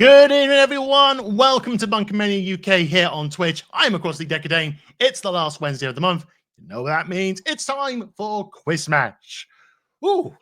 Good evening, everyone. Welcome to BunkaMania UK here on Twitch. I'm, of course, the Dekker Dane. It's the last Wednesday of the month. You know what that means. It's time for Quiz Match. Ooh,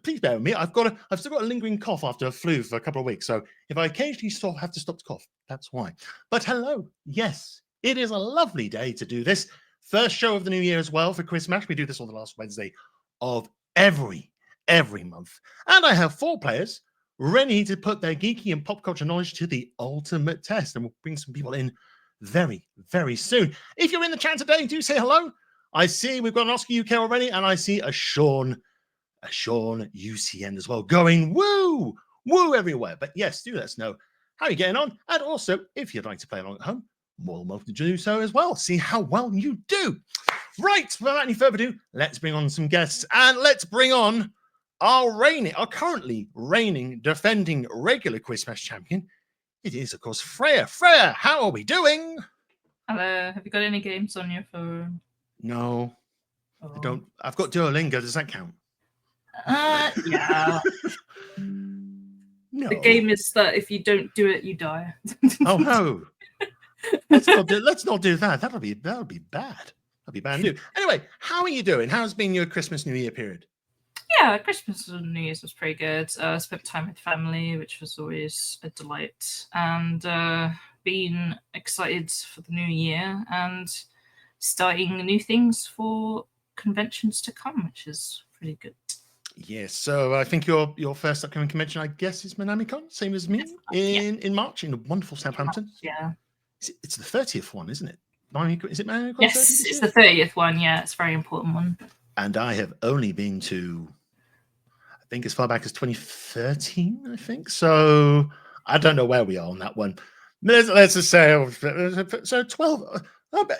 please bear with me. I've still got a lingering cough after a flu for a couple of weeks. So if I occasionally have to stop to cough, that's why. But hello. Yes, it is a lovely day to do this. First show of the new year as well for Quiz Match. We do this on the last Wednesday of every month. And I have 4 players ready to put their geeky and pop culture knowledge to the ultimate test. And we'll bring some people in very, very soon. If you're in the chat today, do say hello. I see we've got an Oscar UK already, and I see a Sean UCN as well, going woo everywhere. But yes, do let us know how you're getting on. And also, if you'd like to play along at home, more than welcome to do so as well. See how well you do. Right, without any further ado, let's bring on some guests, and let's bring on our currently reigning, defending regular Quiz Match champion. It is, of course, Freya. Freya, how are we doing? Hello. Have you got any games on your phone? No, I don't. I've got Duolingo. Does that count? Yeah. No. The game is that if you don't do it, you die. Oh no. Let's not do that. That'll be bad. That'll be bad news. Anyway, how are you doing? How's been your Christmas New Year period? Yeah, Christmas and New Year's was pretty good. Spent time with family, which was always a delight, and been excited for the new year and starting new things for conventions to come, which is pretty good. Yes, so I think your first upcoming convention, I guess, is ManameCon, same as me, in March in wonderful Southampton. Yeah. It's the 30th one, isn't it? Is it ManameCon? Yes, 30th? It's the 30th one. Yeah, it's a very important one. And I have only been to, I think, as far back as 2013, I think. So I don't know where we are on that one. Let's just say, so 12.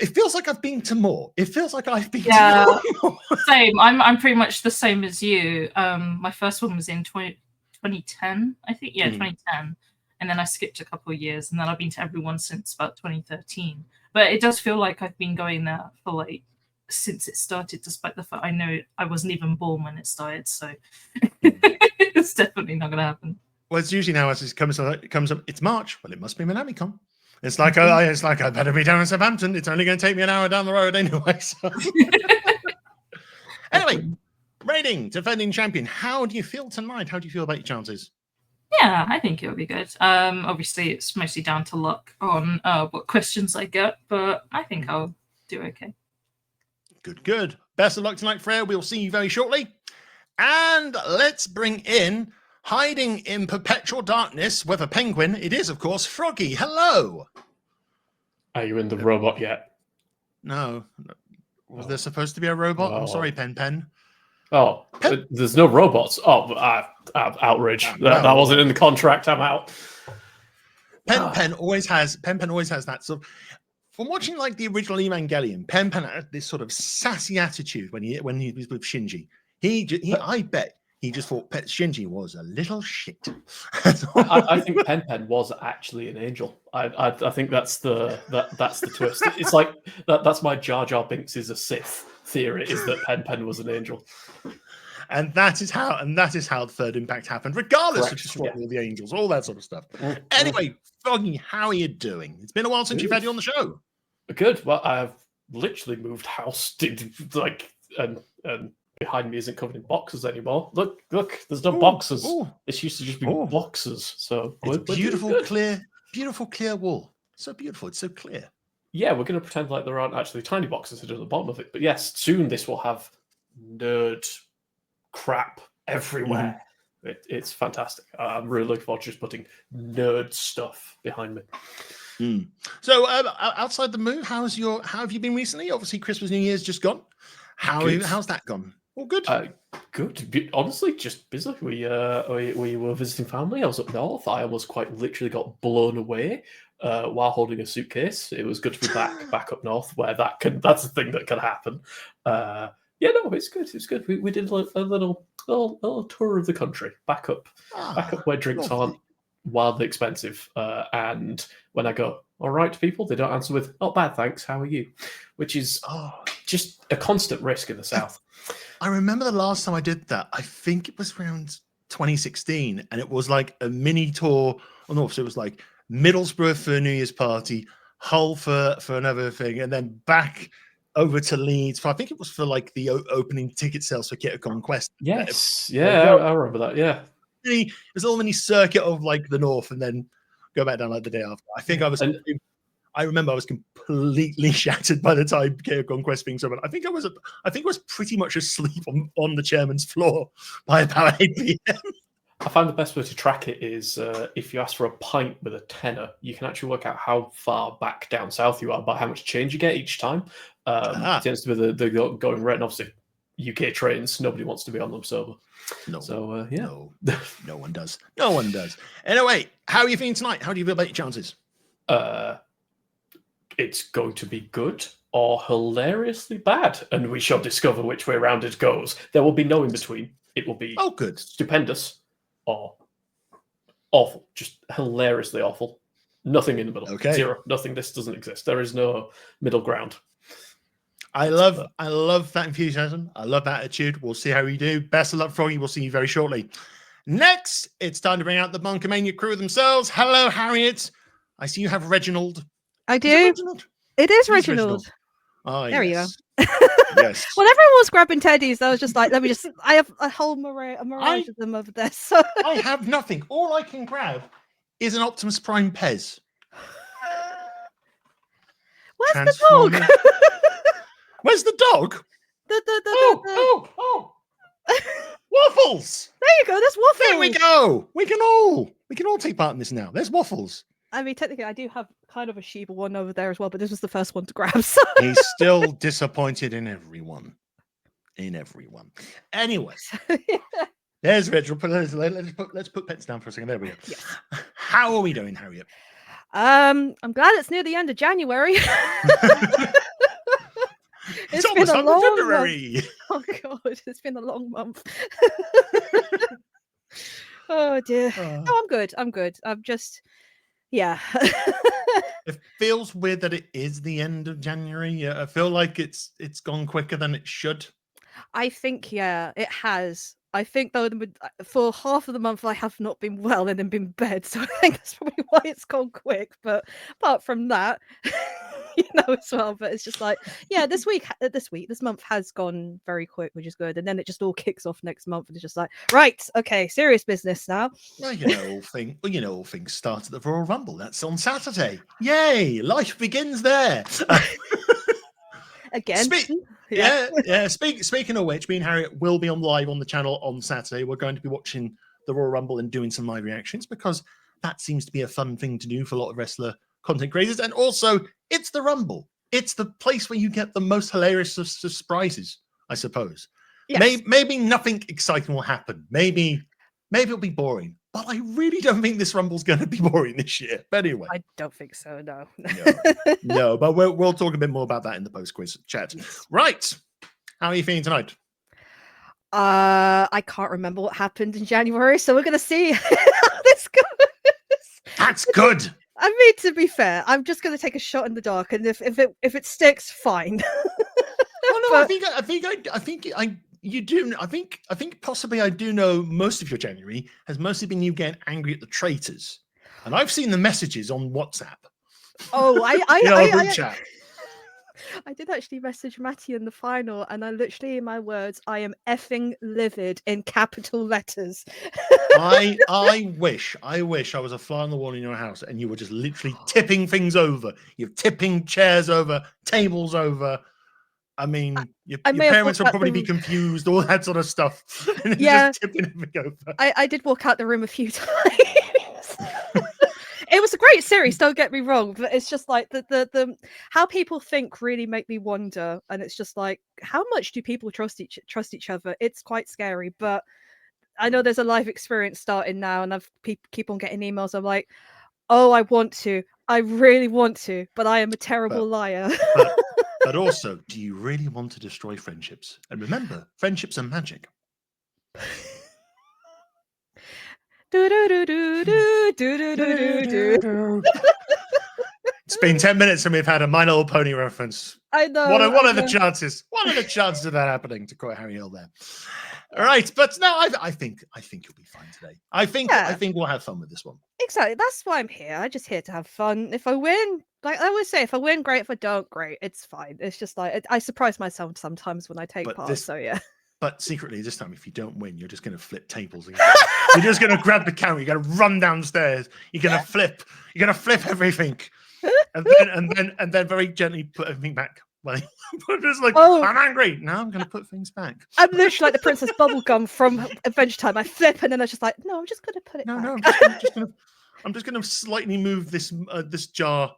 It feels like I've been to more. It feels like I've been to more. Same. I'm pretty much the same as you. My first one was in 2010, I think. Yeah, 2010. And then I skipped a couple of years, and then I've been to everyone since about 2013. But it does feel like I've been going there for since it started, despite the fact I know I wasn't even born when it started. So it's definitely not going to happen. Well, it's usually now as it comes up, it's March. Well, it must be ManameCon. It's like I better be down in Southampton. It's only going to take me an hour down the road anyway. So. Anyway, reigning, defending champion. How do you feel tonight? How do you feel about your chances? Yeah, I think it'll be good. Obviously, it's mostly down to luck on what questions I get, but I think I'll do okay. Good. Best of luck tonight, Freya. We'll see you very shortly. And let's bring in, hiding in perpetual darkness with a penguin, it is, of course, Froggy. Hello. Are you in the robot yet? No. Was there supposed to be a robot? I'm sorry, Pen. Oh, there's no robots. Oh, outrage. That wasn't in the contract. I'm out. Pen always has that sort of. From watching the original Evangelion, Pen had this sort of sassy attitude when he was with Shinji. I bet he just thought Shinji was a little shit. I think Pen was actually an angel. I think that's the twist. It's like that's my Jar Jar Binks is a Sith theory, is that Pen was an angel. And that is how the third impact happened, regardless of just all the angels, all that sort of stuff. Anyway, Froggy, how are you doing? It's been a while since you've had you on the show. Good. Well, I've literally moved house. And behind me isn't covered in boxes anymore. Look, there's no boxes. This used to just be boxes. So it's beautiful, clear wall. So beautiful. It's so clear. Yeah, we're going to pretend like there aren't actually tiny boxes at the bottom of it. But yes, soon this will have nerd crap everywhere. It's fantastic. I'm really looking forward to just putting nerd stuff behind me. So outside the move, how have you been recently? Obviously, Christmas, New Year's just gone. How's that gone? All good. Good. Honestly, just busy. We were visiting family. I was up north. I almost quite literally got blown away while holding a suitcase. It was good to be back up north, where that's a thing that can happen. It's good. It's good. We did a little tour of the country, back up where drinks aren't wildly expensive. And when I go, all right to people, they don't answer with, not bad, thanks, how are you? Which is just a constant risk in the South. I remember the last time I did that, I think it was around 2016, and it was like a mini tour north. So it was like Middlesbrough for a New Year's party, Hull for another thing, and then back over to Leeds. I think it was for like the opening ticket sales for Kit of Conquest. Yes, yeah, I remember that. Yeah, there's a little mini circuit of like the north, and then go back down like the day after. I think I remember I was completely shattered by the time Kit of Conquest being so. I think I was pretty much asleep on the chairman's floor by about 8 p.m. I find the best way to track it is if you ask for a pint with a tenner, you can actually work out how far back down south you are by how much change you get each time. It tends to be the going rate, and obviously UK trains, nobody wants to be on them sober. No, so yeah, no one does. No one does. Anyway, how are you feeling tonight? How do you feel about your chances? It's going to be good or hilariously bad, and we shall discover which way round it goes. There will be no in between. It will be good, stupendous, or awful, just hilariously awful. Nothing in the middle. Okay. Zero. Nothing. This doesn't exist. There is no middle ground. I love that enthusiasm. I love that attitude. We'll see how you do. Best of luck, Froggy. We'll see you very shortly. Next, it's time to bring out the BunkaMania crew themselves. Hello, Harriett. I see you have Reginald. I do. It is Reginald. Oh, there yes. you go. Yes. Well, everyone was grabbing teddies. I was just like, I have a whole mirage of them over there. So I have nothing. All I can grab is an Optimus Prime Pez. Where's the dog? Where's the dog? Oh. Waffles. There you go. There's Waffles. There we go. We can all take part in this now. There's Waffles. I mean, technically, I do have kind of a Sheba one over there as well, but this was the first one to grab. So. He's still disappointed in everyone. Anyway, there's Reg. Let's put pets down for a second. There we go. Yes. How are we doing, Harriett? I'm glad it's near the end of January. It's almost been a long February. Month. Oh God, it's been a long month. Oh dear. No, I'm good. I'm just, yeah. It feels weird that it is the end of January. I feel like it's gone quicker than it should. I think, yeah, it has. I think though, for half of the month I have not been well and then been in bed, so I think that's probably why it's gone quick. But apart from that, as well. But it's just like, yeah, this month has gone very quick, which is good. And then it just all kicks off next month, and it's just like, right, okay, serious business now. Well, all things start at the Royal Rumble. That's on Saturday. Yay! Life begins there. Again. Yeah. Speaking of which, me and Harriett will be on live on the channel on Saturday. We're going to be watching the Royal Rumble and doing some live reactions because that seems to be a fun thing to do for a lot of wrestler content creators. And also, it's the Rumble. It's the place where you get the most hilarious of surprises, I suppose. Yes. Maybe nothing exciting will happen. Maybe it'll be boring. But I really don't think this Rumble's going to be boring this year. But anyway. I don't think so, no. No, but we'll talk a bit more about that in the post-quiz chat. Yes. Right. How are you feeling tonight? I can't remember what happened in January, so we're going to see how this goes. That's good. I mean, to be fair, I'm just going to take a shot in the dark, and if it sticks, fine. Oh no, but I think you do. I think possibly I do know most of your January has mostly been you getting angry at the traitors, and I've seen the messages on WhatsApp. Oh, chat. I did actually message Matty in the final, and I literally, in my words, I am effing livid in capital letters. I wish I was a fly on the wall in your house, and you were just literally tipping things over. You're tipping chairs over, tables over. I mean, your parents will probably be confused, all that sort of stuff. And yeah, just tipping everything over. I did walk out the room a few times. It was a great series, don't get me wrong, but it's just like the how people think really make me wonder, and it's just like, how much do people trust each other? It's quite scary, but I know there's a live experience starting now, and I've keep on getting emails. I'm like, oh, I really want to, but I am a terrible liar. But also, do you really want to destroy friendships? And remember, friendships are magic. It's been 10 minutes and we've had a My Little Pony reference. I know. What are the chances? What are the chances of that happening, to quote Harry Hill there? All right, but no, I think you'll be fine today. I think Yeah. we'll have fun with this one. Exactly. That's why I'm here. I'm just here to have fun. If I win, like I always say, if I win, great. If I don't, great. It's fine. It's just like I surprise myself sometimes when I take But part. this- So yeah. But secretly, this time, if you don't win, you're just going to flip tables again. You're just going to grab the camera. You're going to run downstairs. You're going to flip. You're going to flip everything, and then very gently put everything back. Like, just like Oh. I'm angry. Now I'm going to put things back. I'm literally like the Princess Bubblegum from Adventure Time. I flip and then I was just like, no, I'm just gonna put it No, back. no. I'm just going to slightly move this this jar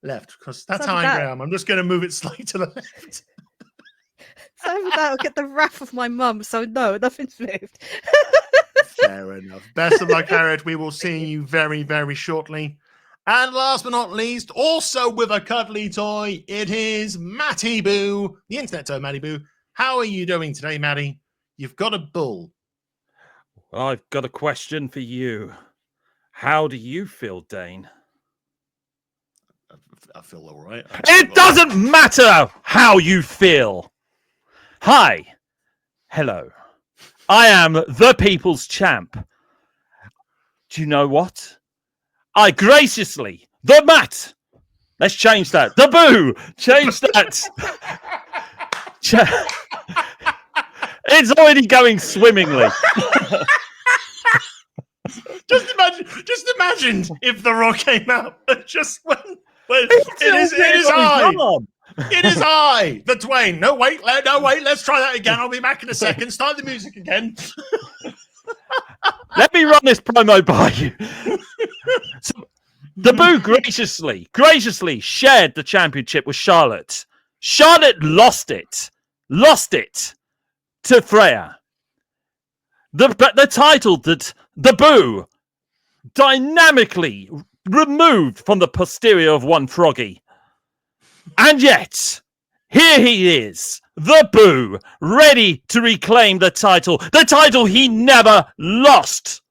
left because that's Something how angry that- I am. I'm just going to move it slightly to the left. So that'll get the wrath of my mum. So no, nothing's moved. Fair enough. Best of luck, Harriett. We will see you very, very shortly. And last but not least, also with a cuddly toy, it is Matty Boo, the internet toy Matty Boo. How are you doing today, Matty? You've got a bull. I've got a question for you. How do you feel, Dane? I feel all right. It doesn't matter how you feel. Hi. Hello. I am the people's champ. Do you know what? I graciously, the Matt. Let's change that. The Boo. Change that. It's already going swimmingly. Just imagine if the rock came out and just went. It is I. It is I, the Twain. No, wait. Let's try that again. I'll be back in a second. Start the music again. Let me run this promo by you. So, the Boo graciously shared the championship with Charlotte. Charlotte lost it to Freya. The title that the Boo dynamically removed from the posterior of one Froggy. And yet, here he is, the Boo, ready to reclaim the title he never lost.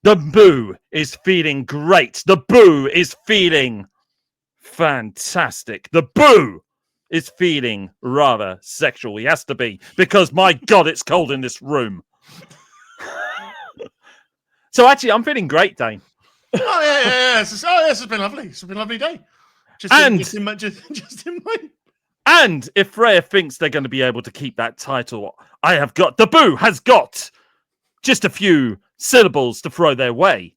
The Boo is feeling great. The Boo is feeling fantastic. The Boo is feeling rather sexual. He has to be, because my God, it's cold in this room. So actually, I'm feeling great, Dane. Oh yeah. This has been lovely. It's been a lovely day. Just in my. And if Freya thinks they're going to be able to keep that title, the Boo has got just a few syllables to throw their way.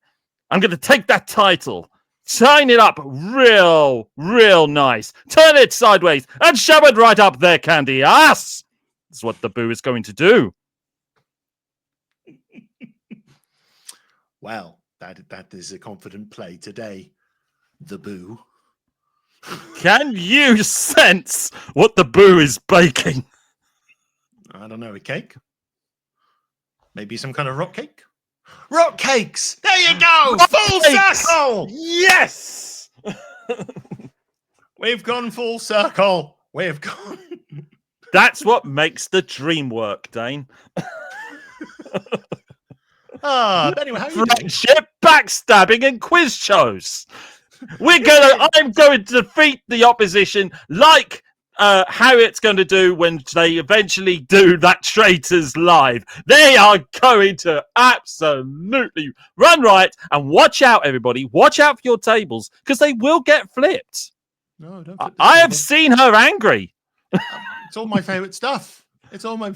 I'm going to take that title, sign it up real nice, turn it sideways, and shove it right up their candy ass. That's what the Boo is going to do. Well, that is a confident play today, the Boo. Can you sense what the Boo is baking? I don't know, a cake? Maybe some kind of rock cake? Rock cakes! There you go! Rock Full cakes! circle! Yes! We've gone full circle. We've gone. That's what makes the dream work, Dane. Anyway, how are you doing? Friendship, backstabbing, and quiz shows. I'm going to defeat the opposition like Harriet's going to do when they eventually do that Traitors Live. They are going to absolutely run riot, and watch out, everybody. Watch out for your tables, because they will get flipped. No, don't. Flip I have seen her angry. It's all my favorite stuff. It's all my.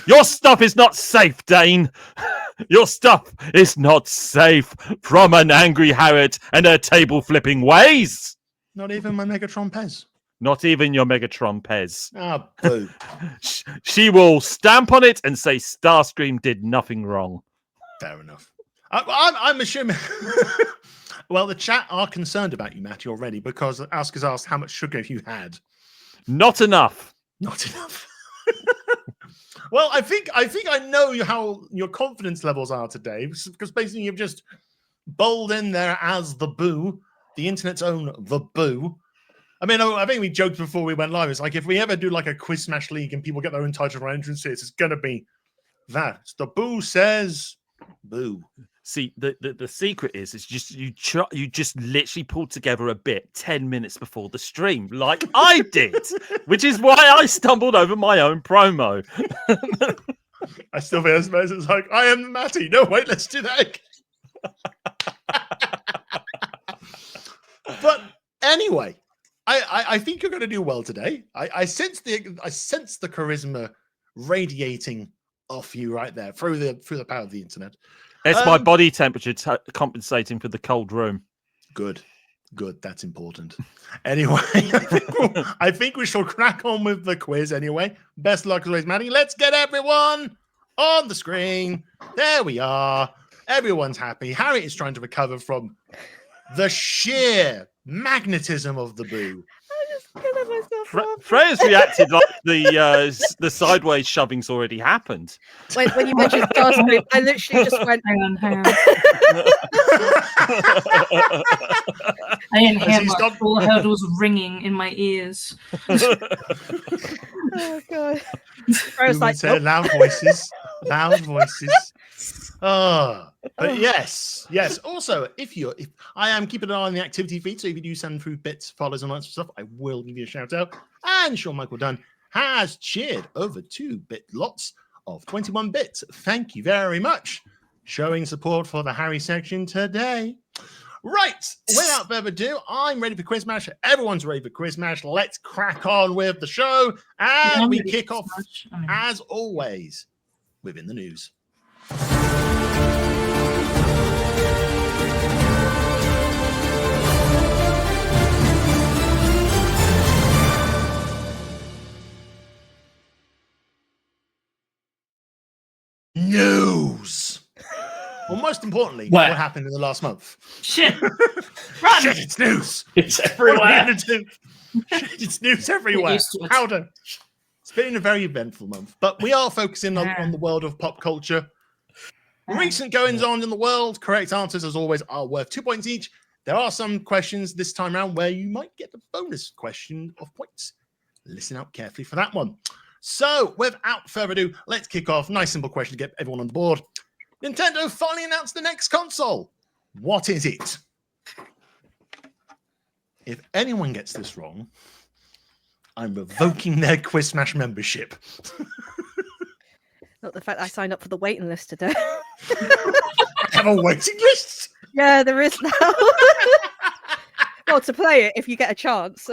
Your stuff is not safe, Dane. Your stuff is not safe from an angry Harriett and her table flipping ways. Not even my Megatron Pez. Not even your Megatron Pez. Ah, boo. She will stamp on it and say Starscream did nothing wrong. Fair enough. I'm assuming. Well, the chat are concerned about you, Matty, already, because Ask has asked how much sugar you had. Not enough. Not enough. Well, I think I know how your confidence levels are today, because basically you've just bowled in there as the Boo, the internet's own the Boo. I mean, I think we joked before we went live. It's like if we ever do like a Quiz Smash League and people get their own title for entrances, it's gonna be that. It's the Boo says Boo. See, the secret is just you just literally pulled together a bit 10 minutes before the stream, like I did, which is why I stumbled over my own promo. I still feel it's like, I am Matty. No, wait, let's do that. But anyway, I think you're going to do well today. I sense the charisma radiating off you right there through the power of the internet. It's my body temperature compensating for the cold room. Good. That's important. Anyway, I think we shall crack on with the quiz anyway. Best of luck as always, Matty. Let's get everyone on the screen. There we are. Everyone's happy. Harriett is trying to recover from the sheer magnetism of the boo. Freya's reacted like the sideways shoving's already happened. When you mentioned Garspoon, I literally just went. Hang on. I didn't hear much. All I heard was ringing in my ears. Oh god! I was like, nope. Loud voices. Oh, but yes. Also, if I am keeping an eye on the activity feed, so if you do send through bits, follows, and all that sort of stuff, I will give you a shout out. And Sean Michael Dunn has cheered over 2-bit lots of 21 bits. Thank you very much, showing support for the Harry section today. Right, without further ado, I'm ready for Quizmash. Everyone's ready for Quizmash. Let's crack on with the show, and we kick off as always within the news. News. Well, most importantly, what happened in the last month? Shit! Run! Shit! It's news. It's everywhere. Shit, it's news everywhere. Powder. It's been a very eventful month, but we are focusing on the world of pop culture. Recent goings on in the world. Correct answers, as always, are worth 2 points each. There are some questions this time around where you might get a bonus question of points. Listen out carefully for that one. So, without further ado, let's kick off. Nice, simple question to get everyone on board. Nintendo finally announced the next console. What is it? If anyone gets this wrong, I'm revoking their Quizmash membership. Not the fact I signed up for the waiting list today. Have a waiting list? Yeah, there is now. Well, to play it if you get a chance.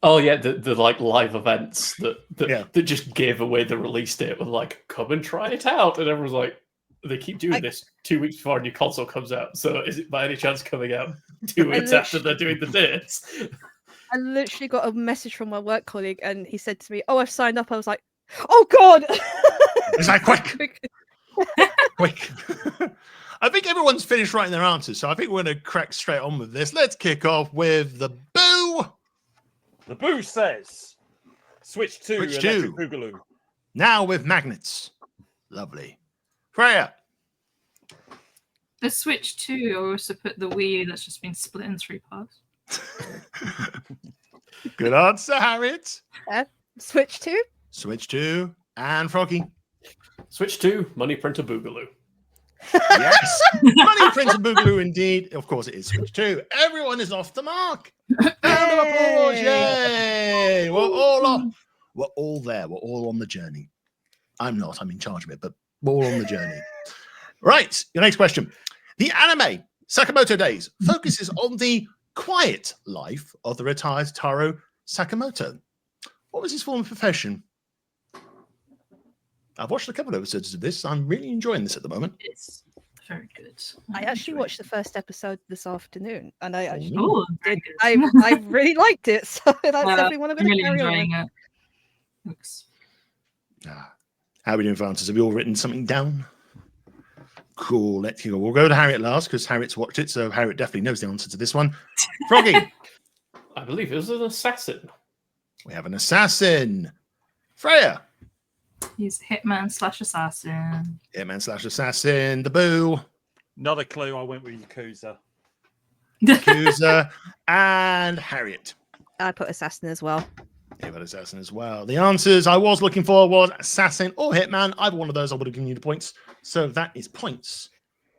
Oh yeah, the like live events that just gave away the release date with like, come and try it out, and everyone's like, they keep doing this 2 weeks before a new console comes out. So is it by any chance coming out 2 weeks after they're doing the dates? I literally got a message from my work colleague, and he said to me, "Oh, I've signed up." I was like, "Oh God!" It's like quick. I think everyone's finished writing their answers, so I think we're going to crack straight on with this. Let's kick off with the boo. The boo says, Switch 2 Electric Boogaloo. Now with magnets. Lovely. Freya. The Switch 2 also put the Wii U that's just been split in 3 parts. Good answer, Harriett. Switch 2. Switch 2. And Froggy. Switch 2, Money Printer Boogaloo. Yes. Money Printer Boogaloo indeed. Of course it is Switch 2. Everyone is off the mark. Round of applause. Yay. We're all there. We're all on the journey. I'm not. I'm in charge of it, but we're all on the journey. Right. Your next question. The anime Sakamoto Days focuses on the quiet life of the retired Taro Sakamoto. What was his former profession? I've watched a couple of episodes of this. I'm really enjoying this at the moment. It's very good. I actually watched the first episode this afternoon, and I actually did. I really liked it. So that's definitely one of them. I'm really enjoying it. Thanks. How are we doing for answers? Have you all written something down? Cool. Let's go. We'll go to Harriett last because Harriett's watched it, so Harriett definitely knows the answer to this one. Froggy. I believe it was an assassin. We have an assassin. Freya. He's Hitman/assassin. Hitman/assassin. The boo. Not a clue. I went with Yakuza. Yakuza. And Harriett. I put assassin as well. Yeah, but assassin as well. The answers I was looking for was assassin or hitman. Either one of those, I would have given you the points. So that is points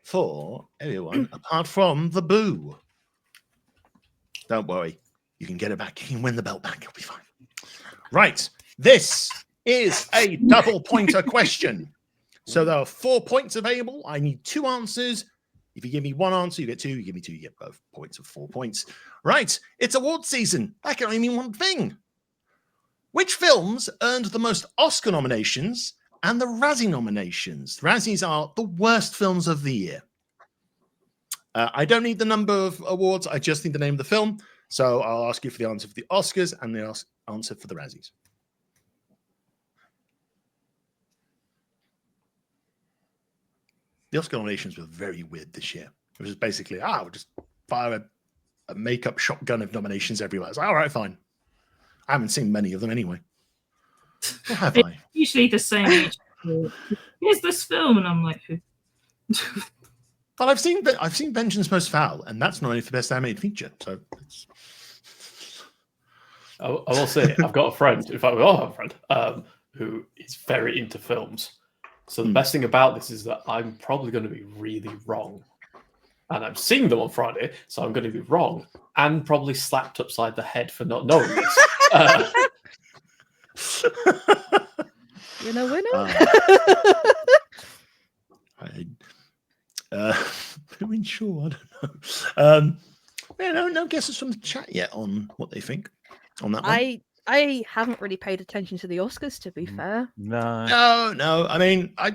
for everyone apart from the Boo. Don't worry. You can get it back. You can win the belt back. It'll be fine. Right. This is a double pointer question. So there are 4 points available. I need 2 answers. If you give me 1 answer, you get 2. You give me 2, you get both points of 4 points. Right. It's award season. That can only mean one thing. Which films earned the most Oscar nominations and the Razzie nominations? The Razzies are the worst films of the year. I don't need the number of awards. I just need the name of the film. So I'll ask you for the answer for the Oscars and the answer for the Razzies. The Oscar nominations were very weird this year. It was basically, we'll just fire a makeup shotgun of nominations everywhere. I was like, all right, fine. I haven't seen many of them anyway. Or have I? Usually the same. Here's this film, and I'm like, who? Well, I've seen Vengeance Most Foul, and that's not only for best animated feature. So it's... I will say, I've got a friend. In fact, we all have a friend who is very into films. So the best thing about this is that I'm probably going to be really wrong. And I'm seeing them on Friday, so I'm going to be wrong and probably slapped upside the head for not knowing this. Winner. I mean, sure, I don't know. No guesses from the chat yet on what they think on that one. I haven't really paid attention to the Oscars, to be fair. No. I mean, I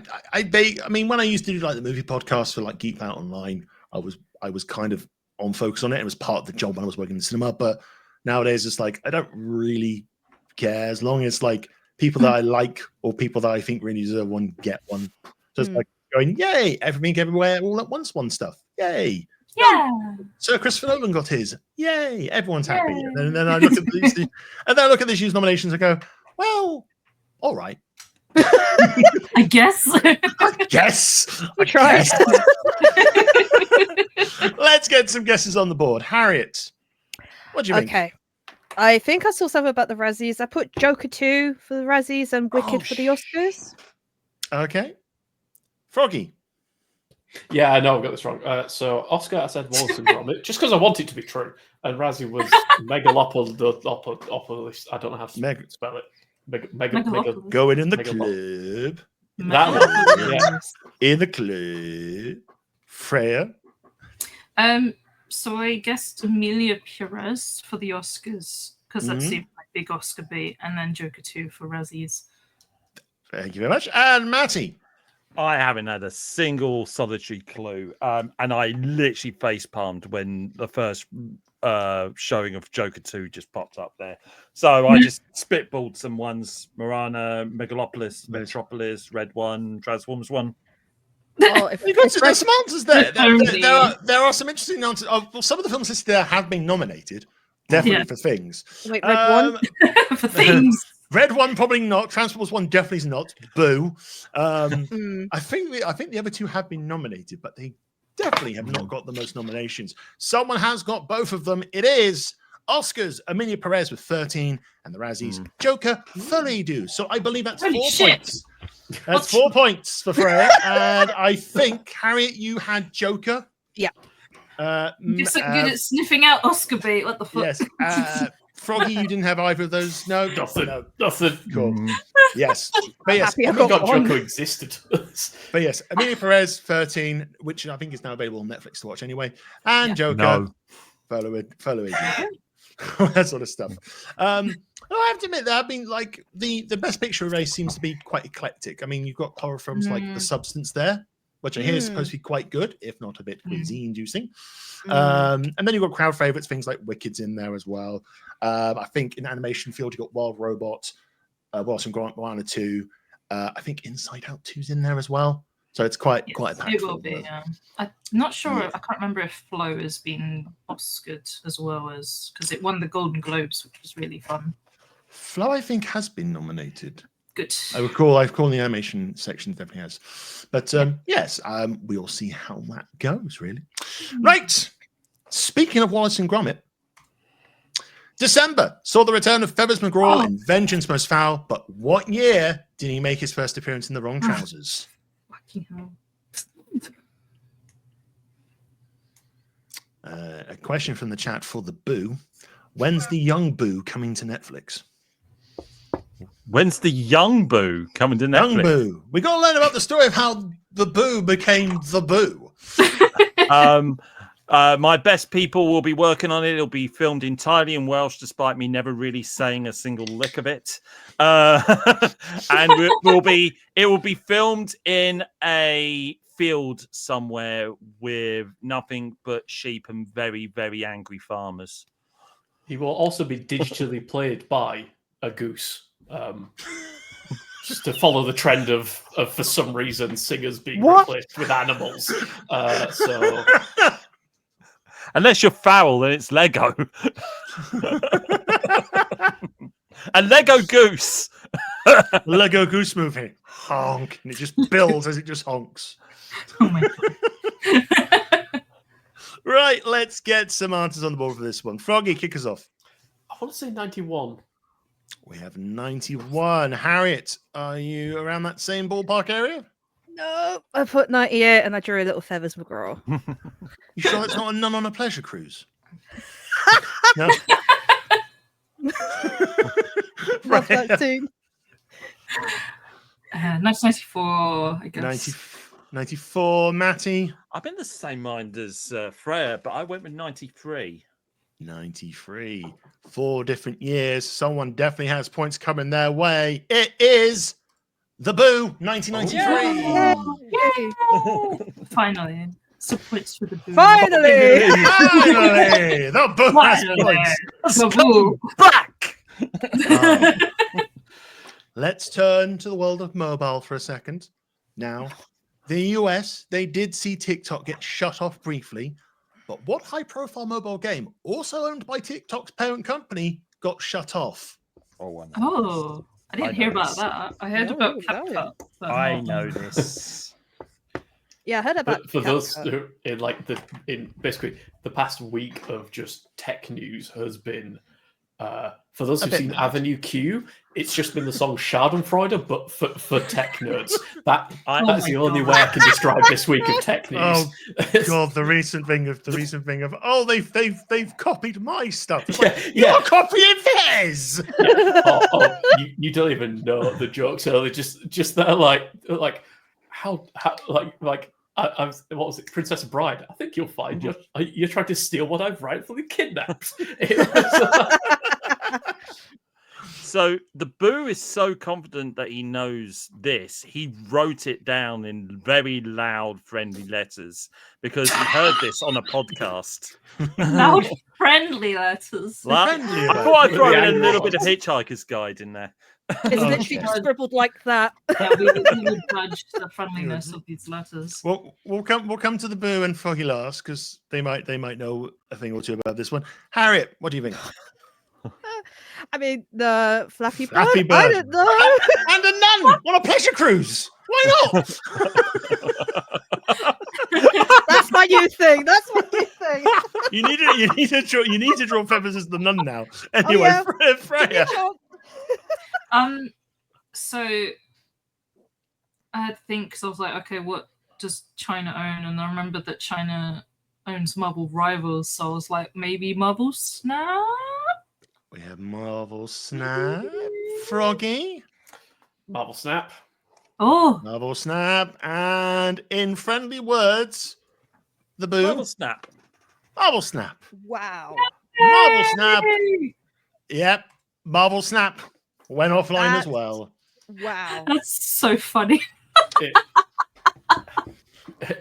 mean, when I used to do like the movie podcast for like Geek Out Online, I was kind of on focus on it. It was part of the job when I was working in the cinema. But nowadays, it's like I don't really care as long as like people that I like or people that I think really deserve one get one. So it's like going, yay! Everything, everywhere, all at once, one stuff, yay! Yeah. So Christopher Nolan got his. Yay! Everyone's happy. And then I look at these, and then I look at these year's nominations and go, well, all right. I guess. I guess. Let's get some guesses on the board. Harriet, what do you think? Okay. I think I saw something about the Razzies. I put Joker 2 for the Razzies and Wicked for the Oscars. Okay. Froggy. Yeah, I know I've got this wrong. So Oscar, I said Wallace and Gromit, just because I want it to be true. And Razzie was Megalopolis. I don't know how to spell it. Mega. Going in the Megalopolis. club. That one, yeah. In the club. Freya. So I guessed Emilia Perez for the Oscars because that seemed like big Oscar bait, and then Joker 2 for Razzies. Thank you very much. And Matty. I haven't had a single solitary clue. And I literally face palmed when the first showing of Joker 2 just popped up there. So I just spitballed some ones. Morana, Megalopolis, Metropolis, Red One, Transformers 1. Oh, There's some answers there. There are some interesting answers. Well, some of the films listed there have been nominated, definitely for things. Wait, Red One? For things. Red One probably not. Transformers 1 definitely is not. Boo. I think the other two have been nominated, but they definitely have not got the most nominations. Someone has got both of them. It is Oscars, Emilia Perez with 13, and the Razzies, Joker, fully do. So I believe that's 4 points. That's 4 points for Freya. And I think, Harriet, you had Joker. Yeah. You're so good at sniffing out Oscar bait. What the fuck? Yes. Froggy, you didn't have either of those? No? Nothing. Cool. Yes. But yes, Happy I Got got one. Joker existed. But yes, Emilia Perez, 13, which I think is now available on Netflix to watch anyway. And Joker, follow it. That sort of stuff. I have to admit, there have been like the best picture race seems to be quite eclectic. I mean, you've got horror films like The Substance there, which I hear is supposed to be quite good, if not a bit queasy inducing. And then you've got crowd favorites, things like Wicked's in there as well. I think in animation field, you've got Wild Robot, Wallace and Gromit 1 and 2. I think Inside Out 2's in there as well. So it's quite a packed. It will be, yeah. I'm not sure. I can't remember if Flow has been Oscared as well as because it won the Golden Globes, which was really fun. Flow, I think, has been nominated. Good. I recall the animation section definitely has. But yes, we'll see how that goes, really. Right. Speaking of Wallace and Gromit, December saw the return of Feathers McGraw in Vengeance Most Foul, but what year did he make his first appearance in the wrong trousers? Fucking hell. A question from the chat for the Boo. When's the young Boo coming to Netflix? When's the young Boo coming to Netflix? Young Boo. We got to learn about the story of how the Boo became the Boo. My best people will be working on it. It'll be filmed entirely in Welsh, despite me never really saying a single lick of it. And it will be filmed in a field somewhere with nothing but sheep and very, very angry farmers. He will also be digitally played by a goose. Just to follow the trend of for some reason singers being replaced with animals. So unless you're foul, then it's Lego. A Lego goose. Lego goose movie. Honk. And it just builds as it just honks. Oh my god. Right, let's get some answers on the board for this one. Froggy, kick us off. I want to say 91. We have 91. Harriet, are you around that same ballpark area? No, I put 98 and I drew a little Feathers McGraw. You sure it's not a Nun on a Pleasure Cruise? No. Love that tune. 1994, I guess. 94. Matty? I'm in the same mind as Freya, but I went with 93. 93. 4 different years. Someone definitely has points coming their way. It is the Boo, 1993. Yay. Finally. Some points for the Boo. Finally! Finally! The Boo has points. The Boo. Back! Let's turn to the world of mobile for a second. Now, the US, they did see TikTok get shut off briefly, but what high-profile mobile game, also owned by TikTok's parent company, got shut off? Oh, I didn't hear about that. I heard about CapCut. I know this. Yeah, I heard about For those CapCut. who in basically the past week of just tech news has been for those who've seen Avenue Q, it's just been the song Schadenfreude, but for tech nerds. That's the only way I can describe this week of tech news. Oh god, the recent thing of they've copied my stuff. It's you're copying theirs. You don't even know the jokes. So they're just they're like how like what was it, Princess Bride? I think you'll find you're trying to steal what I've rightfully kidnapped. So the Boo is so confident that he knows this. He wrote it down in very loud, friendly letters because he heard this on a podcast. Loud, friendly letters. I thought I'd throw in a little bit of Hitchhiker's Guide in there. It's literally just scribbled like that. Yeah, we would judge the friendliness of these letters. Well, we'll come to the Boo and Froggy last because they might know a thing or two about this one. Harriet, what do you think? I mean, the Flappy Bird. Flappy Bird. I don't know. And a nun on a pleasure cruise. Why not? That's my new thing. That's my new thing. You need to draw Feathers as the nun now. Anyway, Freya. So I had to think because I was like, okay, what does China own? And I remembered that China owns Marvel Rivals, so I was like, maybe Marvel Snap. We have Marvel Snap, Froggy. Marvel Snap. Oh, Marvel Snap, and in friendly words, the Boo. Marvel Snap. Marvel Snap. Wow. Marvel Snap. Yep. Marvel Snap went offline as well. Wow. that's so funny.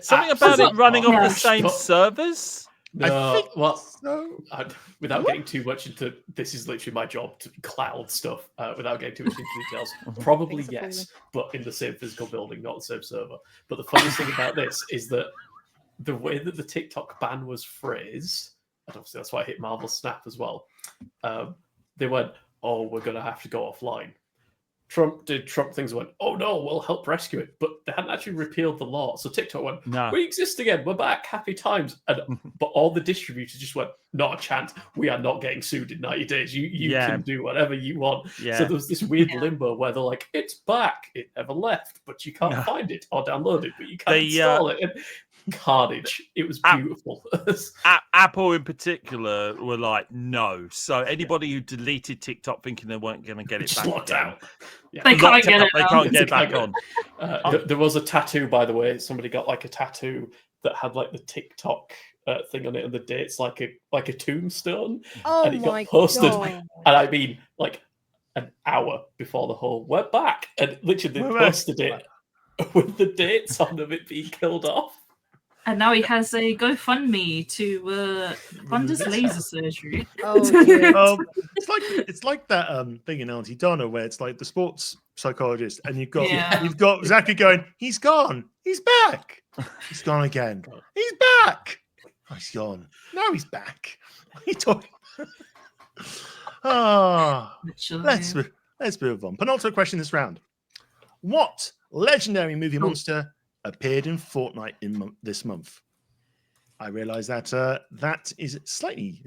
Something about it running off the same But- servers? No, well, So, without getting too much into this is literally my job to cloud stuff. Without getting too much into details, probably Things are yes, but in the same physical building, not the same server. But the funniest thing about this is that the way that the TikTok ban was phrased, and obviously that's why I hit Marvel Snap as well. They went, "Oh, we're going to have to go offline." Trump things went, "Oh no, we'll help rescue it," but they hadn't actually repealed the law. So TikTok went, No. "We exist again. We're back. Happy times." But all the distributors just went, "Not a chance. We are not getting sued in 90 days. You can do whatever you want." Yeah. So there was this weird limbo where they're like, "It's back. It never left, but you can't find it or download it, but you can't install it." And carnage. It was beautiful. Apple in particular were like, no. So anybody who deleted TikTok thinking they weren't going to get it Just back locked again, out. Yeah. They can't get it. They can't get it back on. There was a tattoo, by the way. Somebody got like a tattoo that had like the TikTok thing on it, and the date's like a tombstone. Oh and it my got posted, God. and I mean, like an hour before the whole we're back, and literally they posted it with the dates on of it being killed off. And now he has a GoFundMe to fund his laser surgery. Oh, dear. It's like that thing in Auntie Donna where it's like the sports psychologist, and you've Yeah. got Zachary going, he's gone, he's back, he's gone again, he's back, oh, he's gone, now he's back. What are you talking about? Let's move on. Penultimate question this round. What legendary movie monster appeared in Fortnite this month? I realize that that is slightly.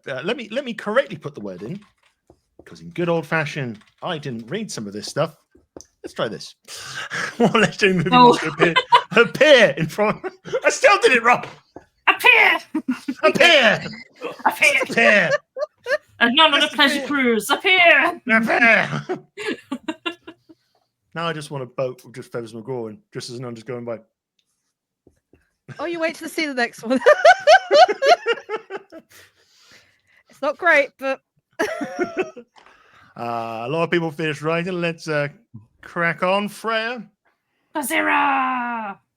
Let me correctly put the word in, because in good old fashion, I didn't read some of this stuff. Let's try this. What legendary movie monster appear in front? I still did it wrong. Appear. And none on a pleasure cruise. Appear. Now I just want a boat with just Feathers McGraw and just as none just going by. Oh, you wait to see the next one. It's not great, but a lot of people finished writing. Let's crack on, Freya.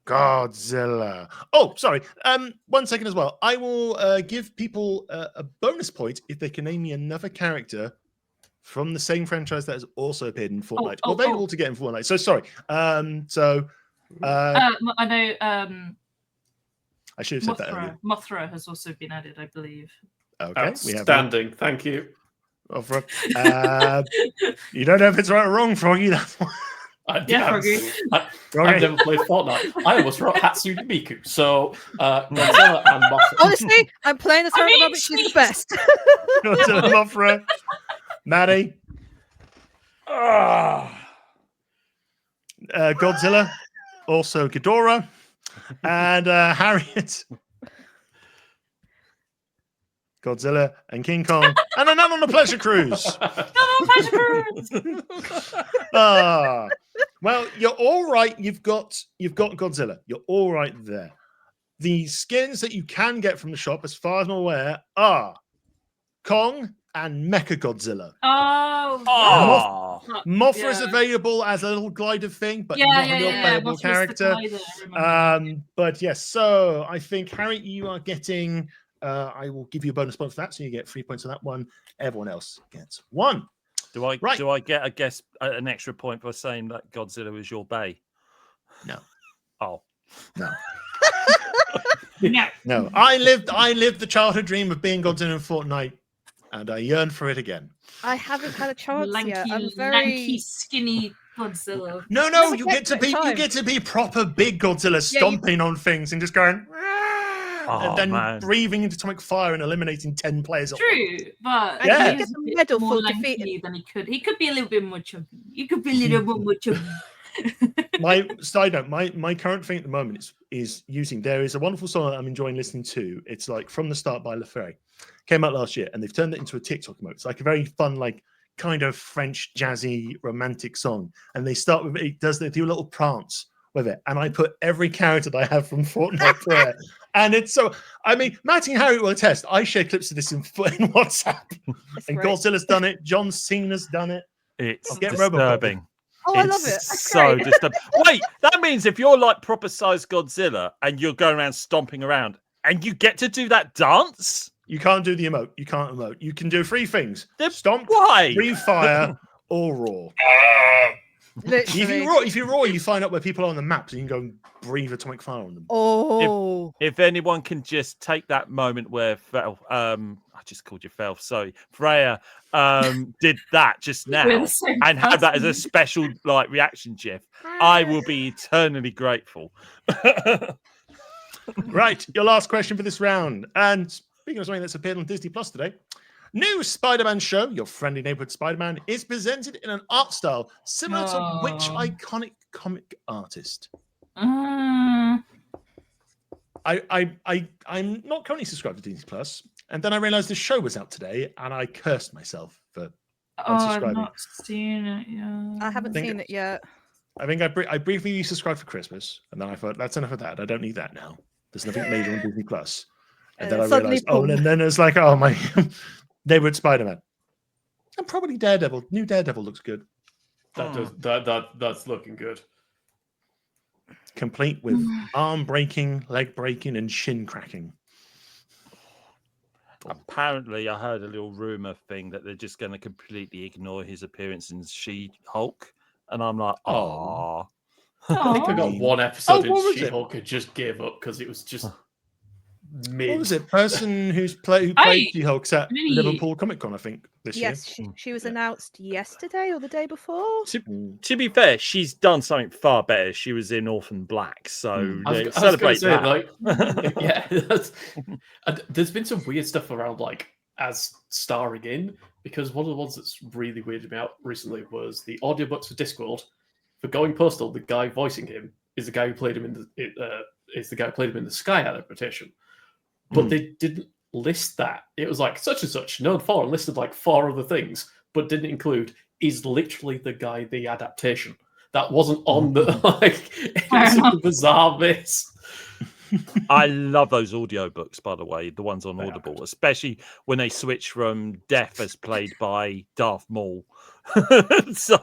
Godzilla. Oh, sorry. 1 second as well. I will give people a bonus point if they can name me another character from the same franchise that has also appeared in Fortnite, or available to get in Fortnite. So sorry. I know. I should have said that earlier. Mothra has also been added, I believe. Okay, outstanding. Thank you. Mothra. You don't know if it's right or wrong, Froggy. That's why. Froggy. I've never played Fortnite. I almost wrote Hatsune Miku. So Godzilla and Mothra. honestly, I'm playing as her at the moment. She's the best. Godzilla, Mothra. Matty. Godzilla. Also Ghidorah. And Harriett. Godzilla and King Kong. And a Nun on a Pleasure Cruise. Well, you're all right. You've got Godzilla. You're all right there. The skins that you can get from the shop, as far as I'm aware, are Kong and Mecha Godzilla. Mothra is available as a little glider thing, but not a real playable character. But yes, so I think Harriet, you are getting. I will give you a bonus point for that, so you get 3 points on that one. Everyone else gets 1. Do I get an extra point for saying that Godzilla is your bae? No. Oh. No. No. No. I lived the childhood dream of being Godzilla in Fortnite, and I yearn for it again. I haven't had a chance yet. I'm Lanky, skinny Godzilla. No, you get to be proper big Godzilla, stomping on things and just going, and then breathing into atomic fire and eliminating 10 players. True, but he gets a medal more for lanky defeating. than he could. He could be a little bit more chubby. You could be a little bit more chubby. My side note, my current thing at the moment is using. There is a wonderful song that I'm enjoying listening to. It's like From the Start by LaFerre. Came out last year, and they've turned it into a TikTok mode. It's like a very fun, like kind of French jazzy romantic song. And they start with they do a little prance with it. And I put every character that I have from Fortnite there. And it's so, I mean, Matty and Harriet will attest. I share clips of this in WhatsApp. And Godzilla's done it. John Cena's done it. It's disturbing. Oh, I love it. That's so great. disturbing. Wait, that means if you're like proper sized Godzilla and you're going around stomping around and you get to do that dance? You can't do the emote. You can't emote. You can do 3 things. Stomp, why? breathe fire, or roar. Literally. If you roar, you find out where people are on the maps and you can go and breathe atomic fire on them. Oh. If anyone can just take that moment where I just called you Fel, sorry, Freya did that just now and have that as a special like reaction gif, I will be eternally grateful. Right, your last question for this round. And speaking of something that's appeared on Disney Plus today, new Spider-Man show, Your Friendly Neighborhood Spider-Man, is presented in an art style similar to which iconic comic artist? I'm not currently subscribed to Disney Plus, and then I realized this show was out today, and I cursed myself for I've unsubscribing. not seen it yet. I haven't think seen it yet. I think I briefly subscribed for Christmas, and then I thought that's enough of that. I don't need that now. There's nothing major on Disney Plus. And then I Suddenly, realized, boom. and then it's like, oh my, neighborhood Spider-Man, and probably Daredevil. New Daredevil looks good, That's looking good. complete with arm breaking, leg breaking, and shin cracking. Apparently, I heard a little rumor thing that they're just going to completely ignore his appearance in She-Hulk, and I'm like, oh. I think I got Aw. one episode what was in it? She-Hulk and just gave up because it was just mid. What was it? Person who played She-Hulk's at really- Liverpool Comic Con, I think, this Yes, year. she was announced yesterday or the day before. To be fair, she's done something far better. She was in Orphan Black, so I was celebrate gonna say, that. like, yeah, and there's been some weird stuff around, like, as starring in, because one of the ones that's really weirded me out recently was the audiobooks for Discworld. For Going Postal, the guy voicing him is the guy who played him in the Sky adaptation, but they didn't list that. It was like such and such, known for, and listed like 4 other things, but didn't include is literally the guy the adaptation. That wasn't on the like. It was such a bizarre miss. I love those audiobooks, by the way, the ones on Audible, especially when they switch from Death as played by Darth Maul. So,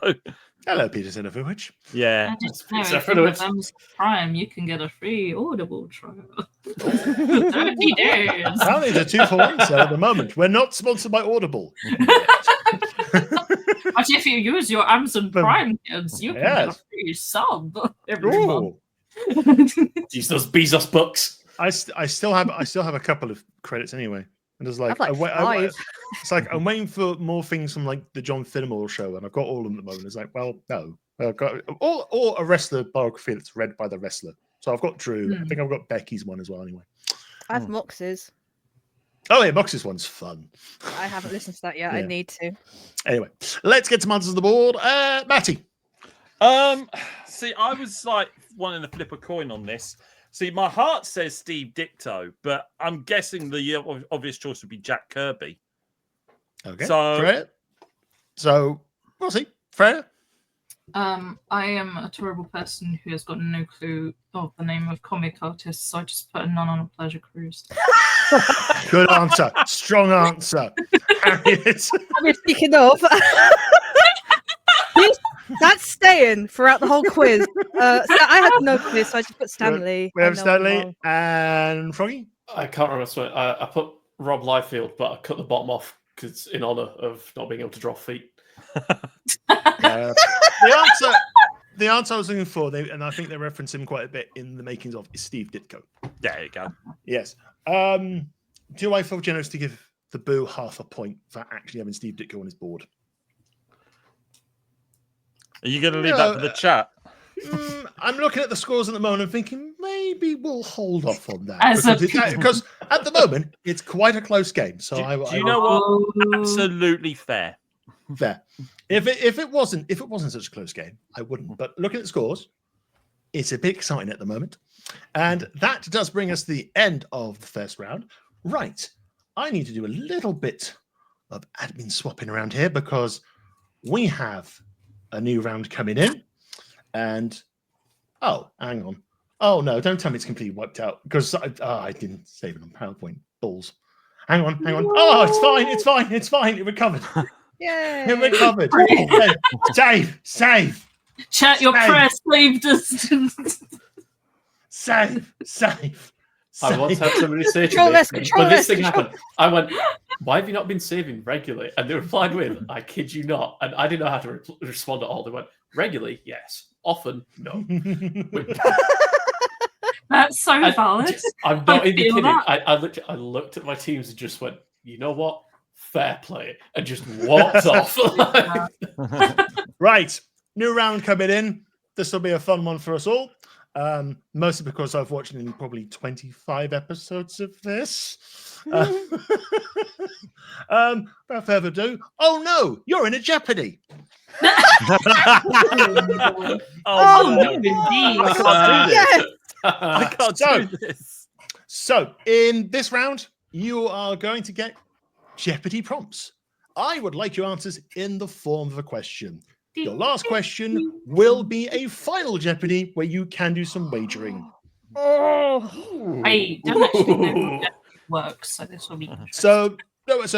Hello, Peter Sinofovich. yeah. And just know, Peter if you're with Sinofovich. Amazon Prime, you can get a free Audible trial. 30 days. Apparently, it's a 2-for-1 sale at the moment. We're not sponsored by Audible. But if you use your Amazon Prime kids, you can get a Yes. free sub every month. Ooh. Use those Bezos books. I still have a couple of credits anyway. And it's like, I've like 5. It's like I'm waiting for more things from like the John Finnemore show, and I've got all of them at the moment. It's like, well, no, I've got or a wrestler biography that's read by the wrestler. So I've got Drew. I think I've got Becky's one as well. Anyway. I have Mox's. Oh yeah, Mox's one's fun. I haven't listened to that yet. I Yeah. need to. Anyway, let's get some answers on the board. Matty. See, I was like wanting to flip a coin on this. See, my heart says Steve Ditko, but I'm guessing the obvious choice would be Jack Kirby. Okay. So- Freya. So we'll see. Freya. I am a terrible person who has got no clue of the name of comic artists, so I just put a none on a pleasure cruise. Good answer. Strong answer. Harriett. I mean, speaking of, that's staying throughout the whole quiz. So I had no quiz, so I just put Stanley. We I have know I'm Stanley wrong. and Froggy. I can't remember. I put Rob Liefeld, but I cut the bottom off because it's in honor of not being able to draw feet. The answer I was looking for, and I think they reference him quite a bit in the makings of, is Steve Ditko. There you go. Yes. Do I feel generous to give the Boo half a point for actually having Steve Ditko on his board? Are you going to leave that for the chat? I'm looking at the scores at the moment and thinking maybe we'll hold off on that. As a- Because at the moment, it's quite a close game. So Do you know what? Oh, Absolutely fair. Fair. If it wasn't such a close game, I wouldn't. But looking at the scores, it's a bit exciting at the moment. And that does bring us to the end of the first round. Right. I need to do a little bit of admin swapping around here because we have a new round coming in. And oh, hang on. Oh no, don't tell me it's completely wiped out because I didn't save it on PowerPoint. Balls. Hang on. Oh, it's fine. It recovered. Yay! It recovered. Save. Chat, your Save. prayer saved us. Save. I once had somebody say to Control me, S, control when this S, thing control- happened, I went, "Why have you not been saving regularly?" And they replied with, "I kid you not." And I didn't know how to respond at all. They went, "Regularly, yes. Often, no." That's so And valid. I'm not I even feel kidding. that. I looked at my teams and just went, "You know what? Fair play," and just walked off. Right. New round coming in. This will be a fun one for us all. Mostly because I've watched in probably 25 episodes of this. Without further ado, oh no, you're in a Jeopardy. Oh, no, indeed. I can't do this. Yes! I can't So- do this. So, in this round, you are going to get Jeopardy prompts. I would like your answers in the form of a question. Your last question will be a final Jeopardy where you can do some wagering. Oh, I don't actually know how it works, so this will be So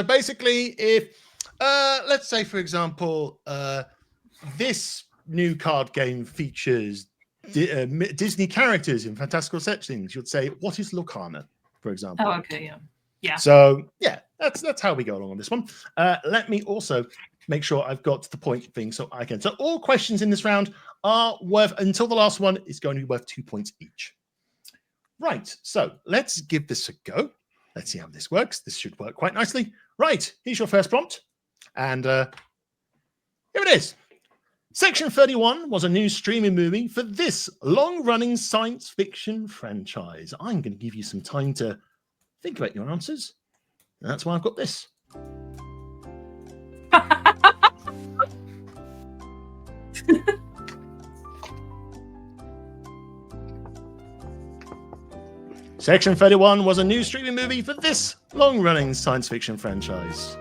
basically, if let's say, for example, this new card game features Disney characters in fantastical settings, you'd say, "What is Locana?" for example. Oh, okay, yeah. So yeah, that's how we go along on this one. Let me also make sure I've got the point thing so I can. So all questions in this round are worth, until the last one, is going to be worth 2 points each. Right, so let's give this a go. Let's see how this works. This should work quite nicely. Right, here's your first prompt. And here it is. Section 31 was a new streaming movie for this long-running science fiction franchise. I'm going to give you some time to think about your answers. And that's why I've got this. Section 31 was a new streaming movie for this long-running science fiction franchise.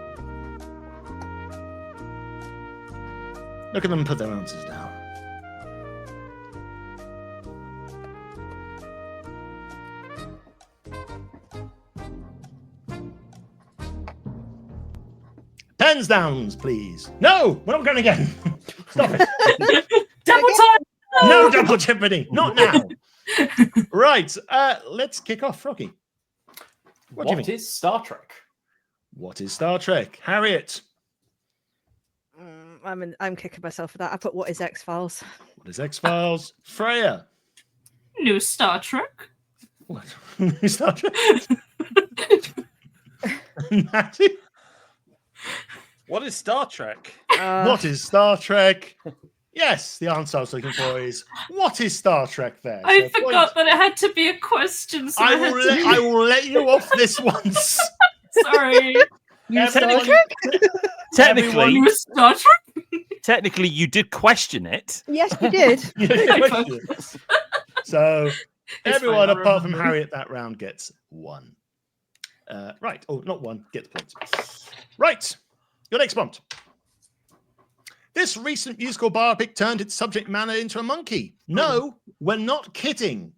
Look at them put their answers down. Pens down, please. No, we're not going again. Stop it. Double time! No double jeopardy. Not now. Right. Let's kick off, Froggy. What do you What think? is Star Trek? What is Star Trek? Harriett. I'm kicking myself for that. I put what is X-Files? What is X-Files? Freya. New Star Trek. What? Star Trek? Matty? What is Star Trek? What is Star Trek? Yes, the answer I was looking for is what is Star Trek there? I So forgot that it had to be a question. So I will let you off this once. Sorry. New Star Everyone- Trek? Technically, New Star Trek. technically, you did question it. Yes, you did. You didn't question it. So It's everyone fine, I'll apart from remember. Harriet that round gets one. Right. Oh, not one. Gets points. Right. Your next prompt. This recent musical biopic turned its subject matter into a monkey. No, we're not kidding.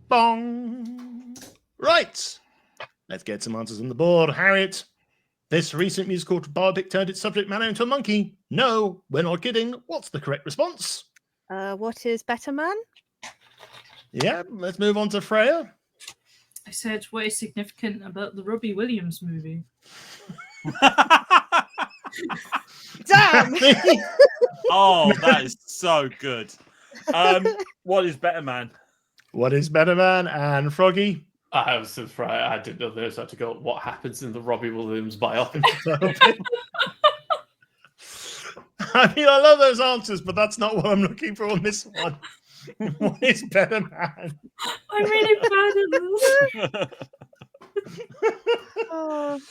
Bong. Right. Let's get some answers on the board. Harriet, this recent musical biopic turned its subject matter into a monkey. No, we're not kidding. What's the correct response? What is Better Man? Yeah, let's move on to Freya. I said, what is significant about the Robbie Williams movie? Damn! Oh, that is so good. What is Better Man? What is Better Man? And Froggy? I was surprised. I didn't know this. I had to go. What happens in the Robbie Williams biopic? I mean, I love those answers, but that's not what I'm looking for on this one. What is Better Man? I'm really bad at this.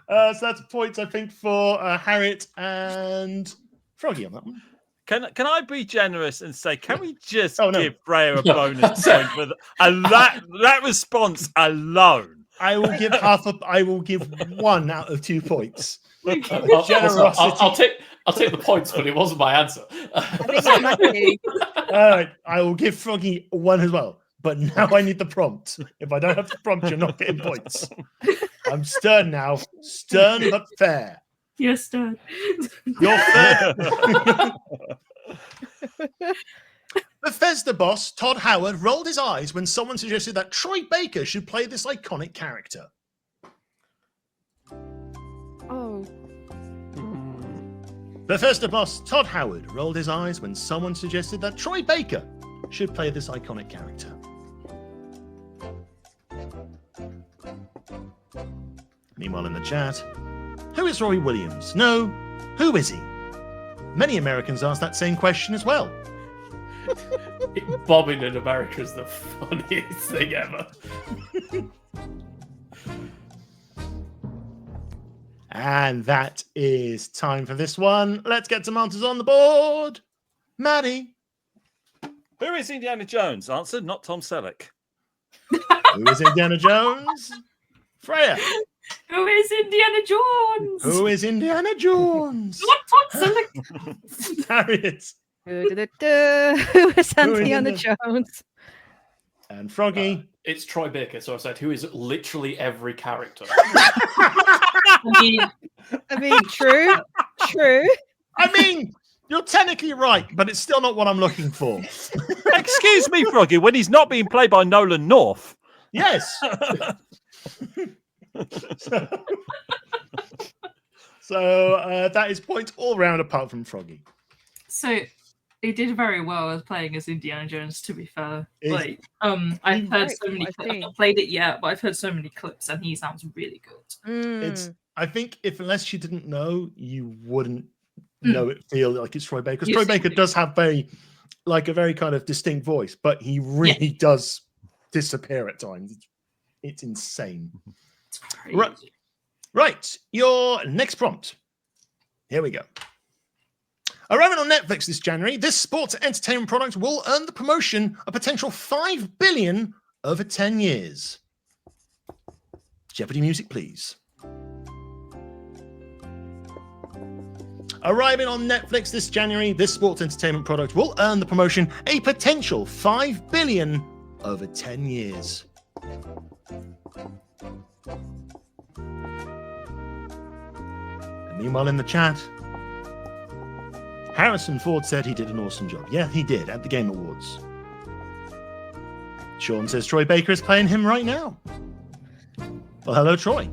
Oh, So that's points, I think, for Harriet and Froggy on that one. Can I be generous and say, can we just Oh, no. give Freya a bonus point for that response alone? I will give I will give 1 out of 2 points. I'll take the points, but it wasn't my answer. I think that might be. All right, I will give Froggy 1 as well. But now I need the prompt. If I don't have the prompt, you're not getting points. I'm stern now. Stern but fair. Yes, Dad. You're fair. Bethesda boss Todd Howard rolled his eyes when someone suggested that Troy Baker should play this iconic character. Oh, Bethesda boss Todd Howard rolled his eyes when someone suggested that Troy Baker should play this iconic character. Meanwhile, in the chat, who is Roy Williams? No, who is he? Many Americans ask that same question as well. Bombing in America is the funniest thing ever. And that is time for this one. Let's get some answers on the board. Matty. Who is Indiana Jones? Answer, not Tom Selleck. Who is Indiana Jones? Freya. Who is Indiana Jones? Who is Indiana Jones? Not Tom Selleck. Harriett. Who is Indiana Jones? And Froggy. It's Troy Baker, so I said, who is literally every character? I mean, true. I mean, you're technically right, but it's still not what I'm looking for. Excuse me, Froggy, when he's not being played by Nolan North. Yes. So that is points all round apart from Froggy. So he did very well as playing as Indiana Jones, to be fair. Is- Like, I've heard so many I clips. I've think. not played it yet, but I've heard so many clips and he sounds really good. It's. I think if unless you didn't know, you wouldn't know it. Feel like it's Troy Baker. Because Yes, Troy Baker does have a very kind of distinct voice, but he really does disappear at times. It's insane. It's crazy. Right, your next prompt. Here we go. Arriving on Netflix this January, this sports entertainment product will earn the promotion a potential $5 billion over 10 years. Jeopardy music, please. Arriving on Netflix this January, this sports entertainment product will earn the promotion a potential $5 billion over 10 years. And meanwhile, in the chat, Harrison Ford said he did an awesome job. Yeah, he did at the Game Awards. Sean says Troy Baker is playing him right now. Well, hello, Troy.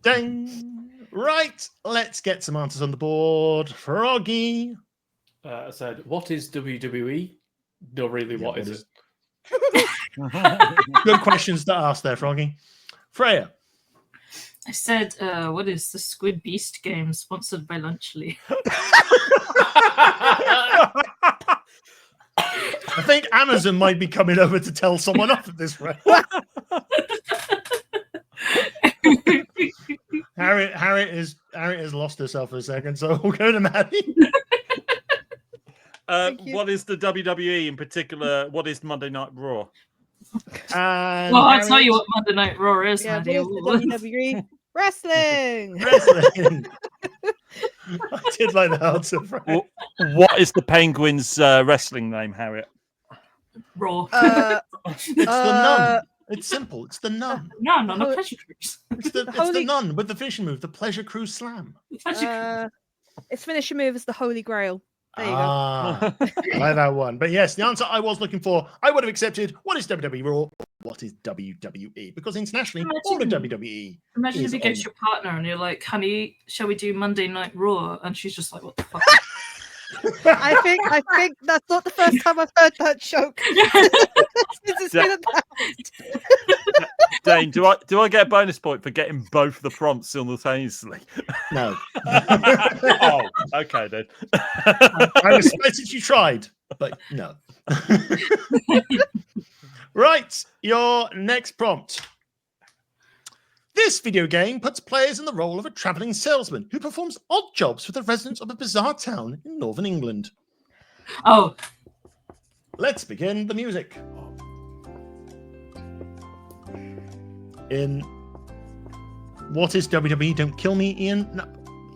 Dang. Right, let's get some answers on the board. Froggy. I said, what is WWE? No, really, Yeah, what is what it? Good questions to ask there, Froggy. Freya. I said, what is the Squid Beast game sponsored by Lunchly? I think Amazon might be coming over to tell someone off at this rate. Harriett has lost herself for a second, so we'll go to Matty. What is the WWE in particular? What is Monday Night Raw? And Well, I'll tell you what Monday Night Raw is, Yeah, Maddie. what is the WWE? Wrestling. Wrestling. I did like the answer. Freya. What is the Penguins' wrestling name, Harriet? Raw. It's the nun. It's simple. It's the nun. No, not a pleasure cruise. It's the Holy- nun with the fishing move, the Pleasure Cruise Slam. Pleasure Its finisher move is the Holy Grail. There you go. I like that one. But yes, the answer I was looking for, I would have accepted. What is WWE Raw? What is WWE? Because internationally, all of WWE. Imagine is if you go on. to your partner and you're like, honey, shall we do Monday Night Raw? And she's just like, what the fuck? I think that's not the first time I've heard that joke. Since it's been about. Dane, do I get a bonus point for getting both the prompts simultaneously? No. Oh, okay then. I respected you tried, but no. Right, your next prompt. This video game puts players in the role of a traveling salesman who performs odd jobs for the residents of a bizarre town in northern England. Oh, Let's begin the music. In what is WWE? Don't kill me, Ian. No,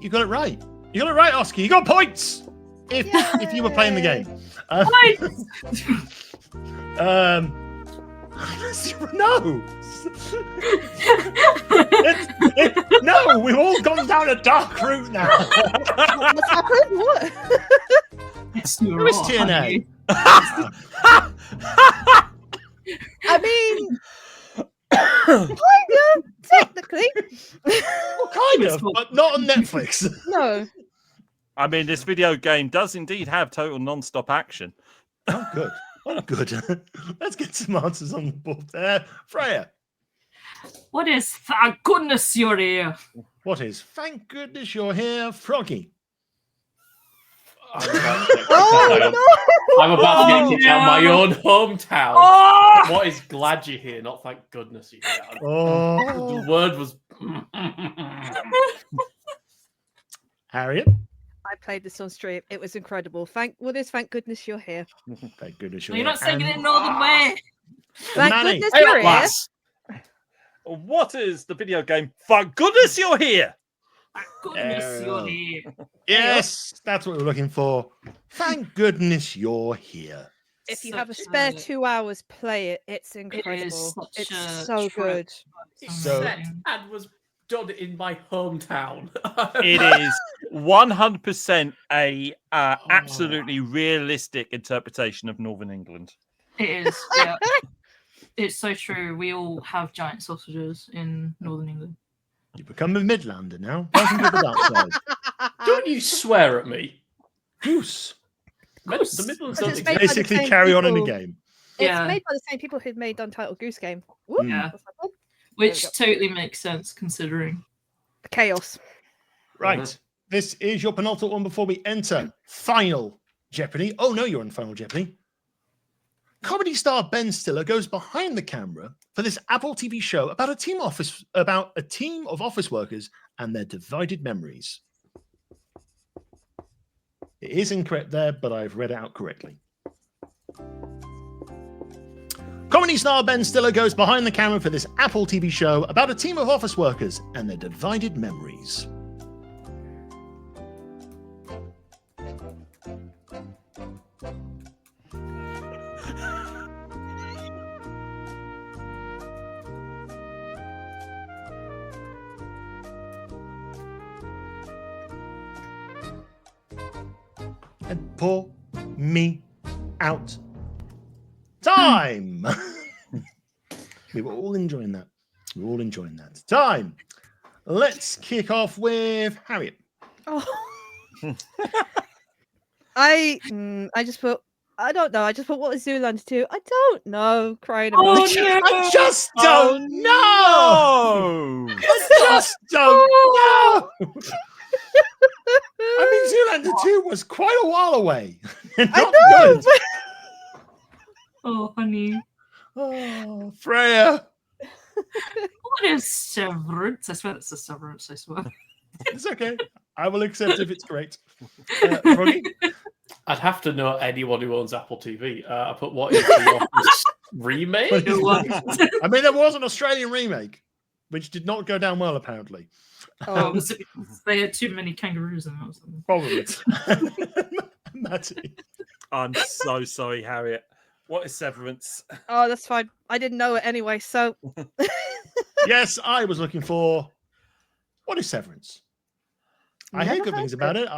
you got it right. You got it right, Oscar. You got points. If you were playing the game. No. No, we've all gone down a dark route now. What's happened? What? it's too Who is raw, TNA? I mean, kinda, technically. Well, kind of, but not on Netflix. No. I mean, this video game does indeed have total non-stop action. Oh, good. Oh, good. Let's get some answers on the board there. Freya. What is thank goodness you're here? What is thank goodness you're here, Froggy? I'm about to get kicked Oh, out no! I'm about to get kicked out of my no. own hometown. Oh! What is glad you're here? Not thank goodness you're here. Oh, The word was. Harriett. I played this on stream. It was incredible. Thank goodness you're here. Thank goodness Well, you're you're not saying here. it in Northern Way. Thank Matty. goodness Hey, you're here. lass. What is the video game? Thank goodness you're here. Thank goodness There we you're go. here. Yes, that's what we're looking for. Thank goodness you're here. If you Such have a spare a- 2 hours, play it. It's It incredible. is such It's a so trip. good. It's So- amazing. And was done in my hometown. It is 100% a absolutely realistic interpretation of Northern England. It is. Yeah. It's so true. We all have giant sausages in Northern England. You become a Midlander now. Welcome to the dark side. Don't you swear at me. Goose. The Midlands But don't it's exist. made by the Basically, same carry on in the people. game. It's Yeah. made by the same people who made Untitled Goose Game. Whoop. Mm. Yeah. That's like, oh, Which go. totally makes sense considering. chaos. Right. This is your penultimate one before we enter Final Jeopardy. Oh, no, you're in Final Jeopardy. Comedy star Ben Stiller goes behind the camera for this Apple TV show about a team of office workers and their divided memories. It is incorrect there, but I've read it out correctly. Comedy star Ben Stiller goes behind the camera for this Apple TV show about a team of office workers and their divided memories. And pour me out. Time! We were all enjoying that. We were all enjoying that. Time! Let's kick off with Harriet. Oh. I just put. I don't know. I just put what was Zoolander 2? I don't know. Crying Oh, emoji. no. I just don't know! No! I just don't know! I mean, Zoolander 2 was quite a while away. I Not know. good. Oh, honey. Oh, Freya. What is severance? I swear that's a severance, I swear. It's okay. I will accept if it's correct. Froggy? I'd have to know anyone who owns Apple TV. I put what is the Office remake? I mean, there was an Australian remake, which did not go down well, apparently. Oh, they had too many kangaroos in it or something. Probably. Matty. I'm so sorry, Harriet. What is severance? Oh, that's fine. I didn't know it anyway. So Yes, I was looking for what is Severance? I hear Never good heard things of about it.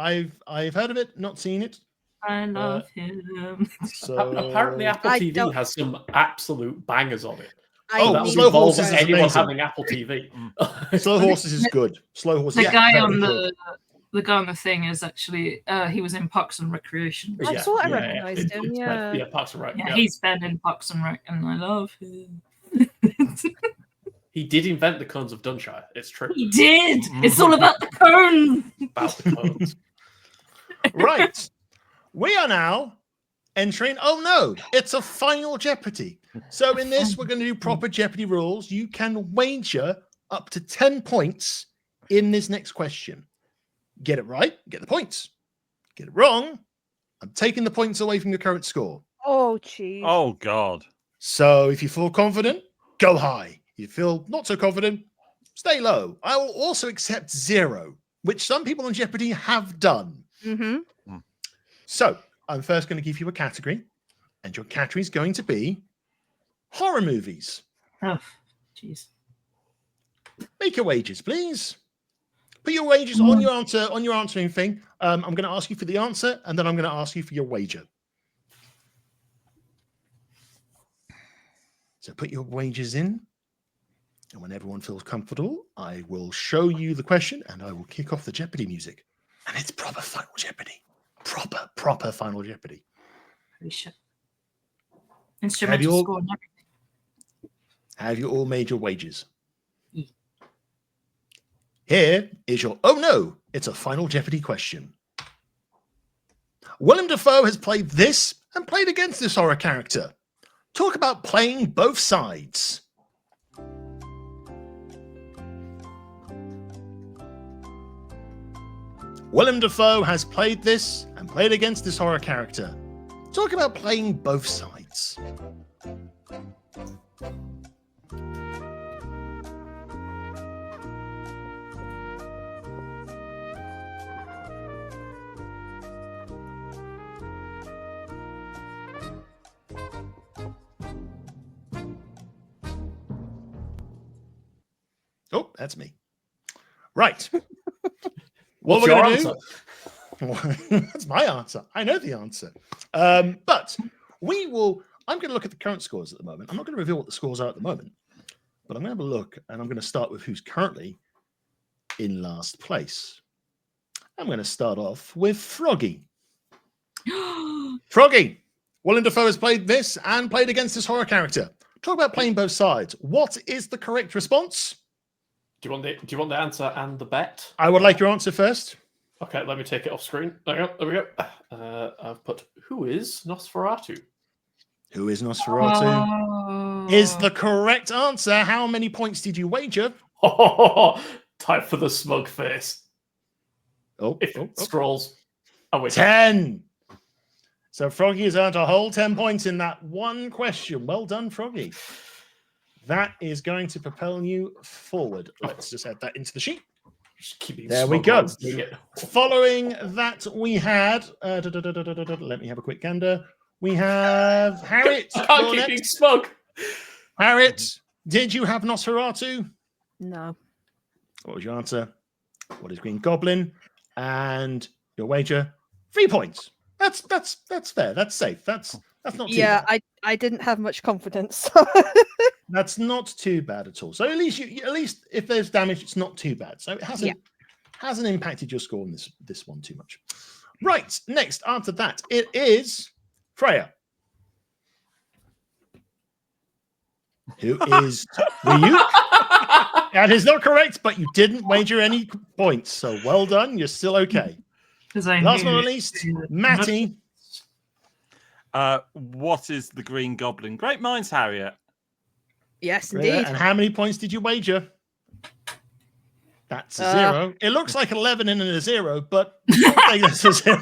I've heard of it, not seen it. I love him. So Apparently, Apple I TV don't- has some absolute bangers on it. I Oh, that need would Slow involve Horses is anyone amazing. having Apple TV. Slow Horses is good. Slow Horses. The is guy very on good. the guy on the thing is actually he was in Parks and Recreation. I thought I yeah, recognised him. Yeah. Yeah, Parks and Rec. Yeah, Yeah. he's been in Parks and Rec, and I love him. He did invent the cones of Dunshire. It's true. He did. It's all about the cone. About the cones. Right. We are now entering. Oh no, it's a Final Jeopardy. So in this, we're going to do proper Jeopardy rules. You can wager up to 10 points in this next question. Get it right, get the points. Get it wrong, I'm taking the points away from your current score. Oh, jeez. Oh, God. So if you feel confident, go high. You feel not so confident, stay low. I will also accept 0, which some people on Jeopardy have done. Mm-hmm. So I'm first going to give you a category, and your category is going to be horror movies. Oh, jeez. Make your wagers, please. Put your wagers on your answering thing. I'm going to ask you for the answer, and then I'm going to ask you for your wager. So put your wagers in, and when everyone feels comfortable, I will show you the question, and I will kick off the Jeopardy music. And it's proper Final Jeopardy. Proper Final Jeopardy. Holy shit. Instrumental all- score and everything. Have you all made your wagers? Here is your oh no, it's a Final Jeopardy question. Willem Dafoe has played this and played against this horror character. Talk about playing both sides. Willem Dafoe has played this and played against this horror character. Talk about playing both sides. Oh, that's me. Right. What What's we're your going answer? to do? That's my answer. I know the answer. But we will. I'm going to look at the current scores at the moment. I'm not going to reveal what the scores are at the moment, but I'm going to have a look, and I'm going to start with who's currently in last place. I'm going to start off with Froggy. Froggy. Willem Dafoe has played this and played against this horror character. Talk about playing both sides. What is the correct response? Do you want the answer and the bet? I would like your answer first. Okay, let me take it off screen. There we go. I've put who is Nosferatu? Who is Nosferatu? Is the correct answer. How many points did you wager? Time for the smug face. If it scrolls. Oh, wait. 10. So Froggy has earned a whole 10 points in that one question. Well done, Froggy. That is going to propel you forward. Let's just add that into the sheet. There we go. Following that, we had... let me have a quick gander. We have Harriett. I can't keep being smug. Harriett, did you have Nosferatu? No. What was your answer? What is Green Goblin? And your wager? 3 points. That's fair. That's safe. That's not too bad. I didn't have much confidence. That's not too bad at all. So at least if there's damage, it's not too bad. So it hasn't impacted your score in this one too much. Right. Next, after that, it is Freya. Who is Ryuk? That is not correct, but you didn't wager any points. So well done. You're still okay. Last but not least, Matty. What is the Green Goblin? Great minds, Harriett. Yes, indeed. And how many points did you wager? That's a 0. It looks like 11 and a 0, but I think that's a 0.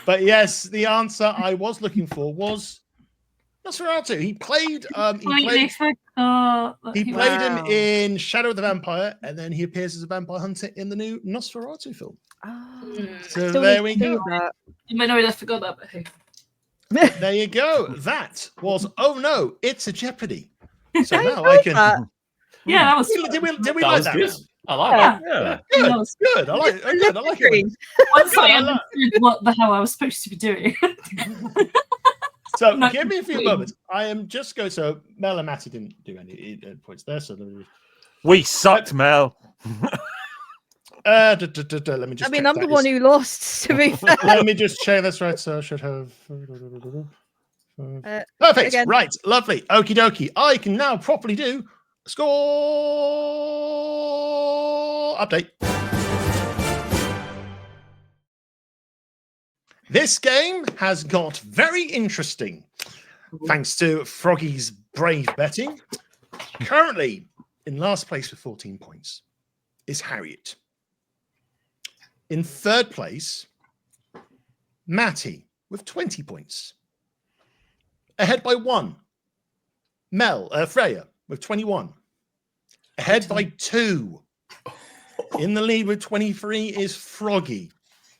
But yes, the answer I was looking for was Nosferatu. He played. He played him in Shadow of the Vampire, and then he appears as a vampire hunter in the new Nosferatu film. So there we go. You might know I forgot that, but hey. There you go. That was oh no, it's a Jeopardy. So now I can. Yeah, that was. Did we That like was that? good. I like that. Yeah. Good. I like it. Once I understood what the hell I was supposed to be doing. So give me a few moments. I am just going. So Mel and Matty didn't do any points there. So we sucked, Mel. let me just. I mean, I'm the one who lost. To be fair. Let me just check. That's right. So I should have. Perfect. Again. Right. Lovely. Okie dokie. I can now properly do score update. This game has got very interesting thanks to Froggy's brave betting. Currently in last place with 14 points is Harriett. In third place, Matty with 20 points. Ahead by 1, Freya with 21. Ahead by 2. In the lead with 23 is Froggy.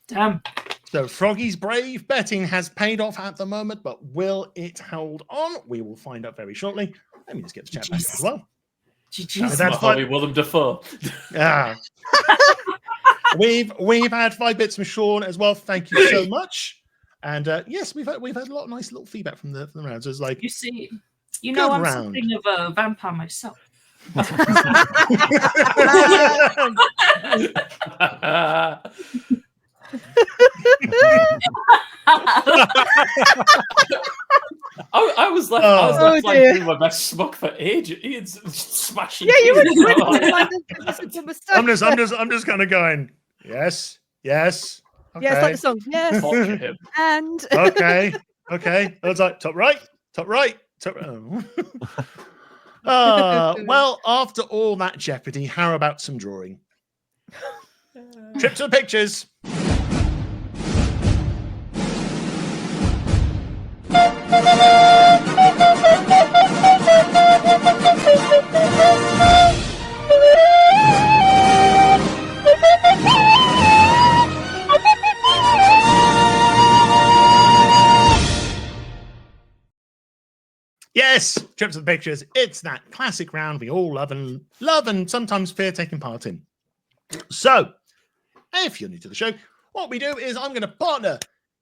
Damn. So Froggy's brave betting has paid off at the moment, but will it hold on? We will find out very shortly. Let me just get the chat back as well. GG's. That's fine. Willem Dafoe. Yeah. We've had 5 bits from Sean as well. Thank you so much. And yes, we've had a lot of nice little feedback from the rounds. It's like You see, I'm round. something of a vampire myself. I I was left. Oh. I was left like dear. doing my best smug for ages. Ian's smashing. Yeah, you were keys. really Like, like, this is a mistake. I'm just kind of going. Yes. Okay. Yeah, it's like the song. Yes, torture him. and Okay. I was like top right. Well, after all that jeopardy, how about some drawing? Trip to the pictures. Yes, trip to the pictures. It's that classic round we all love and sometimes fear taking part in. So, if you're new to the show, what we do is I'm going to partner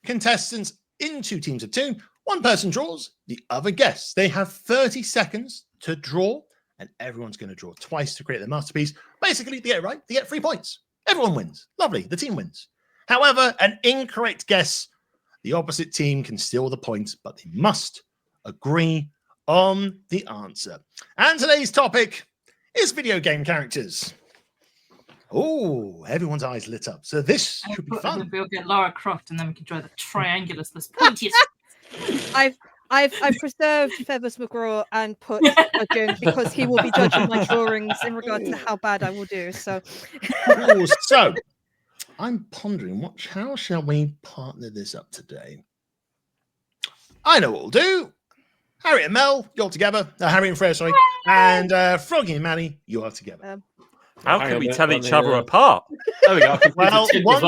contestants into teams of two. One person draws, the other guesses. They have 30 seconds to draw, and everyone's going to draw twice to create their masterpiece. Basically, they get it right, they get 3 points. Everyone wins. Lovely, the team wins. However, an incorrect guess, the opposite team can steal the points, but they must agree on the answer. And today's topic is video game characters. Oh, everyone's eyes lit up. So this should be fun. We'll get Lara Croft, and then we can draw the triangulus, this pointiest. I've preserved Feathers McGraw and put Judging because he will be judging my drawings in regard to how bad I will do. So, Ooh, so I'm pondering how shall we partner this up today? I know what we'll do. Harriett and Mel, you're together. Harriett and Freya, sorry. And Froggy and Matty, you are together. How Hang can on we a minute, tell let each me, other apart? There we go. Well,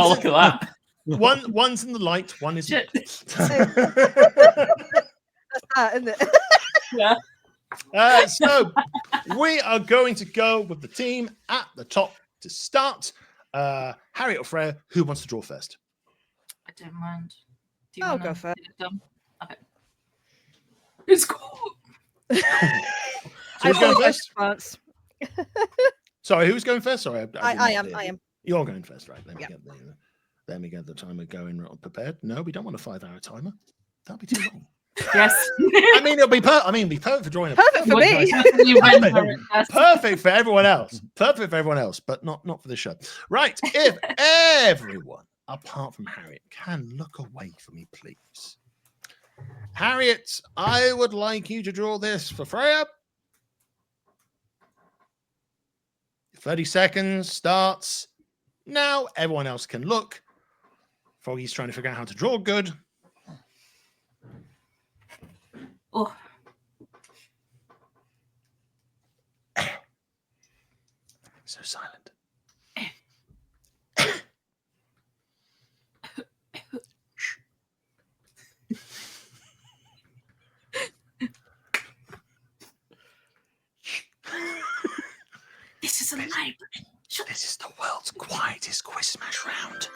Look at that. One's in the light, one is Shit. that's that, isn't it? Yeah. So we are going to go with the team at the top to start. Harriett or Freya, who wants to draw first? I don't mind. Do you I'll wanna go first. get it done? Okay. It's cool. So I've who's going got first? advance. Sorry, who's going first? Sorry, I am. You're going first, right? Let me Yeah. get the timer going prepared. No, we don't want a 5-hour timer. That'll be too long. Yes. I mean, it'll be perfect for drawing. Perfect for me. You went for it first. Perfect for everyone else. Perfect for everyone else, but not for the show. Right. If everyone, apart from Harriett, can look away from me, please. Harriett, I would like you to draw this for Freya. 30 seconds starts now. Everyone else can look. Froggy's trying to figure out how to draw good. Oh. So silent. This is a library. This is the world's quietest quiz smash round.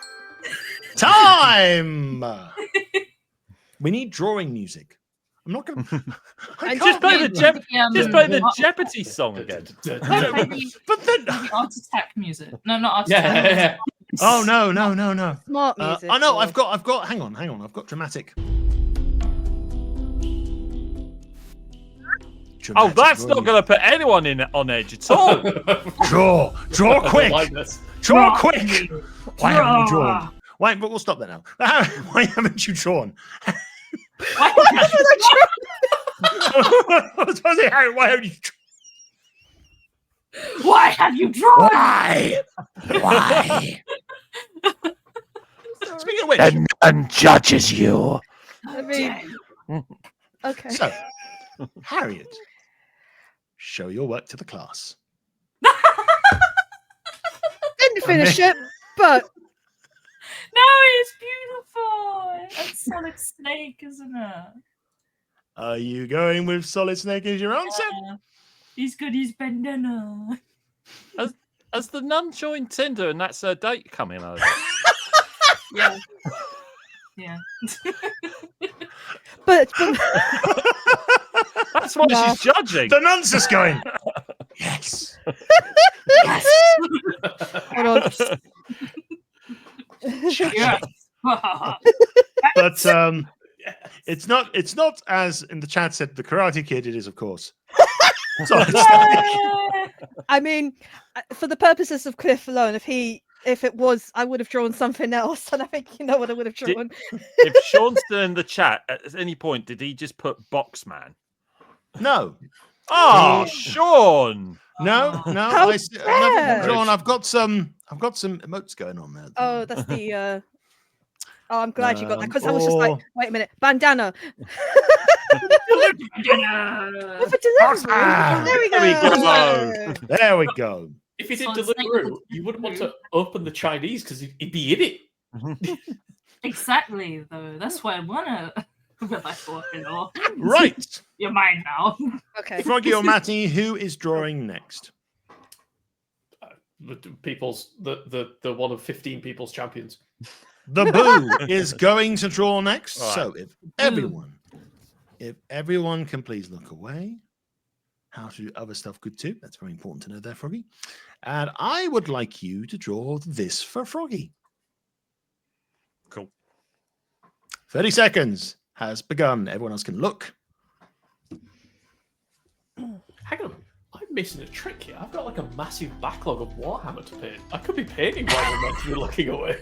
Time! We need drawing music. I'm not going to. And just play the Jeopardy song again. Maybe But then. Art Attack music. No, not Art Attack. Yeah. Oh no! Smart music. Oh no! or- I've got. Hang on. I've got dramatic. Oh, that's not going to put anyone on edge at all. Draw I quick. like this. Draw quick. Why haven't you drawn? Why? But we'll stop that now. Why haven't you drawn? I was supposed to say, Harry, why haven't you drawn? Why have you drawn? Why? Speaking of which, And judges you. I mean, okay. so Harriett, show your work to the class. Didn't finish it, but No, it's beautiful. That's Solid Snake, isn't it? Are you going with Solid Snake as your answer? Yeah. He's got his bandana. Has the nun joined Tinder and that's her date coming over? Yeah. Yeah. but That's why No. she's judging. The nun's just going. Yes. Yes. hold on. Yes. But It's not as in the chat said the Karate Kid. It is, of course. So I mean, for the purposes of Cliff alone, if it was, I would have drawn something else, and I think you know what I would have drawn. If Sean's still in the chat, at any point, did he just put Boxman? no. Oh, Sean! No. How I've never dare. drawn. I've got some emotes going on there. Oh, that's the. Oh, I'm glad you got that because I was just like, wait a minute, bandana. With a delivery. Ah, There we there we go. go. There we go. If he did So it's Deliveroo, you wouldn't want to open the Chinese because he'd be in it. Exactly, though. That's why I wanna. But I thought, Right. you're mine now. Okay. Froggy or Matty, who is drawing next? The one of 15 people's champions. The Boo is going to draw next. All right. So if everyone can please look away. How to do other stuff good too. That's very important to know there, Froggy. And I would like you to draw this for Froggy. Cool. 30 seconds has begun. Everyone else can look. Hang on. I'm missing a trick here. I've got like a massive backlog of Warhammer to paint. I could be painting while we're meant to be looking away.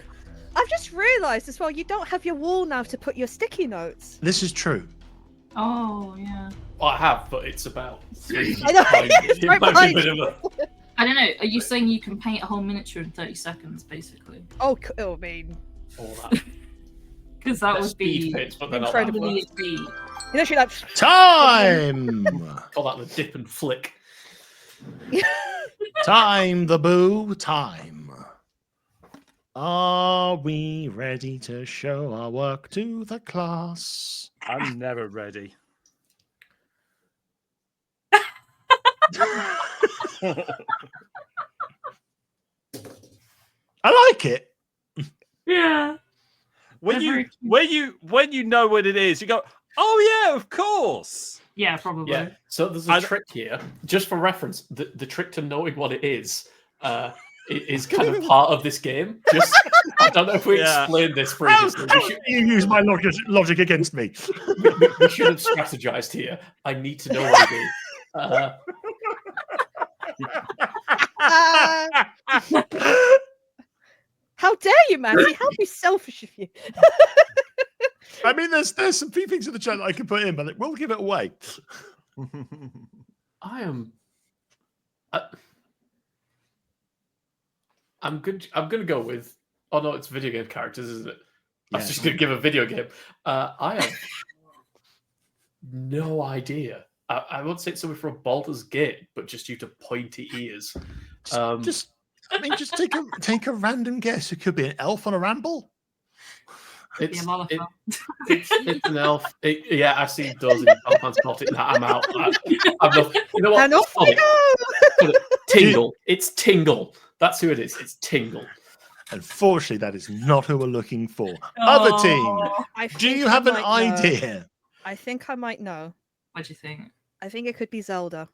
I've just realised as well, you don't have your wall now to put your sticky notes. This is true. Oh yeah. Well, I have, but it's about 3 feet I know, behind me. it's It right might be a behind bit you. of a- I don't know. Are you saying you can paint a whole miniature in 30 seconds, basically? Oh, I mean, all that. Because that They're would speed be paints, but they're not that incredibly fast. really you know, she like Time! Call that the dip and flick. Time, the Boo, time. Are we ready to show our work to the class? I'm never ready. I like it. Yeah. When They're you know what it is, you go, oh yeah, of course. Yeah, probably. Yeah. So there's a trick here, just for reference. The trick to knowing what it is is kind of part of this game. Just I don't know if we Yeah. explained this previously. How do you use my logic against me? We should have strategized here. I need to know what it is. how dare you, Matty? How be selfish of you. I mean, there's some few things in the chat that I can put in, but we'll give it away. I am. I'm good. I'm gonna go with. Oh no, it's video game characters, isn't it? I was Yeah. just gonna give a video game. I have no idea. I won't say it's something from Baldur's Gate, but just due to pointy ears. Just take a random guess. It could be an elf on a ramble. It's, a lot of it- fun. it's an elf. Yeah, I've seen those in Final Fantasy. I'm out. I'm not, you know what? And off we Ollie, go. Tingle. It's Tingle. That's who it is. It's Tingle. Unfortunately, that is not who we're looking for. Other team, Oh, I do think you I have an might know. idea? I think I might know. what do you think? I think it could be Zelda.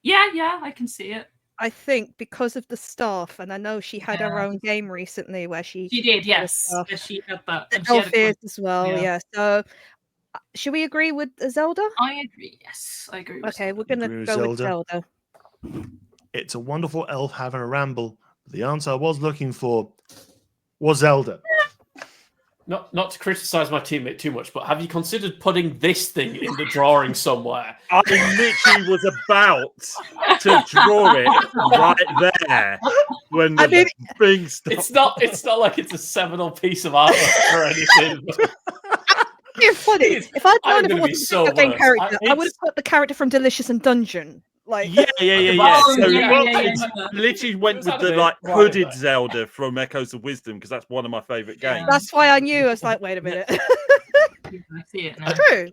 Yeah, I can see it. I think because of the staff, and I know she had her Yeah. own game recently where she She did, yes. stuff. Yeah, she had that. the And she had elf a ears as well. yeah. Yeah. So, should we agree with Zelda? I agree. Yes, I agree. With Okay, that. we're gonna Agree with go with Zelda? Zelda. It's a wonderful elf having a ramble. The answer I was looking for was Zelda. Not to criticize my teammate too much, but have you considered putting this thing in the drawing somewhere? I literally was about to draw it right there when the I mean- thing stopped. It's not like it's a seminal piece of artwork or anything. It's funny. It's- If I'd I'm known if it gonna was be a so video game versed. character, I It's- would have put the character from Delicious and Dungeon. Like, Yeah. Oh, So yeah. it's literally went It was with the animated like right hooded there. Zelda from Echoes of Wisdom because that's one of my favorite Yeah. games. that's why I knew. I was like, wait a minute. I see it now. True.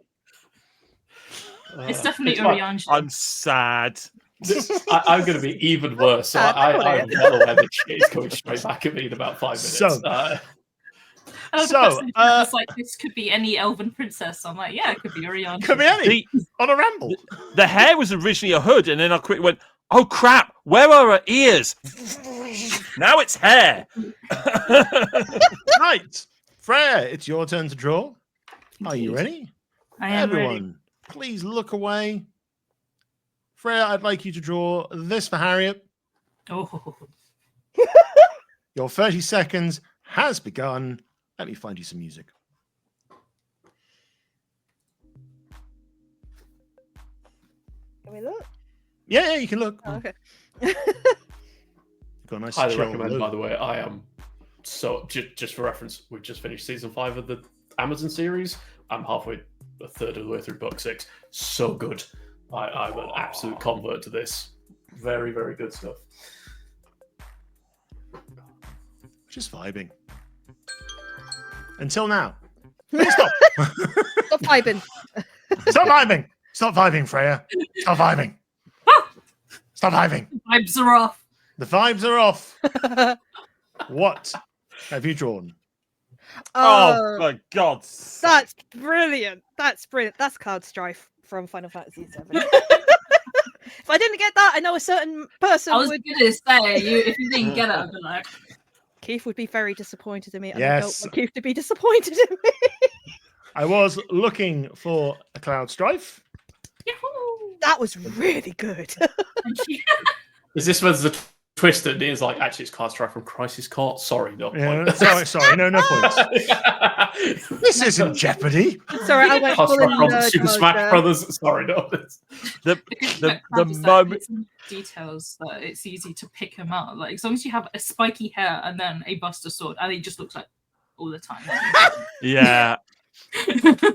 It's definitely fine. Urianji. I'm sad. I'm going to be even worse. So I'm well aware that shit is coming straight back at me in about 5 minutes. So- It's like this could be any elven princess. I'm like, yeah, it could be Urianji. Could be any The, on a ramble. the hair was originally a hood, and then I quickly went, "Oh crap! Where are her ears?" Now it's hair. Right, Freya, it's your turn to draw. Are you Indeed. ready? I am ready. Everyone, please look away. Freya, I'd like you to draw this for Harriett. Oh, Your 30 seconds has begun. Let me find you some music. Can we look? Yeah, you can look. Oh, okay. Got a nice Highly chill recommend, look. by the way. I am so just for reference, we've just finished season 5 of the Amazon series. I'm halfway, a third of the way through book 6. So good. I'm an absolute convert to this. Very, very good stuff. Just vibing. Until now. Please stop. Stop vibing. Stop vibing. Stop vibing, Freya. Stop vibing. Stop vibing. vibes are off. The vibes are off. What have you drawn? Oh, my God. That's brilliant. That's brilliant. That's Cloud Strife from Final Fantasy VII. If I didn't get that, I know a certain person I was would. gonna say, if you didn't get it, I'd be like, Keith would be very disappointed in me. And I don't Yes. want Keith to be disappointed in me. I was looking for a Cloud Strife. Yahoo! That was really good. Is this where there's a twist that Ian's like, actually, it's Card Strike from Crisis Court? Sorry, no Yeah, point. sorry, no points. This isn't Jeopardy. Sorry, I went Card full Strike in from nerd Super mode Smash there. Brothers. Sorry, no. The Just moment. some details that it's easy to pick him out. Like as long as you have a spiky hair and then a Buster Sword, and he just looks like all the time. Yeah.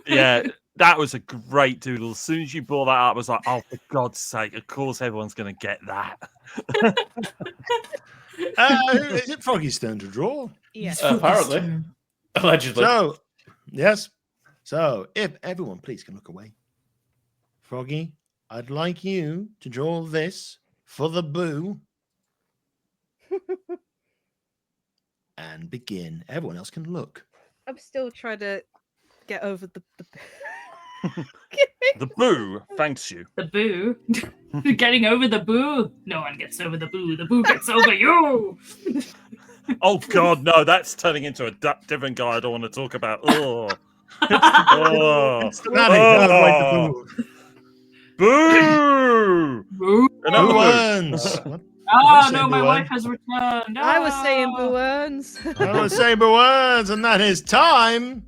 Yeah. That was a great doodle. As soon as you brought that up, I was like, oh, for God's sake, of course everyone's going to get that. Is it Froggy's turn to draw? Yes. Apparently. Allegedly. So, yes. So, if everyone please can look away. Froggy, I'd like you to draw this for the boo. And begin. Everyone else can look. I'm still trying to get over the The boo thanks you. The boo. Getting over the boo. No one gets over the boo. The boo gets over you. Oh, God, no, that's turning into a different guy I don't want to talk about. Oh. Oh. Cincinnati, no, like the boo. Boo! Boo. In other Boo words, earns. What? Oh saying no, my boo wife earn. has returned. I was saying Ah. boo earns. I was saying boo earns, and that is time.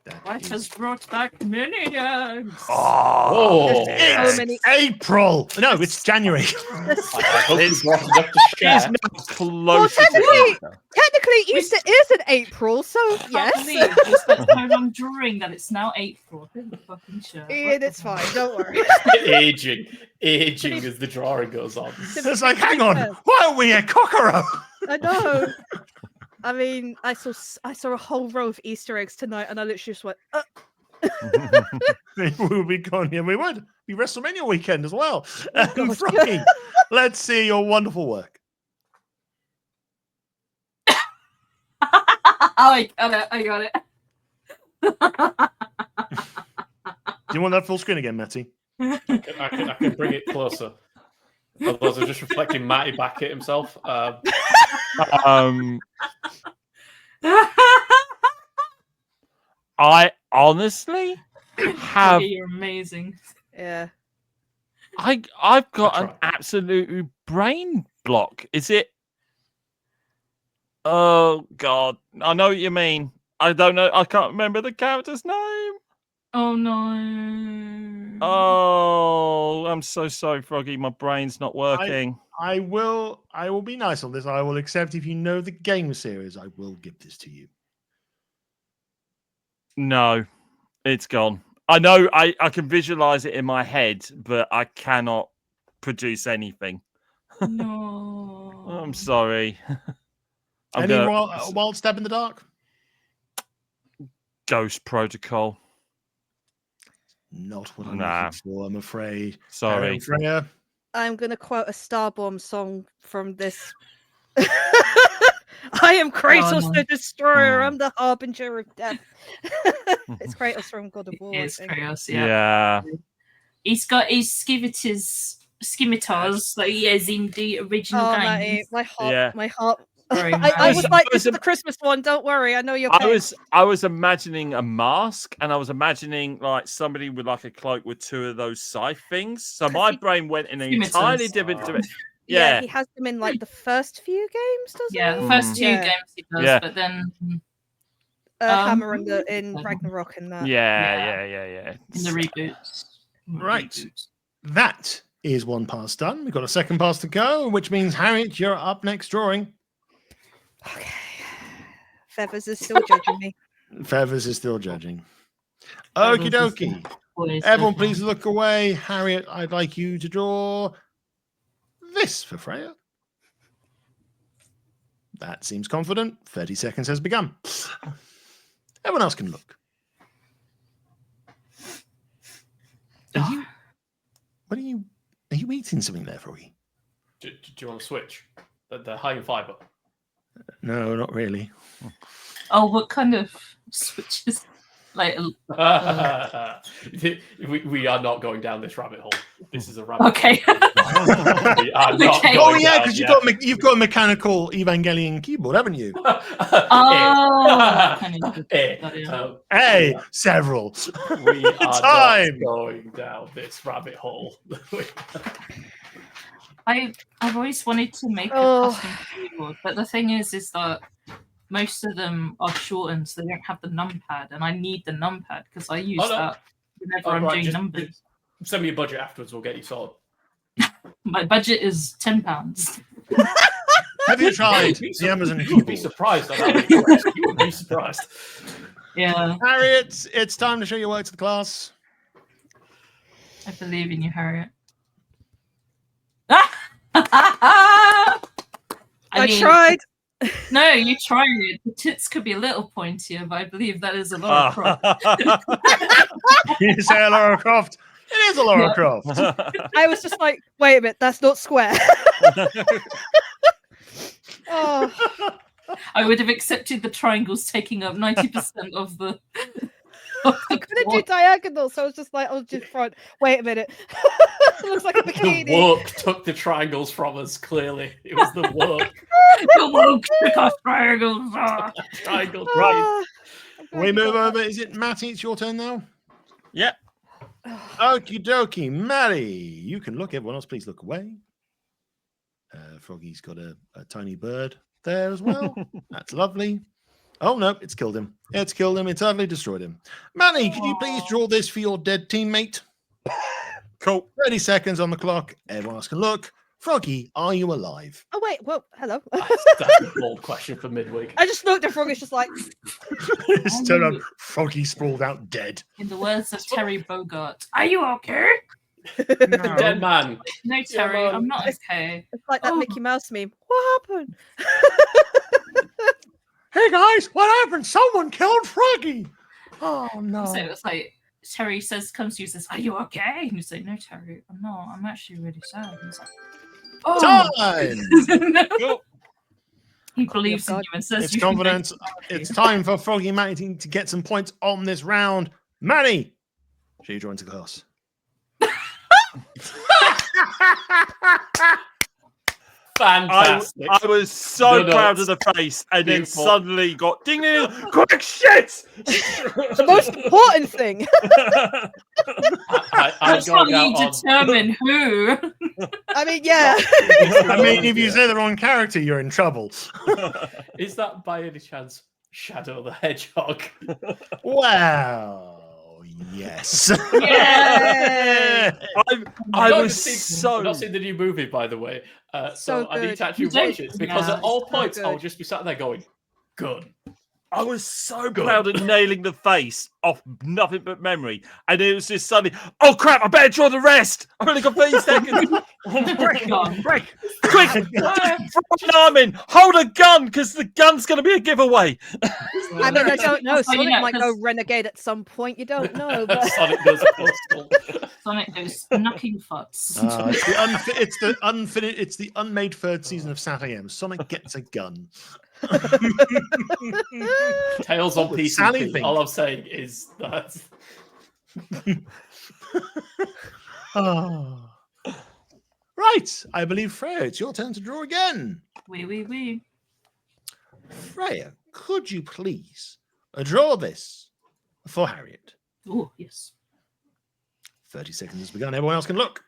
That Wife is- has brought back minions. Oh, There's so It's many. April. No, it's January. I hope you It's- brought enough to it's share. now close to technically- Easter. Technically, Easter is in April, so Can't yes. believe just that time I'm drawing that it's now April. Who the fucking shit? Ian, it's fine. Don't worry. aging as the drawing goes on. It's like, hang on, why are we at Kokoro? I know. I mean, I saw a whole row of Easter eggs tonight, and I literally just went, We would be gone. Yeah, we would be WrestleMania weekend as well. God. Froggy, let's see your wonderful work. I got it. Do you want that full screen again, Matty? I can bring it closer. Otherwise, I'm just reflecting Matty back at himself. I honestly have. Froggy, you're amazing. yeah. I've got I an tried. absolute brain block. Is it? Oh God, I know what you mean. I don't know. I can't remember the character's name. Oh no. Oh, I'm so sorry, Froggy. My brain's not working. I will be nice on this. I will accept if you know the game series. I will give this to you. No, it's gone. I know I can visualize it in my head, but I cannot produce anything. No. I'm sorry. I'm Any gonna- wild stab in the dark? Ghost Protocol. Not what I'm Nah. looking for, I'm afraid. Sorry. Freya. I'm going to quote a Starbomb song from this. I am Kratos no. the Destroyer. Oh. I'm the Harbinger of Death. It's Kratos from God of War. I It's think. chaos, Yeah. yeah. He's got his scimitars like he has in the original Oh, game. Matty, my heart, Yeah. my heart. Very I was nice. like, I this was is the Christmas one. Don't worry, I know you're. I was imagining a mask, and I was imagining like somebody with like a cloak with two of those scythe things. So my brain went in an Scimitars. entirely different direction. Yeah, Yeah. he has them in like the first few games, doesn't Yeah, he? the first two Yeah. games he does, Yeah. but then Hammer in Ragnarok and that. Yeah. in the reboots. Right. That is one pass done. We've got a second pass to go, which means Harriett, you're up next drawing. Okay. Feathers is still judging me. Feathers is still judging. Feathers Okie is dokie. Always Everyone, good. please look away. Harriett, I'd like you to draw this for Freya. That seems confident. 30 seconds has begun. Everyone else can look. Are you eating something there, Froggy? Do you want to switch? They're high in fiber. No, not really. Oh, what kind of switches? Like, we are not going down this rabbit hole. This is a rabbit okay. hole. We are not Okay. Oh going yeah, down because yet. you've got a mechanical Evangelion keyboard, haven't you? Oh, kind of Hey, several. We are Time. not going down this rabbit hole. I've always wanted to make a Oh. custom keyboard, but the thing is that most of them are shortened, so they don't have the numpad, and I need the numpad because I use that whenever I'm doing numbers. Send me a budget afterwards. We'll get you sorted. My budget is £10. Have you tried the Amazon You would be keyboard? surprised. You would be surprised. Yeah, Harriett, it's time to show your work to the class. I believe in you, Harriet. I tried. No, you tried it. The tits could be a little pointier, but I believe that is a Lara Croft. You say a Lara Croft. It is a Lara Yeah. Croft. I was just like, wait a minute, that's not square. Oh, I would have accepted the triangles taking up 90% of the. I couldn't do diagonal, so I was just like, I was just front. Wait a minute. It looks like a The bikini. work took the triangles from us. Clearly, it was the work. The woke took off triangles. Ah. Triangle. Right. Ah, I'm glad We you move got over. Is it Matty? It's your turn now. Yeah. that. Okie dokie, Matty. You can look. Everyone else, please look away. Froggy's got a tiny bird there as well. That's lovely. Oh no, it's killed him. It's killed him. It's utterly destroyed him. Matty, could you please draw this for your dead teammate? Cool. 30 seconds on the clock. Everyone else can look. Froggy, are you alive? Oh wait, well, hello. That's a bold question for midweek. I just looked at Frog. It's just like, It's turned up. Froggy sprawled out dead. In the words of Terry Bogart, are you okay? The dead man. No, Terry, man. I'm not okay. it's like that Oh. Mickey Mouse meme. What happened? Hey guys, what happened? Someone killed Froggy. Oh no. So it's like Terry comes to you and says, "Are you okay?" And you say, "No, Terry, I'm not. I'm actually really sad." And he's like, "Oh." Time. No. Cool. He believes in God. you and says, It's "You can make confidence. it happen." It's time for Froggy and Matty to get some points on this round. Matty, show you drawing to class. Fantastic. I was so No proud notes. of the face, and then Beautiful. suddenly got ding ding. Quick shit! The most important thing. I'm That's how going you out on. determine who. I mean, yeah. I mean, if you say the wrong character, you're in trouble. Is that by any chance Shadow the Hedgehog? Well, yes. Yeah. I I've was not seen the new movie, by the way. So So I need good. to actually You don't- watch it because yeah, at all it's so points I'll good. just be sat there going, "Good." I was so Good. proud of nailing the face off nothing but memory, and it was just suddenly, oh crap! I better draw the rest. I've only got 30 seconds. Break. Quick, throw an arm in. Hold a gun because the gun's going to be a giveaway. I mean, I don't know. Oh, Sonic yeah, might go 'cause- renegade at some point. You don't know, but Sonic does postal. Sonic goes knocking futs. It's the unmade third season of Sat AM. Sonic gets a gun. Tails on What would Sally PCP. think? All I'm saying is that Oh. Right. I believe, Freya, it's your turn to draw again. Wee. Freya, could you please draw this for Harriett? Oh, yes. 30 seconds has begun. Everyone else can look.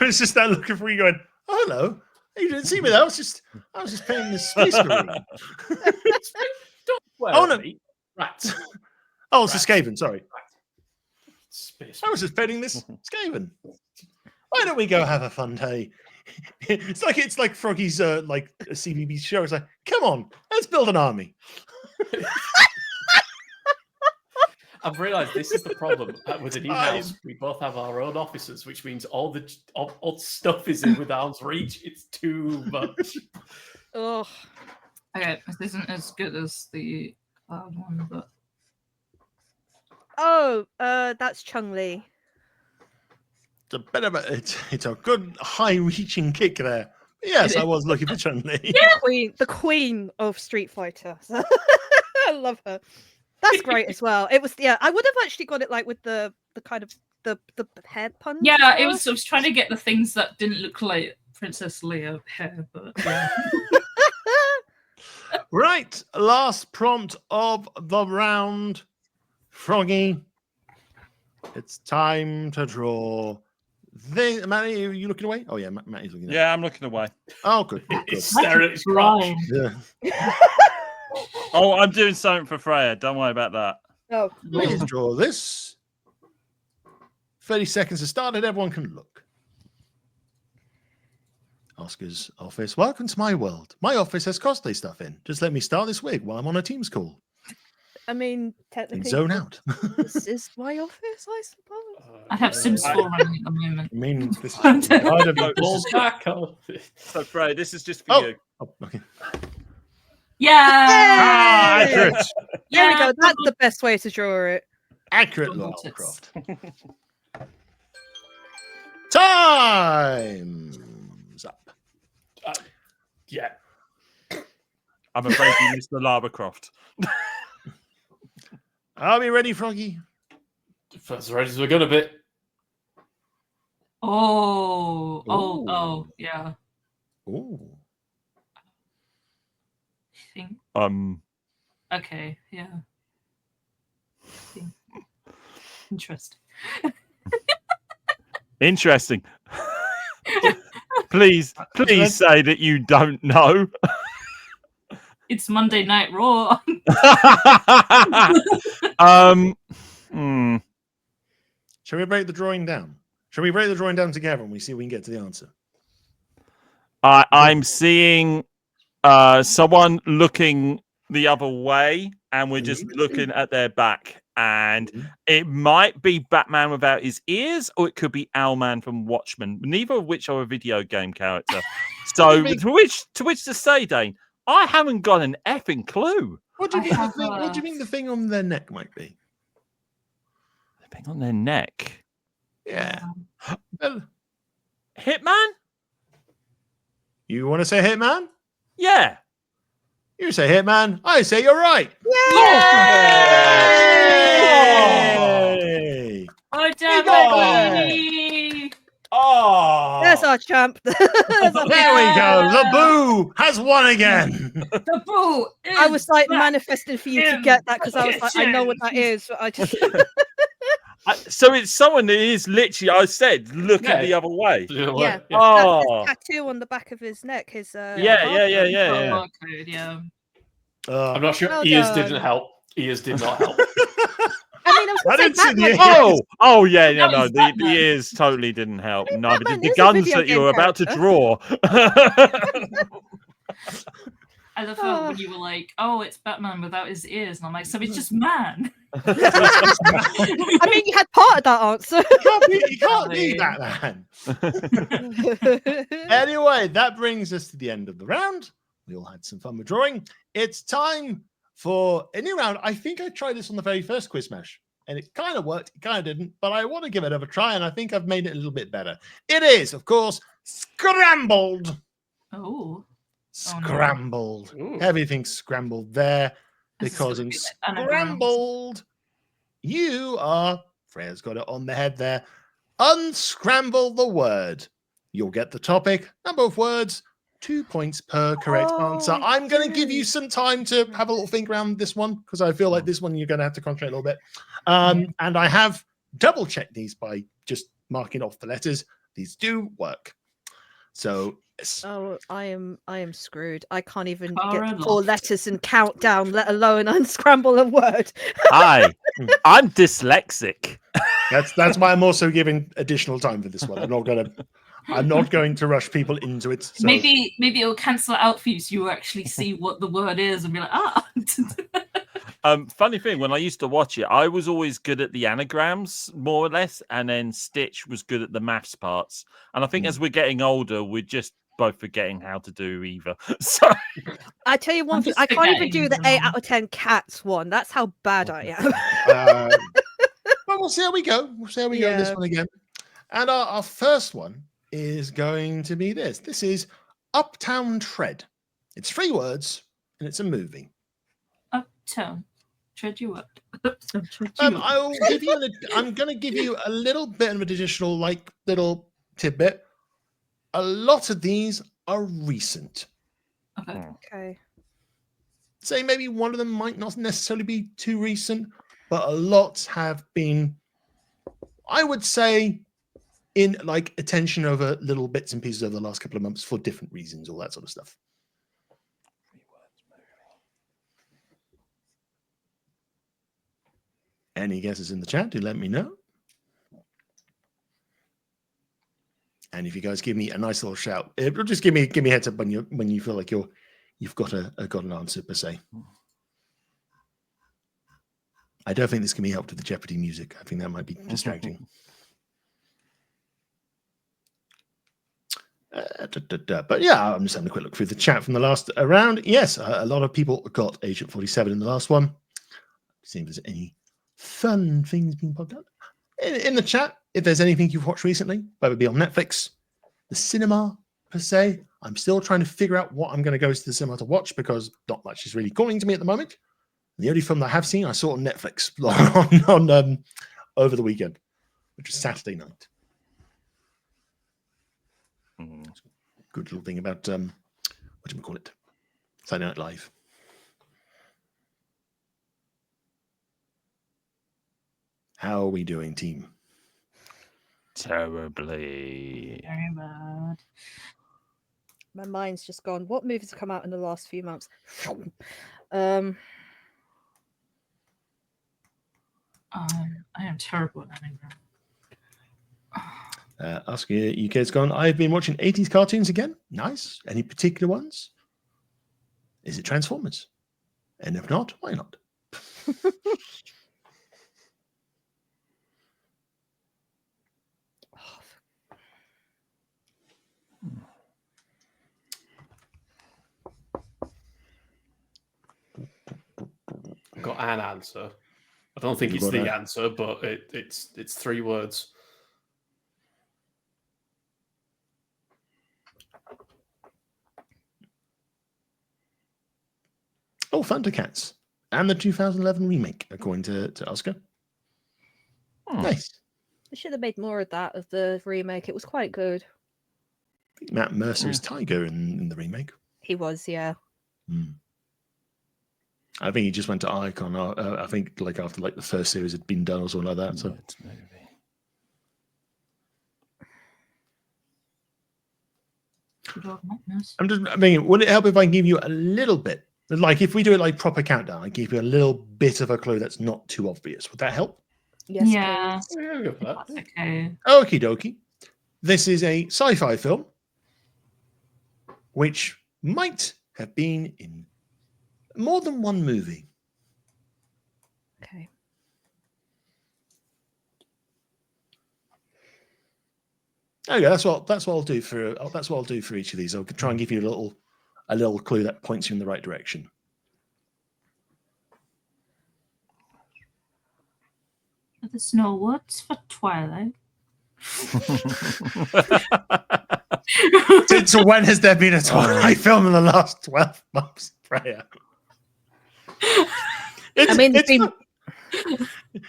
It's just that looking for you going, oh, hello. You didn't see me there. I was just painting this space marine. Oh, no. Right. Oh, it's a Skaven, sorry. Space. I was just painting this Skaven. Why don't we go have a fun day? It's like Froggy's like a CBB show. It's like, come on, let's build an army. I've realised this is the problem with the new house. We both have our own officers, which means all the odd stuff is in with arm's reach. It's too much. Oh, Okay, this isn't as good as the cloud one, but that's Chung-Li. It's a bit of it's a good high-reaching kick there. Yes, I was looking for Chun-Li. The queen of Street Fighter. I love her. That's great as well. It was I would have actually got it like with the kind of the hair pun. yeah, I was trying to get the things that didn't look like Princess Leia hair, but yeah. Right, last prompt of the round. Froggy, it's time to draw. Matty, are you looking away? Oh yeah, Matty's looking. Yeah, I'm looking away. Oh, good. He's staring at his crotch. Yeah. Oh, I'm doing something for Freya. Don't worry about that. Oh, Please draw this. 30 seconds has started. Everyone can look. Oscar's office. Welcome to my world. My office has cosplay stuff in. Just let me start this wig while I'm on a Teams call. I mean, And technically, zone out. this is my office, I suppose. I have Sims 4 running at the moment. I mean, this is Kind of balls back. So, Freya, this is just for you. Oh, okay. Yeah! Ah, Yay! accurate. There we go. That's the best way to draw it. Accurate, Double Lara tits. Croft. Time's up. Yeah. I'm afraid you missed the Lara Croft. Are we ready, Froggy? As ready as we're gonna be. Oh, yeah. Oh. I think. Okay, yeah. Interesting. Interesting. Please say that you don't know. It's Monday Night Raw. Shall we break the drawing down? Shall we break the drawing down together and we see if we can get to the answer? I'm seeing someone looking the other way, and we're just looking at their back. And it might be Batman without his ears, or it could be Owlman from Watchmen. Neither of which are a video game character. So, to which to say, Dane, I haven't got an effing clue. What do you think the thing on their neck might be? The thing on their neck. Yeah. Hitman? You want to say Hitman? Yeah. You say Hitman. I say you're right. Yay! Oh, damn it! Oh, There's our champ. There we go. The Boo has won again. The boo! I was like manifesting for you to get that because I was like, I know what that is. But I just so it's someone that is literally, I said, looking the other way. yeah. Oh, That's his tattoo on the back of his neck. His yeah. Barcode, yeah. I'm not sure. Well Ears done. didn't help. Ears did not help. I mean, I was I gonna didn't see say the Batman. ears. Oh, yeah, That no, was the Batman. ears totally didn't help. I mean, Neither Batman did the is a guns video that you game were about to character. draw. I love how when you were like, "Oh, it's Batman without his ears," and I'm like, "So it's just man." I mean, you had part of that answer. You can't be Batman. Anyway, that brings us to the end of the round. We all had some fun with drawing. It's time for a new round. I think I tried this on the very first Quiz Mash, and it kind of worked, it kind of didn't, but I want to give it another try, and I think I've made it a little bit better. It is, of course, Scrambled. Oh, Scrambled. Ooh. Everything's scrambled there This is because gonna in be like anagrams. Scrambled, you are, Freya's got it on the head there, unscramble the word. you'll get the topic, number of words, 2 points per correct answer. Oh, I'm going to give you yes. some time to have a little think around this one because I feel like this one you're going to have to concentrate a little bit. And I have double checked these by just marking off the letters. These do work. So yes. Oh, I am screwed. I can't even Cara get 4 lost. letters and count down, let alone unscramble a word. Hi, I'm dyslexic. That's why I'm also giving additional time for this one. I'm not going to rush people into it. So. Maybe it'll cancel it out for you, so you actually see what the word is and be like, Funny thing, when I used to watch it, I was always good at the anagrams, more or less, and then Stitch was good at the maths parts. And I think as we're getting older, we're just both forgetting how to do either. So I tell you one I'm thing, just I can't even forgetting do the them 8 all. out of 10 cats one. That's how bad I am. Well, we'll see how we go. We'll see how we go with this Yeah. one again. And our first one is going to be this. This is Uptown Tread. It's 3 words and it's a movie. Uptown, tread you up. Uptown, tread you up. I'll give you. I'm going to give you a little bit of an additional, little tidbit. A lot of these are recent. Okay. Okay. Say maybe one of them might not necessarily be too recent, but a lot have been, I would say, in attention over little bits and pieces over the last couple of months for different reasons, all that sort of stuff. Any guesses in the chat? Do let me know. And if you guys give me a nice little shout, it'll just give me a heads up when you feel like you've got an answer per se. I don't think this can be helped with the Jeopardy music. I think that might be distracting. But yeah, I'm just having a quick look through the chat from the last round. Yes, a lot of people got Agent 47 in the last one. See if there's any fun things being popped up in the chat. If there's anything you've watched recently, whether it be on Netflix, the cinema per se, I'm still trying to figure out what I'm going to go to the cinema to watch because not much is really calling to me at the moment. The only film that I have seen, I saw on Netflix on over the weekend, which was Saturday night. Good little thing about what do we call it? Saturday Night Live. How are we doing, team? terribly. Very bad. My mind's just gone. What movies have come out in the last few months? I am terrible at anagram. Oscar, you kids gone. I've been watching 80s cartoons again. Nice. Any particular ones? Is it Transformers? And if not, why not? I've got an answer. I don't think You've it's got the an- answer, but it's 3 words. Oh, Thundercats. And the 2011 remake, according to Oscar. Nice. They should have made more of that, of the remake. It was quite good. I think Matt Mercer is Tiger in the remake. He was, yeah. I think he just went to Icon. I think like after like the first series had been done or something like that. So I mean, would it help if I give you a little bit? Like if we do it like proper countdown, I give you a little bit of a clue that's not too obvious. Would that help? Yes, Yeah. please. Yeah, I'll go for that. That's okay. Okie dokie. This is a sci-fi film which might have been in more than one movie. Okay. Okay, that's what I'll do for each of these. I'll try and give you a little clue that points you in the right direction. There's no words for Twilight. Since when has there been a Twilight film in the last 12 months, Freya? I mean, there's been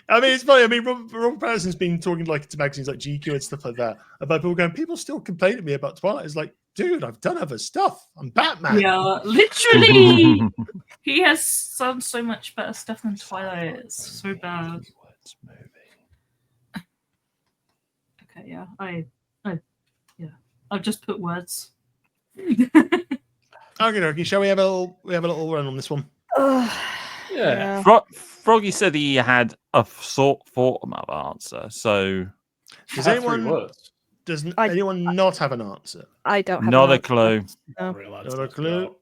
I mean, it's funny. I mean, Robert Pattinson's been talking like to magazines like GQ and stuff like that about people going, people still complain to me about Twilight. It's like, dude, I've done other stuff. I'm Batman. Yeah, literally. He has done so much better stuff than Twilight. It's so bad. Okay, yeah, I've just put words. Okay, shall we have a little run on this one? Yeah. Froggy said he had a form of answer. So Does Have three anyone words. anyone not have an answer? I don't have not an a clue. No. Not a clue.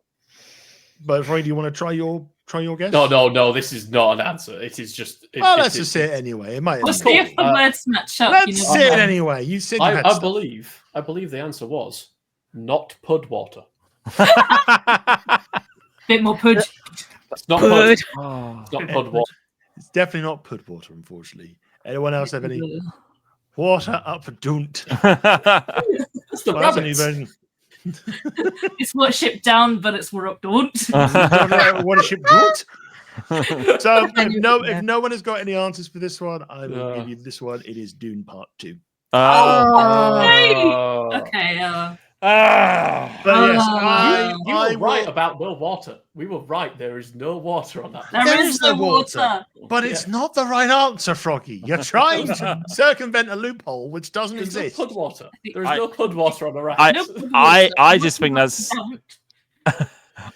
But Freya, do you want to try your guess? No. This is not an answer. It is just. Let's just say it anyway. It might. Let's see if the words match up. Let's say it anyway. You said you had I stuff. believe the answer was not pud water. Bit more pud. It's not Pud. pud. It's not pud water. It's definitely not pud water, unfortunately. Anyone else have any water up don't? It's the Well, that's a new rabbits. version. It's what shipped down, but it's what up don't. What a ship don't? So Then you can if no one has got any answers for this one, I will give you this one. It is Dune Part 2. Okay, But yes, You I were right will- about no water. We were right. There is no water on that. there is no water. But it's not the right answer, Froggy. You're trying to circumvent a loophole which doesn't There's no exist. pud water. There's I- no pud water on the rabbit. I just think that's.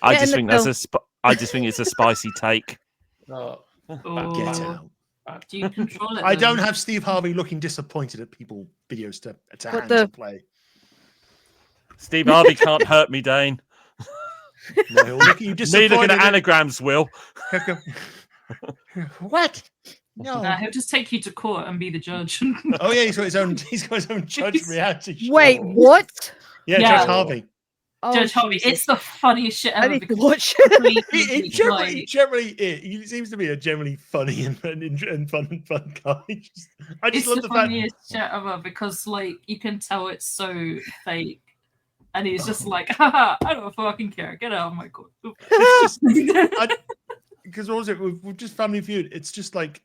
I Get just in think the that's I just think it's a spicy take. No. Get Oh, out. do you control it? I then? don't have Steve Harvey looking disappointed at people videos to But hand the- to play. Steve Harvey can't hurt me, Dane. No, he'll look at you Neither disappointed. can anagrams will. What? No. Nah, he'll just take you to court and be the judge. Oh yeah, he's got his own judge reality show. Wait, what? Yeah, Yeah. Judge Harvey. Oh, Judge Harvey, Jesus. it's the funniest shit I ever. need to because watch He like, generally is. He seems to be a generally funny and fun guy. I just it's love the the fact. funniest shit ever because like you can tell it's so fake. And he's just like, haha, I don't fucking care. Get out of my court. Because what was it? We've just Family Feud. It's just like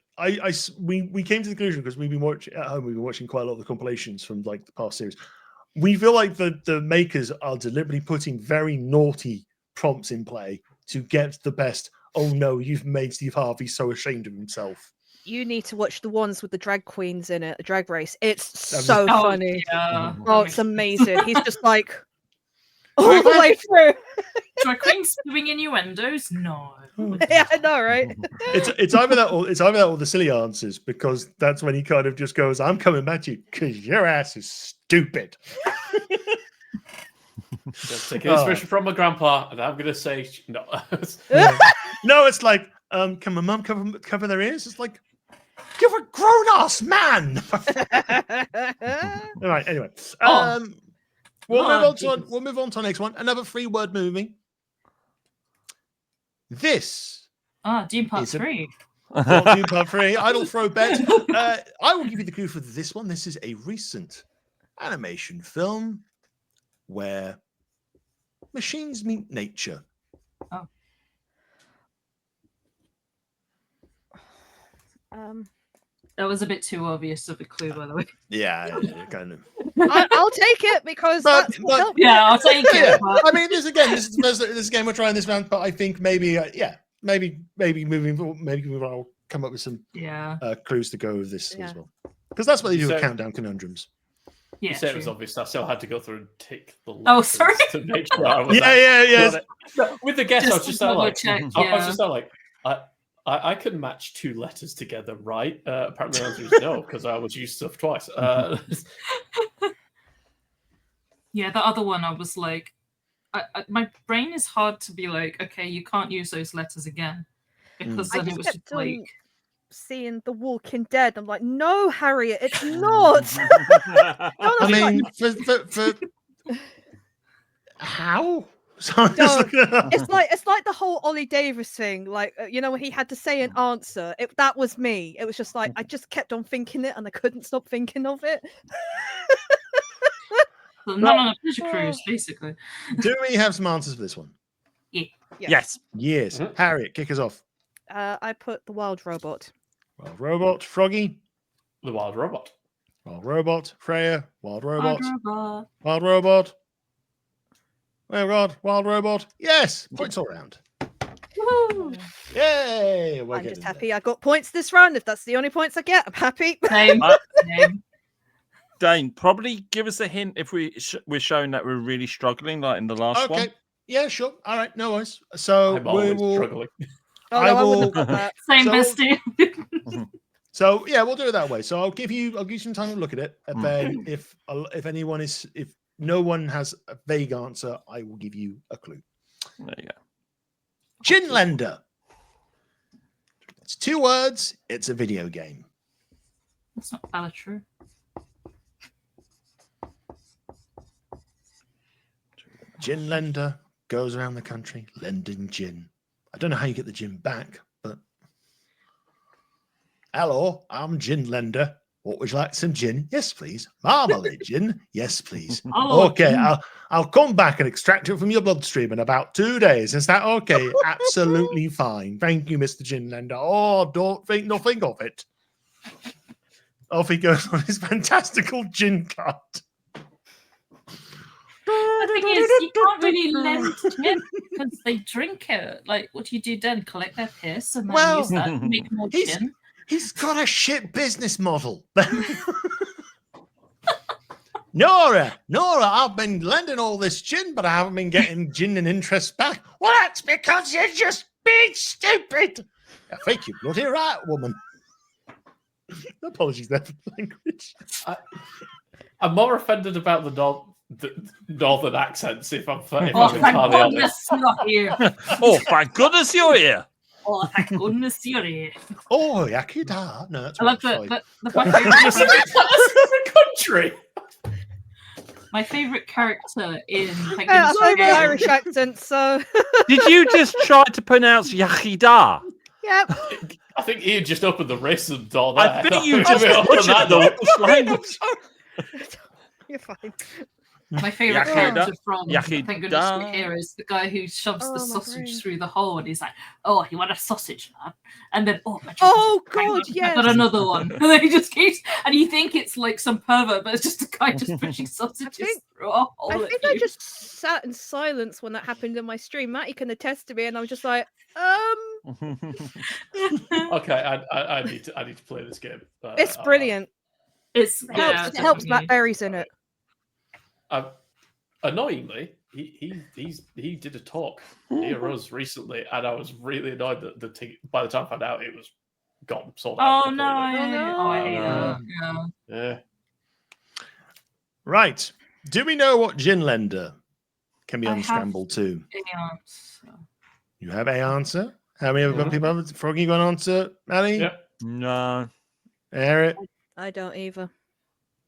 we came to the conclusion because we've been watching at home. We've been watching quite a lot of the compilations from like the past series. We feel like the makers are deliberately putting very naughty prompts in play to get the best. Oh no, you've made Steve Harvey so ashamed of himself. You need to watch the ones with the drag queens in it, the drag race. It's That so Oh, funny. yeah. Oh, it's amazing. He's just like all the way through. Drag queens doing innuendos? No. Yeah, I know, right? It's either that or the silly answers, because that's when he kind of just goes, "I'm coming back to you because your ass is stupid." Taking inspiration from my grandpa, and I'm gonna say no. No, it's like, can my mum cover their ears? It's like, you're a grown ass man. All right. Anyway, we'll move on to our next one. Another 3-word movie. This Dune Part Is it- 3. Dune Part 3. Idle throw bet. I will give you the clue for this one. This is a recent animation film where machines meet nature. That was a bit too obvious of a clue, by the way. Yeah, kind of. I'll take it because But- that's but- Yeah, I'll take Yeah, it. But I mean, this is game we're trying this round, but I think maybe, maybe moving forward, I'll come up with some yeah, clues to go with this Yeah. as well, because that's what they do with So- countdown conundrums. yeah. You said it was true. obvious. I still had to go through and tick the. Oh, letters sorry. To make sure I was Yeah. No, with the guess, I was just to double like, check, I was yeah. just like, I could match 2 letters together, right? Apparently, the answer is no, because I was used stuff twice. Yeah, the other one, I was like, my brain is hard to be like, okay, you can't use those letters again, because I then it just was kept just like, on seeing The Walking Dead. I'm like, no, Harriet, it's not. I mean, for how? Sorry, No, just looking it up. it's like the whole Ollie Davis thing. Like, when he had to say an answer, that was me. It was just like I just kept on thinking it, and I couldn't stop thinking of it. not on a pleasure cruise, basically. Do we have some answers for this one? Yes. Yes. Mhm. Harriet, kick us off. I put The Wild Robot. Wild robot. Froggy. The wild robot. Wild robot. Freya. Wild robot. Robot. Wild robot. Oh God, wild robot. Yes, points all round. Woo! Yay! We're I'm just getting happy I got points this round. If that's the only points I get, I'm happy. Same. Same. Dane, probably give us a hint if we're showing that we're really struggling, like in the there. last one. Okay. Yeah, sure. All right, no worries. So I'm we always will. struggling. Oh, I no, I will- wouldn't have got that. Same So- bestie. So yeah, we'll do it that way. So I'll give you some time to look at it, and then if no one has a vague answer, I will give you a clue. There you go. Gin lender. It's 2 words. It's a video game. That's not valid true. Gin lender goes around the country lending gin. I don't know how you get the gin back, but hello, I'm gin lender. What would you like? Some gin? Yes, please. Marmalade gin? Yes, please. Oh, Okay, gin. I'll come back and extract it from your bloodstream in about 2 days. Is that okay? Absolutely fine. Thank you, Mr. Gin lender. Oh, don't think nothing of it. Off he goes on his fantastical gin cart. The thing is, you can't really lend gin because they drink it. Like, what do you do then? Collect their piss and then Well, use that to make more he's- gin? He's got a shit business model. Nora, I've been lending all this gin, but I haven't been getting gin and interest back. Well, that's because you're just being stupid. I think you're bloody right, woman. Apologies there for the language. I'm more offended about the northern accents, if I'm Oh, entirely thank honest. goodness you're here. Oh, thank goodness you're here. Oh, thank goodness you're here. Oh, Yakida. No, that's I love right. my favorite, Country. my favorite character in Thank Yeah, Goodness I You're know the Here. Irish accent, so Did you just try to pronounce Yachida? yeah. I think Ian just opened the racism door there. I think you We've just opened butchered that the door. English language. You're fine. My favorite Yakida. character from Yakida. Thank Goodness You're Here is the guy who shoves Oh, the my sausage brain. through the hole and he's like, "Oh, you want a sausage, lad?" And then, "Oh, my Oh, hang on, God, I've got yes. another one." And then he just keeps, and you think it's like some pervert, but it's just a guy just pushing sausages think- through a hole. I at think I you. just sat in silence when that happened in my stream. Matty can attest to me, and I was just like, Okay, I need to play this game. it's brilliant. It's It helps, it helps definitely. Blackberries in it. Annoyingly, he did a talk near us recently, and I was really annoyed that by the time I found out it was gone, sold out. Oh no! completely. I hate no. that. Yeah. Yeah. Right. Do we know what gin lender can be I have- unscrambled to? Yeah. You have a answer? How many other people have it? Froggy got an answer? Maddie? Yeah. No. Harriett? I don't either.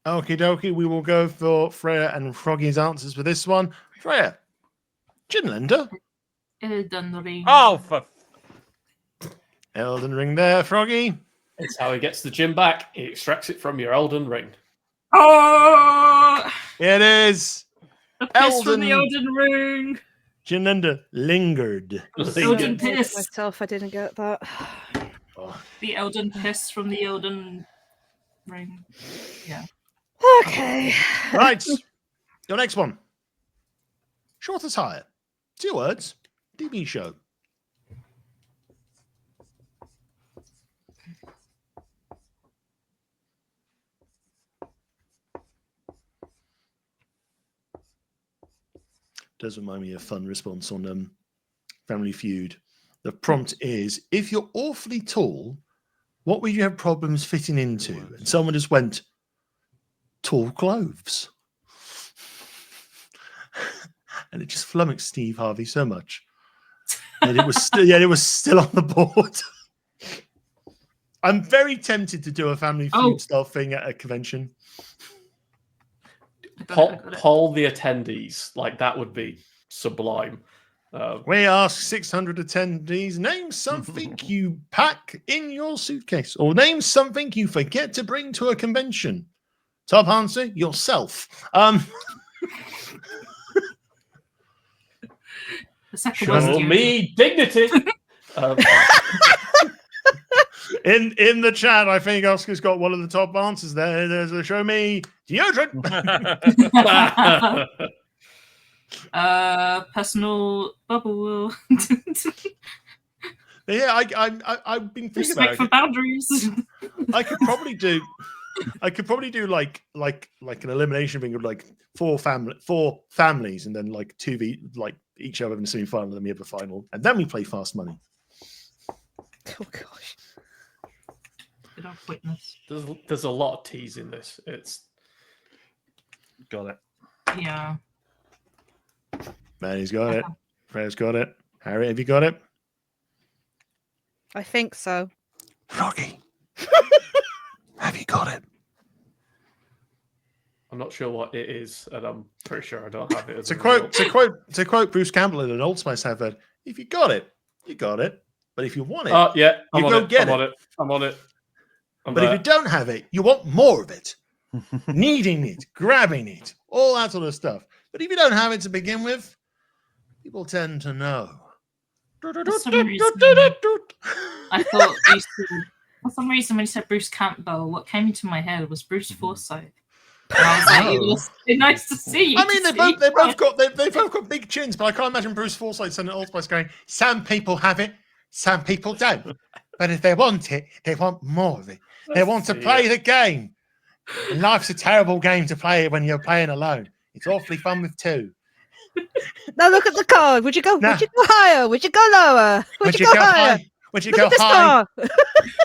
Okie dokie. We will go for Freya and Froggy's answers for this one. Freya. Gin lender. Elden Ring. Oh, for Elden Ring there. Froggy. It's how he gets the gym back. He extracts it from your Elden Ring. Oh! It is. The piss from the Elden- Elden Ring. Gin lender lingered. Elden I piss. myself, I didn't get that. The Elden piss from the Elden Ring. Okay. Right. Your next one. Short as higher. 2 words. TV show. Does remind me of a fun response on Family Feud. The prompt is, if you're awfully tall, what would you have problems fitting into? And someone just went, tall clothes. And it just flummoxed Steve Harvey so much. And it was still on the board. I'm very tempted to do a Family Feud style thing at a convention. I got it. Poll the attendees. Like, that would be sublime. We ask 600 attendees, name something you pack in your suitcase, or name something you forget to bring to a convention. Top answer, yourself. The second Show one's Show you. me dignity. In the chat, I think Oscar's got one of the top answers there. There's a show me deodorant. Personal bubble. Yeah, I've been thinking Respect for about it. boundaries. I could probably do like an elimination thing of like four families, and then like each other in the semi-final, and then we have the final, and then we play Fast Money. Oh gosh. Good old witness. There's a lot of teas in this. It's Got it. Yeah. Matty's got it. Freya's got it. Harriett, have you got it? I think so. Froggy, have you got it? I'm not sure what it is, and I'm pretty sure I don't have it. As To a quote result. Bruce Campbell in an Old Spice advert, if you got it, you got it. But if you want it, Yeah, I'm you on go it. get I'm it. on it. I'm on it. I'm But if there. you don't have it, you want more of it. Needing it, grabbing it, all that sort of stuff. But if you don't have it to begin with, people tend to know. For some reason, I thought for some reason when you said Bruce Campbell, what came into my head was Bruce Forsyth. And I was like, it was nice to see you. I mean, they both got big chins, but I can't imagine Bruce Forsyth sending Old Spice going, some people have it, some people don't. But if they want it, they want more of it. They want to play the game. And life's a terrible game to play when you're playing alone. It's awfully fun with two. Now look at the card. Would you go? Nah. Would you go higher? Would you go lower? Would you go higher? Would you Look go at the high? star.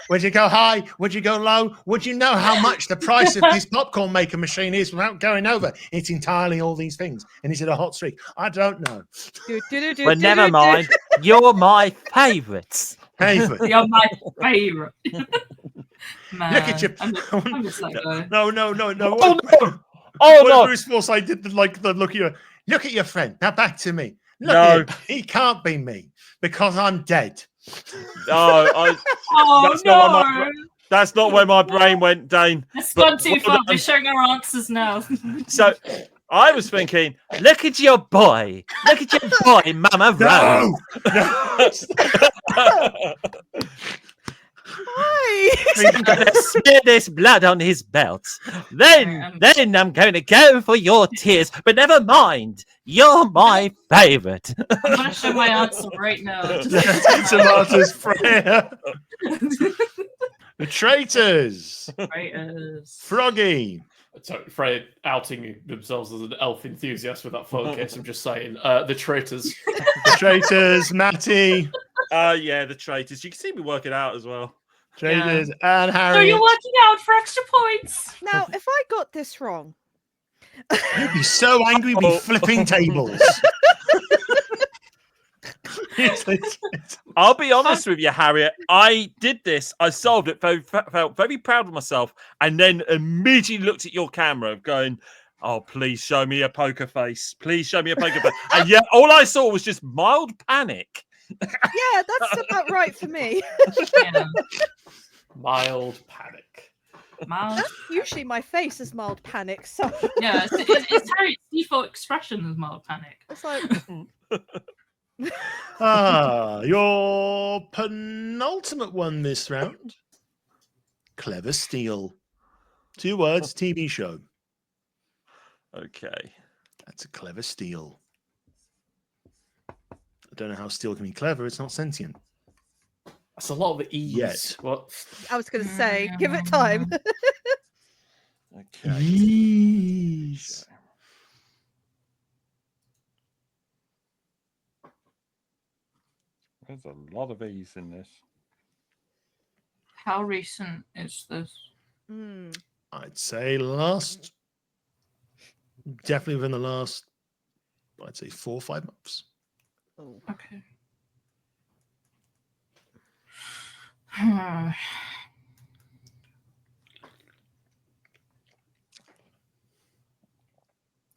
Would you go high? Would you go low? Would you know how much the price of this popcorn maker machine is without going over? It's entirely all these things. And is it a hot streak? I don't know. Well, never mind. You're my favourites. Favorite. You're my favourite. Man, Look at you. I'm just like, No. Oh, no. What Oh, no. Bruce Forsyth did the look at you. Look at your friend. Now back to me. Look No. at him. He can't be me because I'm dead. Oh, oh That's no! that's not where my brain went, Dane. It's But gone too well far. done. We're showing our answers now. So I was thinking, look at your boy. Look at your boy, Mama Rose. No. Why? I'm going to smear this blood on his belt. Then I'm going to go for your tears. But never mind, you're my favourite. I'm going to show my answer right now. Tomatoes, Freya. The traitors. Traitors. Froggy. So Freya outing themselves as an elf enthusiast with that phone case. I'm just saying, the traitors. The traitors, Matty. Yeah, the traitors. You can see me work it out as well. Traitors and So Harriett. you're working out for extra points. Now, if I got this wrong, You'd be so angry, we'd be flipping tables. I'll be honest with you, Harriet. I did this. I solved it. Felt very proud of myself, and then immediately looked at your camera, going, "Oh, please show me a poker face. Please show me a poker face." And yeah, all I saw was just mild panic. yeah, that's about right for me. Yeah. Mild panic. Mild. That's usually my face is mild panic. So Yeah, it's Harriet's default expression of mild panic. it's like, Your penultimate one this round. Clever Steal. 2 words, TV show. Okay. That's a clever steal. I don't know how steel can be clever. It's not sentient. That's a lot of ease. Yet. What? I was going to say, give it time. Okay. Yes. There's a lot of ease in this. How recent is this? I'd say definitely within the last, I'd say 4 or 5 months. Okay.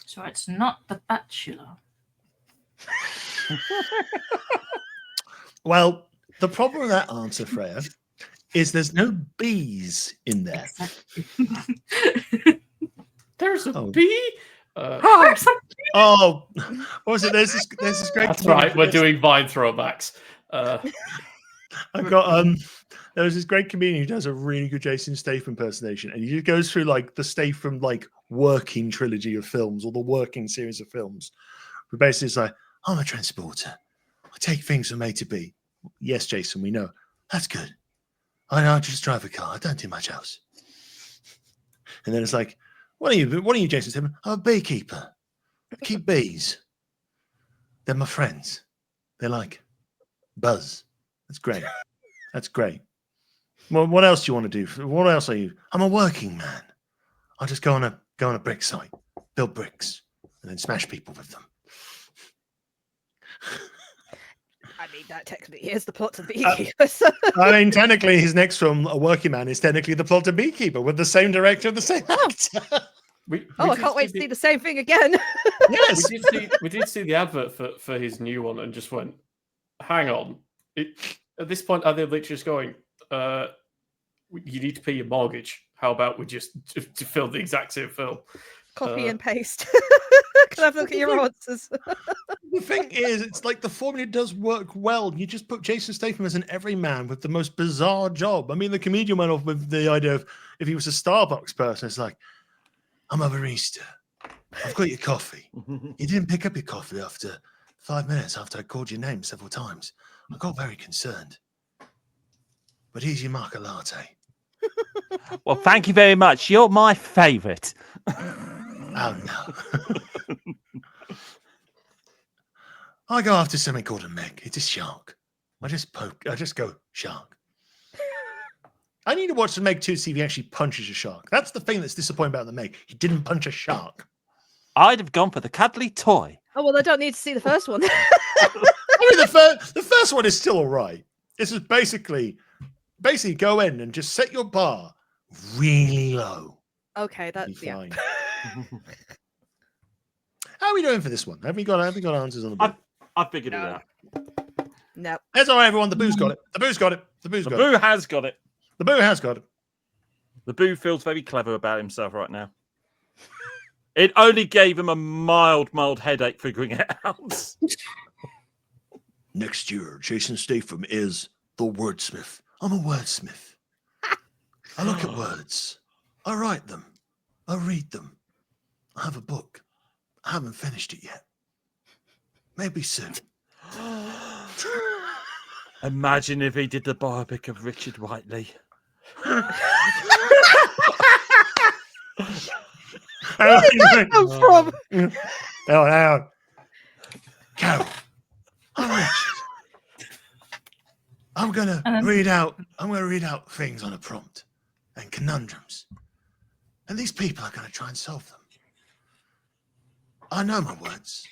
So it's not The Bachelor. Well, the problem with that answer, Freya, is there's no bees in there. There's a Oh. bee. Oh, what was it? There's this great. That's right. We're doing Vine throwbacks. I've got There was this great comedian who does a really good Jason Statham impersonation, and he just goes through like the Statham like working trilogy of films or the working series of films. But basically, it's like, I'm a transporter. I take things from A to B. Yes, Jason, we know. That's good. I just drive a car. I don't do much else. And then it's like, what are you, Jason Statham? I'm a beekeeper. I keep bees. They're my friends. They're like buzz. That's great. That's great. Well, what else do you want to do? What else are you? I'm a working man. I just go on a brick site, build bricks, and then smash people with them. I mean, that technically is the plot to Beekeeper. I mean, technically, his next film, A Working Man, is technically the plot of Beekeeper with the same director and the same actor. I can't wait to see the same thing again. Yes. We did see the advert for his new one and just went, hang on. At this point, are they literally just going, you need to pay your mortgage. How about we just to film the exact same film? Copy and paste. Can I have a look at your answers? The thing is, it's like the formula does work well. You just put Jason Statham as an everyman with the most bizarre job. I mean, the comedian went off with the idea of if he was a Starbucks person, it's like, I'm a barista. I've got your coffee. You didn't pick up your coffee after 5 minutes after I called your name several times. I got very concerned. But here's your marca latte. Well, thank you very much. You're my favourite. Oh, no. I go after something called a meg. It's a shark. I just go, shark. I need to watch the Meg 2 to see if he actually punches a shark. That's the thing that's disappointing about the Meg. He didn't punch a shark. I'd have gone for the cuddly toy. Oh, well, I don't need to see the first one. I mean, the first one is still all right. This is basically go in and just set your bar really low. Okay, that's fine. How are we doing for this one? Have we got answers on the board? I figured it out. No. That's all right, everyone. The boo's got it. The boo's got it. The boo's The got it. boo has got it. The boo has got it. The boo feels very clever about himself right now. It only gave him a mild headache figuring it out. Next year, Jason Statham is the wordsmith. I'm a wordsmith. I look at words. I write them. I read them. I have a book. I haven't finished it yet. Maybe soon. Imagine if he did the biopic of Richard Whiteley. From? Hang on. Carol. I'm Richard. I'm gonna read out things on a prompt and conundrums. And these people are gonna try and solve them. I know my words.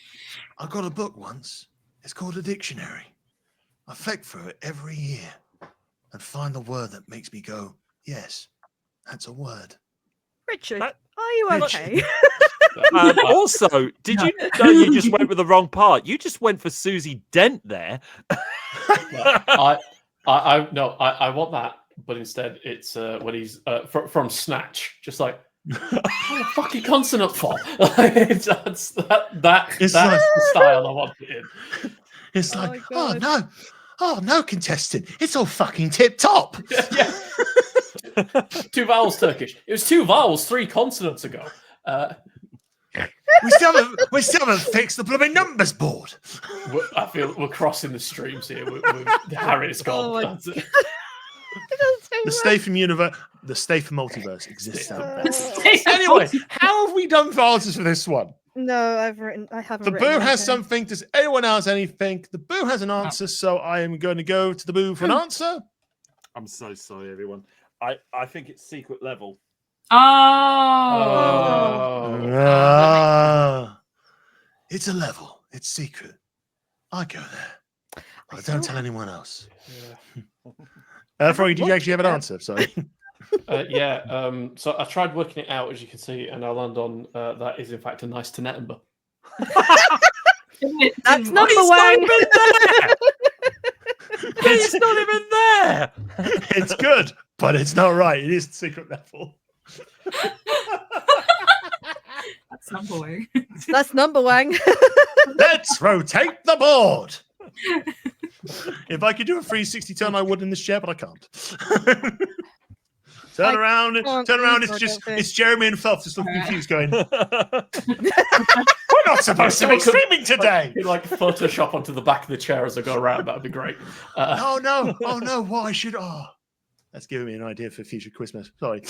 I got a book once. It's called a dictionary. I flick through it every year and find the word that makes me go, yes, that's a word. Richard, are you okay? Also, did you know you just went with the wrong part? You just went for Susie Dent there. I want that, but instead it's when he's from Snatch, just like what a fucking consonant for. That's the style I want it in. It's like, oh no, contestant, it's all fucking tip top. Yeah. 2 vowels Turkish. It was 2 vowels 3 consonants ago. We still haven't fixed the blooming numbers board. I feel we're crossing the streams here. Harriet's gone. That's it. The Statham universe, the Statham multiverse exists out there. Anyway, how have we done for answers for this one? No, I haven't. The boo has something. Does anyone else anything? The boo has an answer, so I am going to go to the boo for an answer. I'm so sorry, everyone. I think it's secret level. It's a level. It's secret. I go there. I don't tell anyone else. Yeah. Froggy, did you actually have an answer? Sorry. So I tried working it out, as you can see, and I land on that is in fact a nice to number. That's number one. It's not even there. It's good, but it's not right. It is secret level. That's number one. That's number one. Let's rotate the board. If I could do a 360 turn, I would in this chair, but I can't. Turn around. It's Jeremy and Phelps just looking confused, going, "We're not supposed to be streaming today." Like Photoshop onto the back of the chair as I go around. That'd be great. Oh no! What I should? That's giving me an idea for future Christmas. Sorry,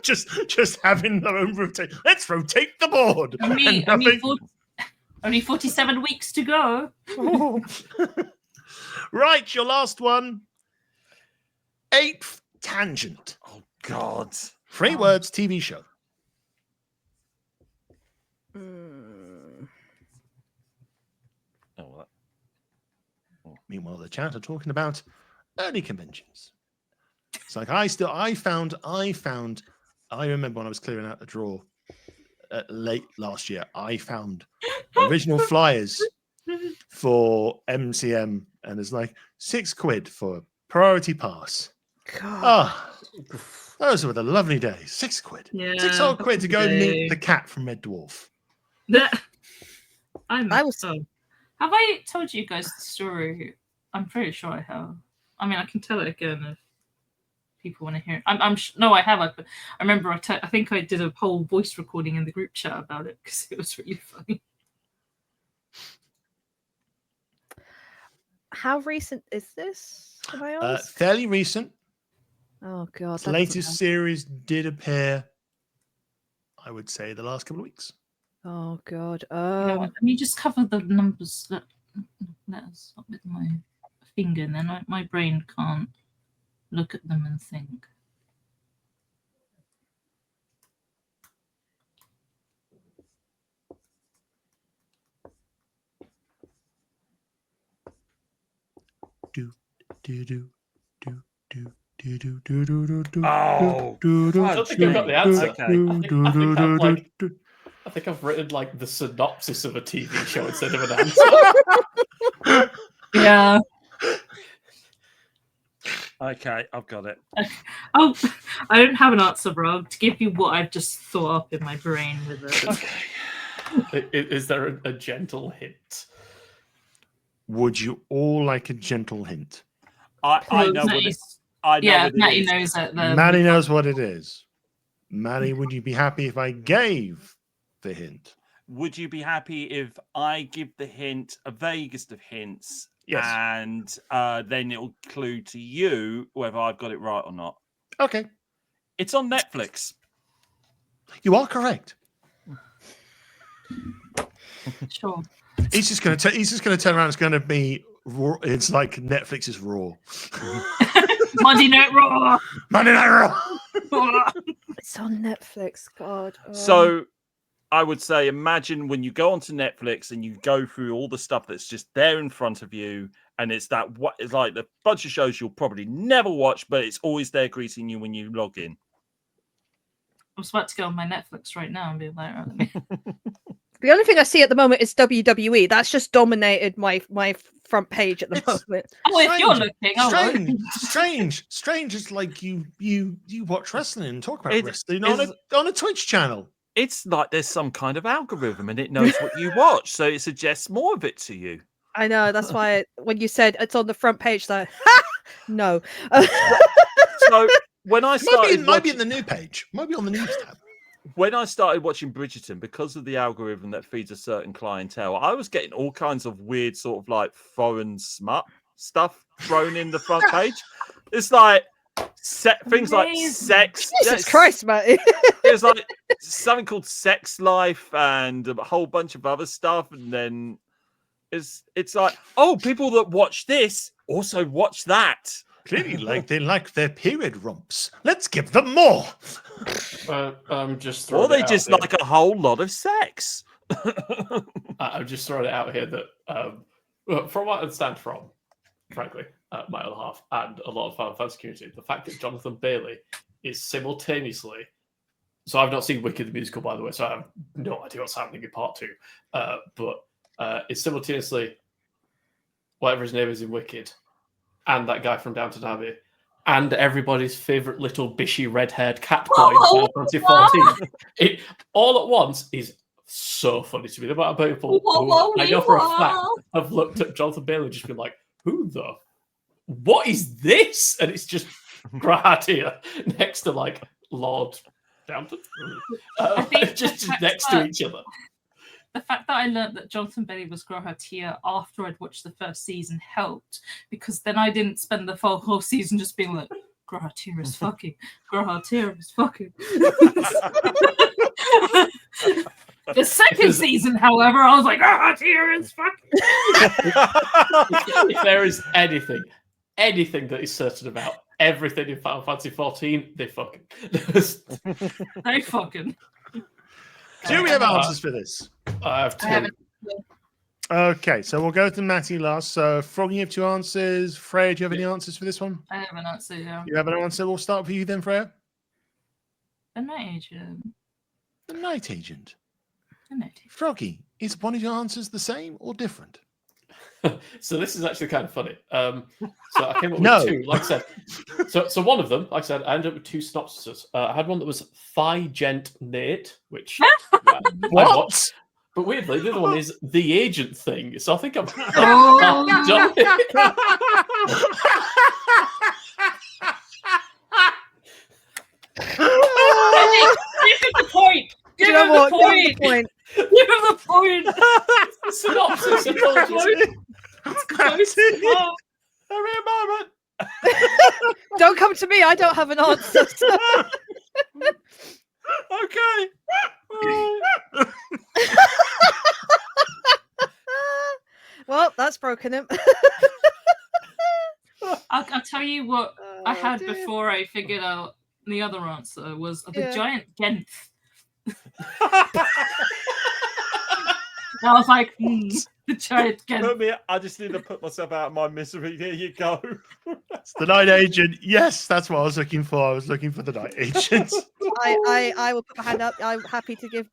just having their own rotate. Let's rotate the board. Only 47 weeks to go. Right, your last one. 8th tangent. Oh God! 3 words. TV show. Meanwhile, the chat are talking about early conventions. It's like I remember when I was clearing out the drawer late last year, I found original flyers for MCM, and it's like £6 for priority pass. God. Those were the lovely days. £6. Yeah, £6 to go meet the cat from Red Dwarf. Have I told you guys the story? I'm pretty sure I have. I mean, I can tell it again if people want to hear it. No, I have. I remember. I think I did a whole voice recording in the group chat about it because it was really funny. How recent is this? Can I ask? Fairly recent. Oh God! The latest series did appear, I would say, the last couple of weeks. Oh God! Let me just cover the numbers letters up with my finger, and then my brain can't look at them and think. Oh, I don't think I've got the answer. Okay. I think I've written like the synopsis of a TV show instead of an answer. Yeah. Okay, I've got it. Oh, I don't have an answer, bro. To give you what I've just thought up in my brain with it. Okay. Is there a gentle hint? Would you all like a gentle hint? I know what it is. I know what it Matty is. knows it. Matty knows what it is. Matty, would you be happy if I gave the hint? Would you be happy if I give the hint, a vaguest of hints, Yes. and then it'll clue to you whether I've got it right or not? Okay. It's on Netflix. You are correct. Sure. He's just going to turn around. It's going to be raw. It's like Netflix's Raw. Monday Night Raw. Monday Night Raw. It's on Netflix. God. So I would say, imagine when you go onto Netflix and you go through all the stuff that's just there in front of you, and it's like the bunch of shows you'll probably never watch, but it's always there greeting you when you log in. I was about to go on my Netflix right now and be like, right, let me... The only thing I see at the moment is WWE. That's just dominated my front page at the moment. Oh, if you're looking, strange. It's like you watch wrestling and talk about wrestling on a Twitch channel. It's like there's some kind of algorithm and it knows what you watch, so it suggests more of it to you. I know. That's why when you said it's on the front page, like, no. So when I started, might be in the new page, might be on the news tab. When I started watching Bridgerton, because of the algorithm that feeds a certain clientele, I was getting all kinds of weird sort of like foreign smut stuff thrown in the front page. It's like things like sex. Jesus Christ, Matty. There's like something called Sex Life and a whole bunch of other stuff. And then it's like, oh, people that watch this also watch that. Clearly, they like their period romps. Let's give them more. Just or they just like a whole lot of sex. I'm just throwing it out here that, from what I understand from, frankly, my other half and a lot of Final Fantasy community, the fact that Jonathan Bailey is simultaneously. So I've not seen Wicked the musical, by the way, so I have no idea what's happening in part 2. But it's simultaneously whatever his name is in Wicked, and that guy from Downton Abbey, and everybody's favourite little bishy red-haired cat boy in Final Fantasy 14. It all at once is so funny to me. The amount of people who I know for a fact have looked at Jonathan Bailey and just been like, what is this? And it's just Grahatia next to like Lord Downton. I think just the fact next that- to each other. The fact that I learned that Jonathan Bailey was Grahatia after I'd watched the first season helped, because then I didn't spend the whole season just being like, Grahatia is fucking, Grahatia is fucking. The second season, however, I was like, Grahatia is fucking. If there is anything that is certain about everything in Final Fantasy 14, they fucking. They fucking. Do we have answers for this? I have two. I haven't. Okay, so we'll go to Matty last. So, Froggy, you have two answers. Freya, do you have any answers for this one? I have an answer, yeah. You have an answer. We'll start with you then, Freya. A night agent. The Night Agent. A night agent. Froggy, is one of your answers the same or different? So this is actually kind of funny. So I came up with No. two, like I said. So one of them, like I said, I ended up with two synopsises. I had one that was Thigh-Gent Nate, which I watched. But weirdly, the other one is the agent thing. So I think I'm Oh, done. Give him the point! Do Give you know him what? the Give me point! the point. Give him the point! Synopsis. I told you. Oh, Every moment. Don't come to me. I don't have an answer. Okay. Well, that's broken him. I'll tell you what I Oh, had dear. before I figured out the other answer was the Yeah. giant Genth. I was like, the giant Genth. Put me, I just need to put myself out of my misery. Here you go. It's the Night Agent. Yes, that's what I was looking for. I was looking for the Night Agent. I will put my hand up. I'm happy to give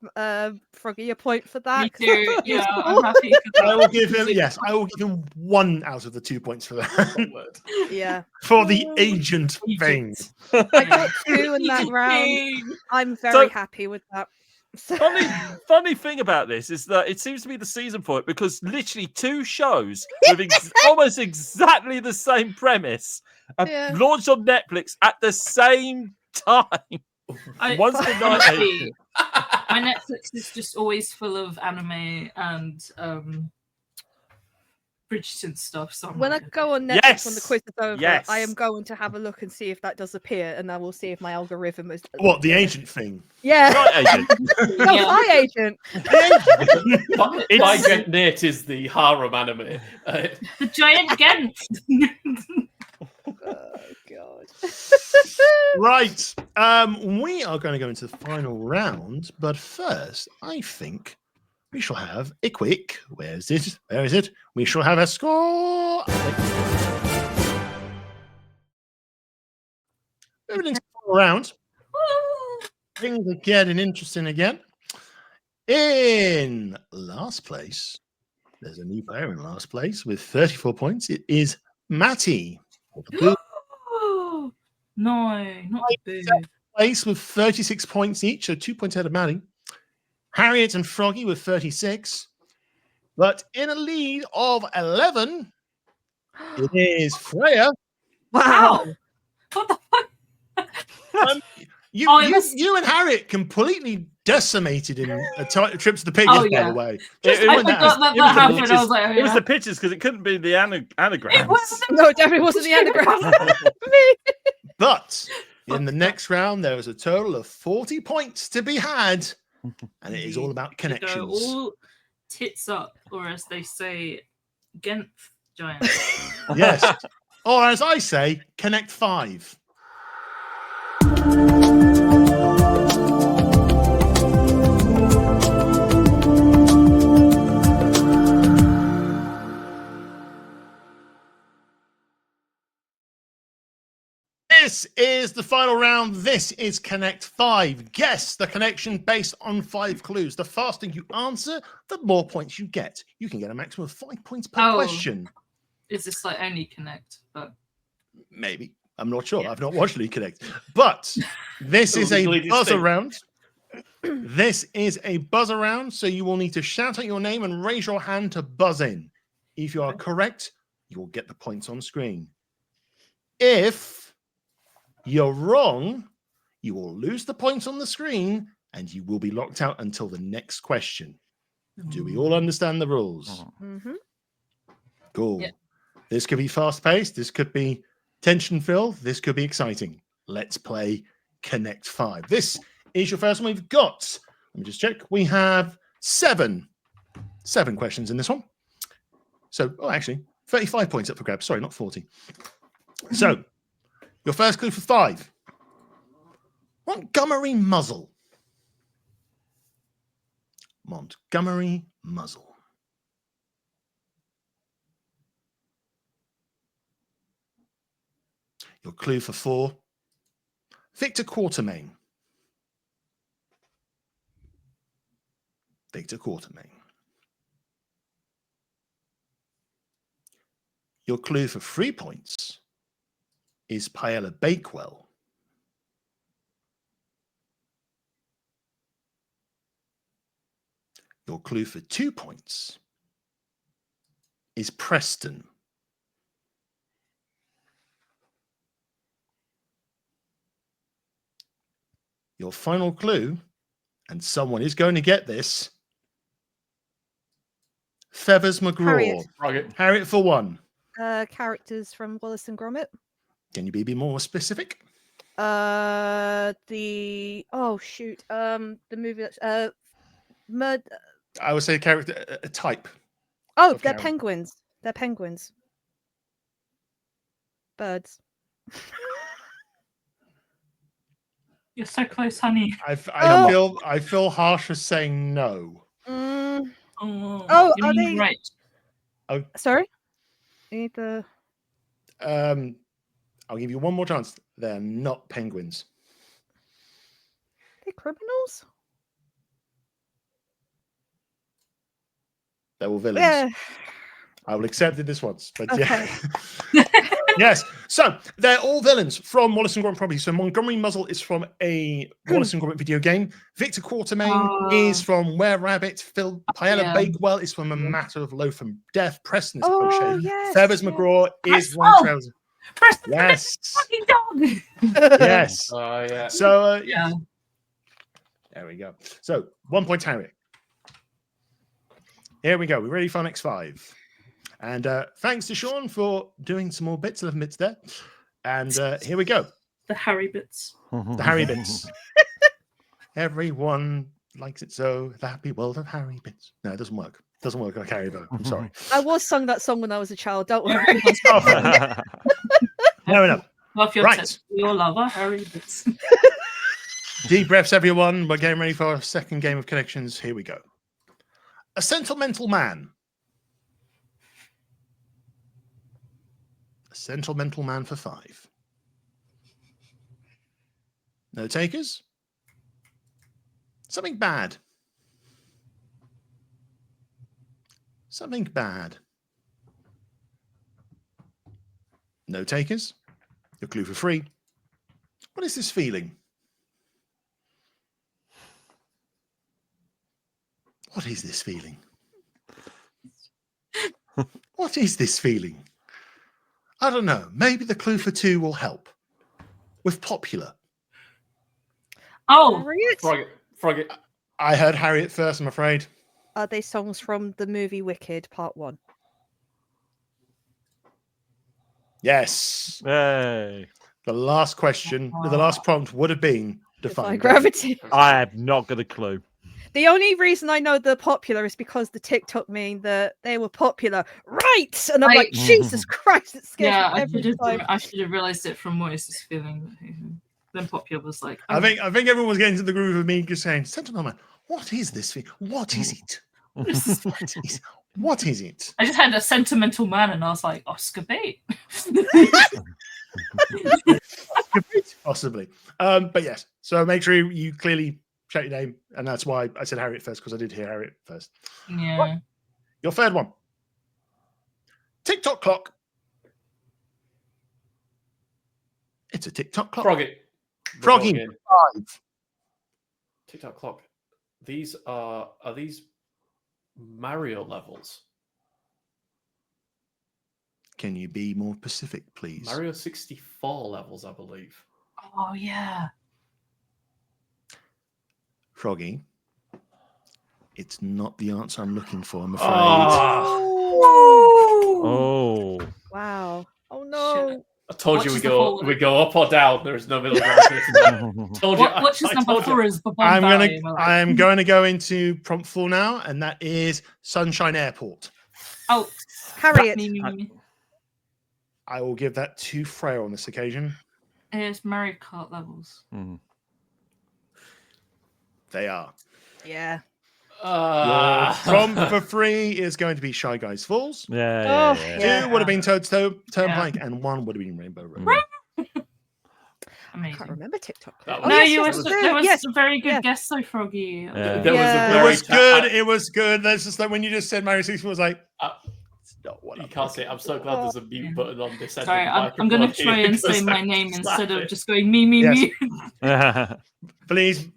Froggy a point for that. Me 'cause that too. was Yeah, useful. I'm happy for that. I will give him, yes, I will give him 1 out of the 2 points for that. Yeah, For the agent thing. Egypt. I got 2 in that round. I'm very happy with that. So- Funny thing about this is that it seems to be the season for it because literally 2 shows with almost exactly the same premise have Yeah. launched on Netflix at the same time. One's the Night Honestly, Agent. my Netflix is just always full of anime and Bridgerton stuff. So I'm When I like, go on Netflix Yes. when the quiz is over, Yes. I am going to have a look and see if that does appear, and I will see if my algorithm is. What, the agent thing? Yeah. Night Agent. No, Yeah. Fly Agent. Thigh-Gent Nate is the harem anime. the giant Genth. Oh God. Right. We are going to go into the final round, but first, I think we shall have a quick. Where is it? Where is it? We shall have a score. Moving into the final round. Things are getting interesting again. In last place, there's a new player in last place with 34 points. It is Matty. No, not boo. Place with 36 points each, so 2 points ahead of Matty. Harriett and Froggy with 36. But in a lead of 11, it is Freya. Wow. What the fuck? You, Oh, it was- you and Harriett completely decimated in a trip to the pig, Oh, by yeah. the way. It- I point that forgot out. that it was the happened. I pictures- was like, oh, It was yeah. the pictures because it couldn't be the anagram. It was No, it definitely wasn't the anagram. Me. But in the next round, there is a total of 40 points to be had. And it is all about Go connections. all tits up, or as they say, Genth giant. Yes. Or as I say, connect 5. This is the final round. This is Connect 5. Guess the connection based on 5 clues. The faster you answer, the more points you get. You can get a maximum of 5 points per Oh. question. Is this like only Connect? But Maybe. I'm not sure. Yeah. I've not watched League Connect. But this is a Legally buzzer distinct. round. This is a buzzer round, so you will need to shout out your name and raise your hand to buzz in. If you are correct, you will get the points on screen. If you're wrong, you will lose the points on the screen and you will be locked out until the next question. Do we all understand the rules? Mm-hmm. Cool. Yeah. This could be fast-paced. This could be tension-filled. This could be exciting. Let's play Connect 5. This is your first one we've got. Let me just check. We have seven questions in this one. So, actually, 35 points up for grabs. Sorry, not 40. So, your first clue for 5. Montgomery muzzle. Montgomery muzzle. Your clue for 4. Victor Quartermain. Victor Quartermain. Your clue for 3 points is Paella Bakewell. Your clue for 2 points is Preston. Your final clue, and someone is going to get this, Feathers McGraw. Harriett for 1. Characters from Wallace and Gromit. Can you be a bit more specific? The movie that's I would say character, a type. Oh, of they're character. penguins. They're penguins. Birds. You're so close, honey. I feel harsh for saying no. Oh, Oh, you are mean they- right? Sorry? Either. I'll give you one more chance. They're not penguins. They're criminals? They were villains. Yeah. I will accept it this once, but Okay. yeah. Yes. So they're all villains from Wallace and Gromit property. So Montgomery Muzzle is from a Wallace and Gromit video game. Victor Quartermain is from Where Rabbit. Paella Bakewell is from A Matter of Loaf and Death. Preston is Crochet. Yes. Feathers McGraw is White Trousers. Preston, Yes. fucking dog. Yes. Yeah. So Yeah. there we go. So 1 point, Harriet. Here we go. We're ready for our next 5. And thanks to Sean for doing some more bits, 11 bits there. And here we go. The Harry bits. The Harry bits. Everyone likes it so. The happy world of Harry bits. No, it doesn't work. It doesn't work like Harry though. I'm sorry. I was sung that song when I was a child. Don't worry. No enough. Love your Right. tits. We all love our Harry bits. Deep breaths, everyone. We're getting ready for our second game of connections. Here we go. A sentimental man. A sentimental man for 5. No takers? Something bad. Something bad. No takers? Your clue for 3. What is this feeling? What is this feeling? What is this feeling? I don't know. Maybe the clue for 2 will help. With popular. Oh, Harriet? Froggy. I heard Harriet first, I'm afraid. Are they songs from the movie Wicked Part 1? Yes. Hey. The last question, the last prompt would have been Defy define gravity. I have not got a clue. The only reason I know they're popular is because the TikTok mean that they were popular, right? And I'm like, Jesus Christ, it scares yeah. me every time. I should have realized it from Moise's feeling. Then Popular was like, I think everyone was getting to the groove of me just saying, Sentimental Man, what is this thing? What is it? What is it? I just had a sentimental man, and I was like, Oscar bait. Possibly. But yes. So make sure you clearly shout your name. And that's why I said Harriet first, because I did hear Harriet first. Yeah. Right. Your third one. TikTok clock. It's a TikTok clock. Froggy. Froggy. 5. TikTok clock. These are these Mario levels? Can you be more specific, please? Mario 64 levels, I believe. Oh yeah. Froggy. It's not the answer I'm looking for, I'm afraid. Oh. Wow. Oh no. I told Watch you is the forward. we go up or down. There is no middle ground here tonight. Told you. Watch is I number told you. 4 is the I'm value. going to go into prompt 4 now, and that is Sunshine Airport. Oh, Harriett. me. I will give that to Freya on this occasion. It's Mario Kart levels. They are. Yeah. Your prompt for 3 is going to be Shy Guys Falls. Yeah. 2 would have been Toad's Turnpike, and 1 would have been Rainbow Road. I Amazing. can't remember TikTok. That Oh, No, yes, there was yes, a very good yeah. guess though, Froggy. There Yeah. was a very It was good. That's just like when you just said Mario 64, was like, it's not what You I'm can't see it. I'm so glad there's a mute button on this end. Sorry, of the I'm going to microphone try here and say because my I name can instead snap of it. just going me. Yes. Please,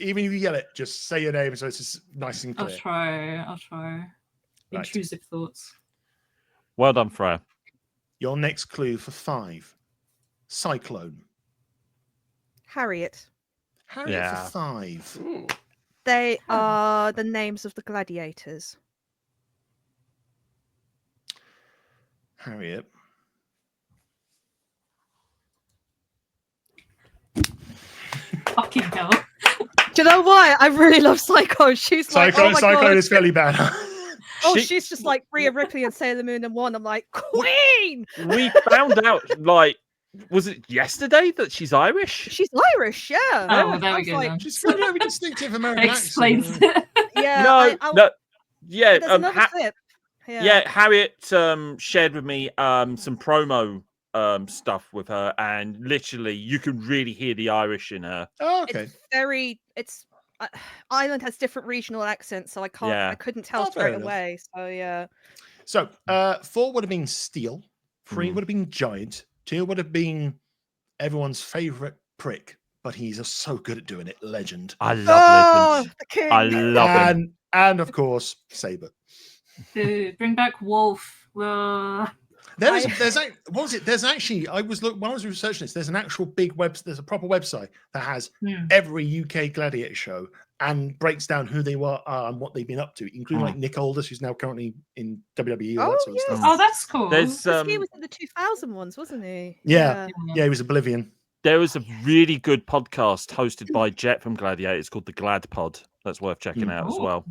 even if you yell it, just say your name so it's just nice and I'll clear. try. Right. Intrusive thoughts. Well done, Freya. Your next clue for 5. Cyclone. Harriett. Harriet Yeah. for 5. Ooh. They are the names of the gladiators. Harriet. Fucking hell. Do you know why? I really love Psycho. She's like, oh my Cyclone God. is fairly bad. Oh, She- she's just like Rhea Ripley and Sailor Moon in one. I'm like, Queen! We found out, like, was it yesterday that she's Irish? She's Irish, yeah. Oh, well, there I we was go like, then. She's got a very distinctive American That explains accent. it. yeah. No. Yeah, There's another clip. yeah, Harriet shared with me some promo stuff with her, and literally you can really hear the Irish in her. Oh, okay. It's Ireland has different regional accents, so I couldn't tell Oh, fair straight enough. away. So yeah. So 4 would have been Steel. 3 would have been Giant. 2 would have been everyone's favorite prick, but he's so good at doing it. Legend. I love Legends. The king. I love him. And of course, Saber. Dude, bring back Wolf. There's actually when I was researching this, there's an actual there's a proper website that has every UK gladiator show and breaks down who they were and what they've been up to, including like Nick Aldis, who's now currently in WWE. All that sort of stuff. Oh, that's cool. There's He was in the 2000 ones, wasn't he? Yeah, he was Oblivion. there was a really good podcast hosted by Jet from Gladiator. It's called the Glad Pod. That's worth checking out as well.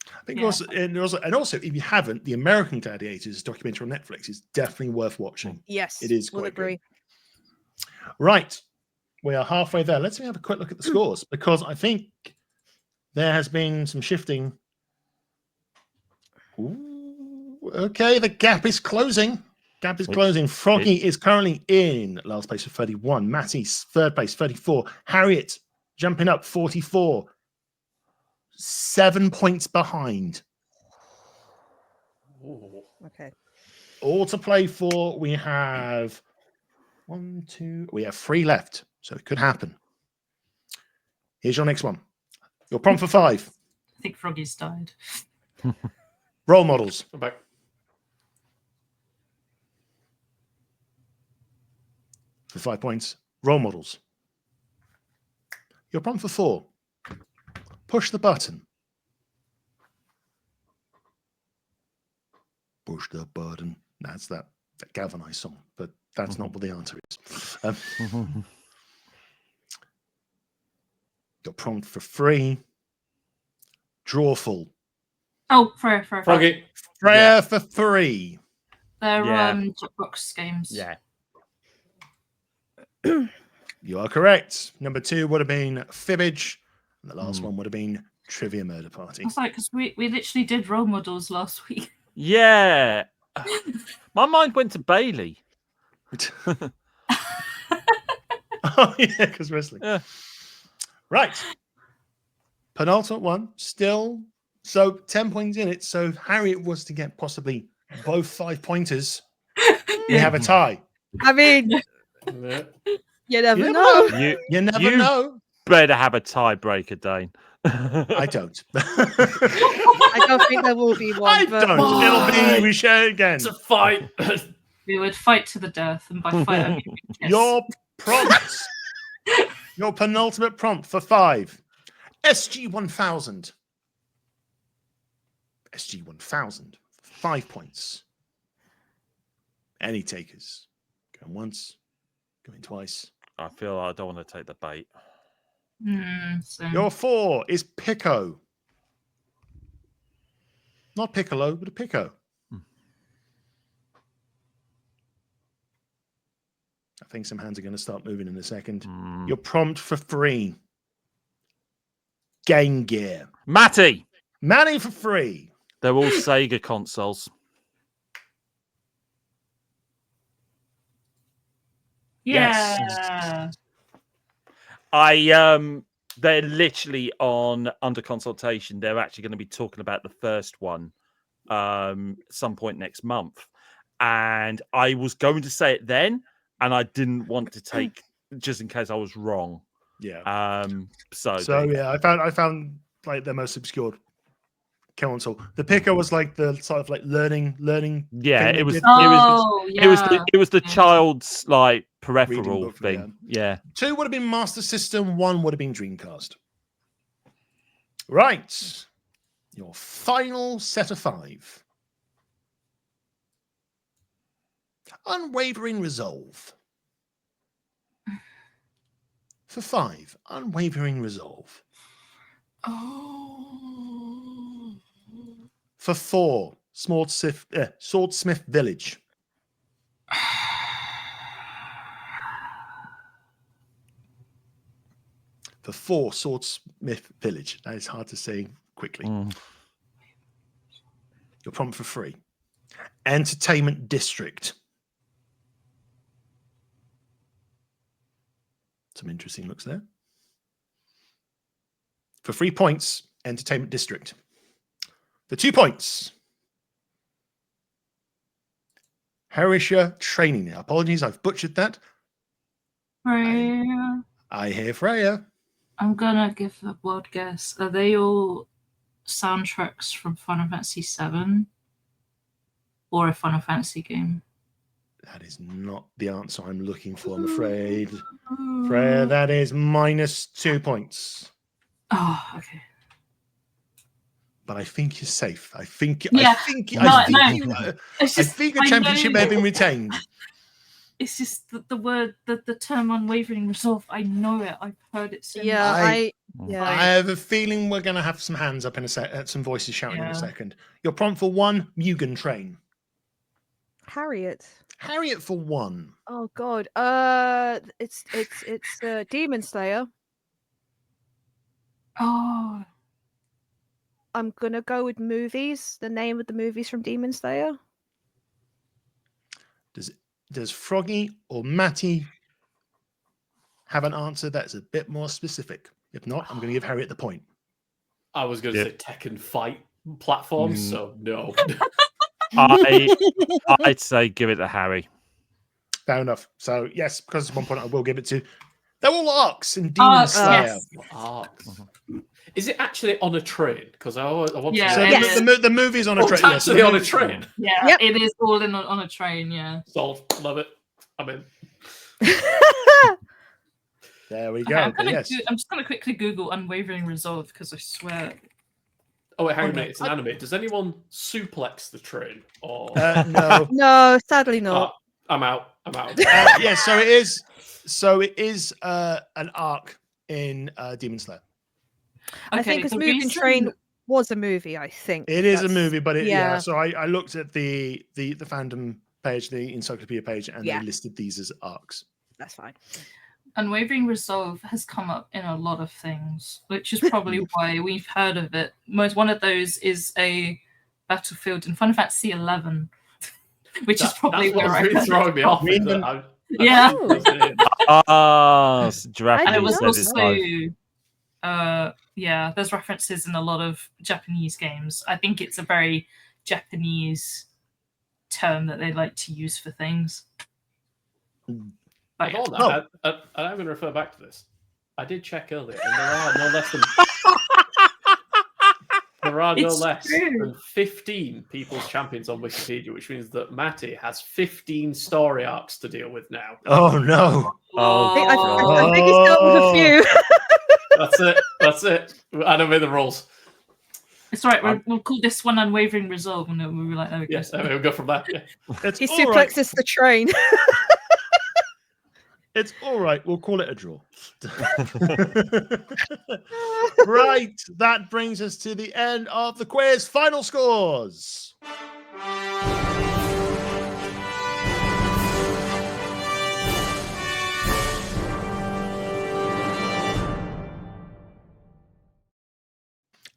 I think also, if you haven't, the American Gladiators documentary on Netflix is definitely worth watching. Yes, It is we'll quite agree. good. Right, we are halfway there. Let's have a quick look at the scores because I think there has been some shifting. Ooh, okay, the gap is closing. Closing. Froggy is currently in last place with 31. Matty's third place, 34. Harriet jumping up, 44. 7 points behind. Ooh. Okay. All to play for. We have 3 left, so it could happen. Here's your next one. Your prompt for 5. I think Froggy's died. Role models. I'm back. For 5 points. Role models. Your prompt for 4. Push the button. Push the button. That's that galvanized song, but that's not what the answer is. Your prompt for 3. Drawful. Oh, Freya. Froggy. Freya for 3. They're Yeah. Jackbox games. Yeah. You are correct. Number 2 would have been Fibbage. And the last one would have been Trivia Murder Party. That's like because we literally did role models last week. Yeah. My mind went to Bailey. Oh, yeah, because wrestling. Yeah. Right. Penultimate one. Still. So 10 points in it. So if Harriet was to get possibly both 5 pointers, we have a tie. I mean, Yeah. you never never know. You never know. Better have a tiebreaker, Dane. I don't. I don't think there will be one. I but don't. It'll be we share again. It's a fight. We would fight to the death, and by fight I mean kiss. Your prompt. Your penultimate prompt for 5. SG-1000. SG-1000. 5 points. Any takers? Going once. Going twice. I feel I don't want to take the bait. So Your 4 is Pico. Not Piccolo, but a Pico. I think some hands are going to start moving in a second. Your prompt for 3. Game Gear. Matty! Matty for 3. They're all Sega consoles. yeah. They're literally under consultation. They're actually going to be talking about the first one some point next month. And I was going to say it then, and I didn't want to take just in case I was wrong. Yeah. So Yeah, I found like the most obscure console. The Pico was like the sort of like learning. Yeah, thing it was. they did. It was the child's like peripheral Reading book, thing. Yeah. 2 would have been Master System. 1 would have been Dreamcast. Right. Your final set of 5. Unwavering Resolve. For 5, Unwavering Resolve. Oh. For 4, Swordsmith Village. For 4, Swordsmith Village. That is hard to say quickly. Your prompt for 3. Entertainment District. Some interesting looks there. For 3 points, Entertainment District. For 2 points, Harriett Training. Now, apologies, I've butchered that. Freya. I hear Freya. I'm gonna give a wild guess. Are they all soundtracks from Final Fantasy VII or a Final Fantasy game? That is not the answer I'm looking for, I'm afraid. Freya, that is minus 2 points. Oh, okay. But I think you're safe. I think Yeah. I think It's I just, think the championship may have been retained. It's just the word, the term unwavering resolve. I know it. I've heard it so Yeah, I I have a feeling we're going to have some hands up in a some voices shouting in a second. Your prompt for 1, Mugen Train. Harriett. Harriett for 1. Oh God. It's Demon Slayer. Oh, I'm gonna go with movies. The name of the movies from Demon Slayer. Does Froggy or Matty have an answer that's a bit more specific? If not, I'm going to give Harriett the point. I was going to say Tekken Fight platform, so no. I'd say give it to Harry. Fair enough. So yes, because at one point I will give it to. They're all arcs in Demon Slayer. Yes. Arcs. Is it actually on a train? Because I want Yeah, So to know. the movie's on a train. It's actually on a train. Yeah, Yep. it is all on a train. Yeah. Sold. Love it. I'm in. There we Okay, go. I'm just gonna quickly Google unwavering resolve because I swear. Oh wait, hang on a Okay. minute. It's an anime. Does anyone suplex the train? Or No. No, sadly not. I'm out. Yeah. So it is. So it is an arc in Demon Slayer. I think because the Mugen reason- Train was a movie. I think It is a That's- movie, but yeah. So I looked at the fandom page, the encyclopedia page, and Yeah. they listed these as arcs. That's fine. Unwavering resolve has come up in a lot of things, which is probably why we've heard of it. One of those is a battlefield in Final Fantasy XI, which is probably that's where what's I really heard it throwing me from. off. is Even- that Yeah. Giraffe And it said was it's also, there's references in a lot of Japanese games. I think it's a very Japanese term that they like to use for things. But yeah. Hold on, I'm going to refer back to this. I did check earlier, and there are no less than There are no It's less true. than 15 People's Champions on Wikipedia, which means that Matty has 15 story arcs to deal with now. Oh no! Oh, I think he's dealt with a few. That's it. I don't make the rules. It's all right. We'll call this one unwavering resolve, and then we'll be like, there we go. Yes, we'll go from there. Yeah. It's He all right. suplexes the train. It's all right. We'll call it a draw. Right. That brings us to the end of the quiz. Final scores.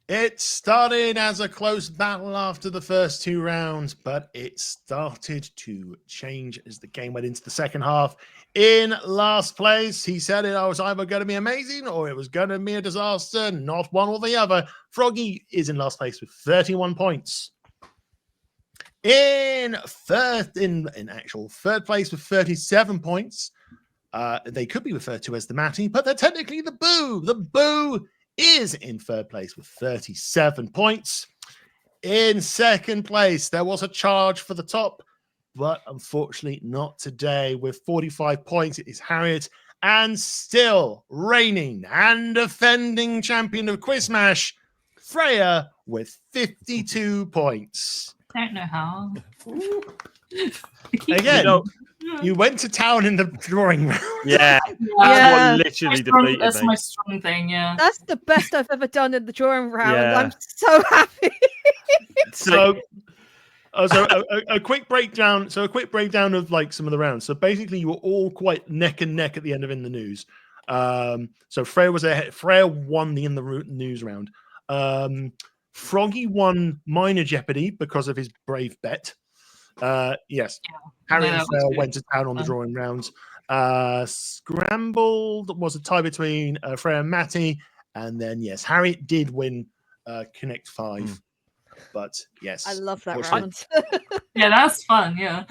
It started as a close battle after the first 2 rounds, but it started to change as the game went into the second half. In last place, he said it was either going to be amazing or it was going to be a disaster, not one or the other. Froggy is in last place with 31 points. In actual third place with 37 points, they could be referred to as the Matty, but they're technically the Boo. The Boo is in third place with 37 points. In second place, there was a charge for the top, but unfortunately not today. With 45 points, it is Harriett, and still reigning and defending champion of Quizmash, Freya, with 52 points. Don't know how. Again, you went to town in the drawing round. Yeah, Yeah. that's what literally defeated That's me. my strong thing, yeah. That's the best I've ever done in the drawing round. Yeah. I'm so happy. So, A quick breakdown. So a quick breakdown of like some of the rounds. So basically, you were all quite neck and neck at the end of In the News. So Freya was ahead. Freya won the In the News round. Froggy won Minor Jeopardy because of his brave bet. Yes, Harriett and Freya went to town on the drawing rounds. Scrambled was a tie between Freya and Matty, and then yes, Harriett did win Connect 5. But yes, I love that unfortunately- round. Yeah, that's fun, yeah.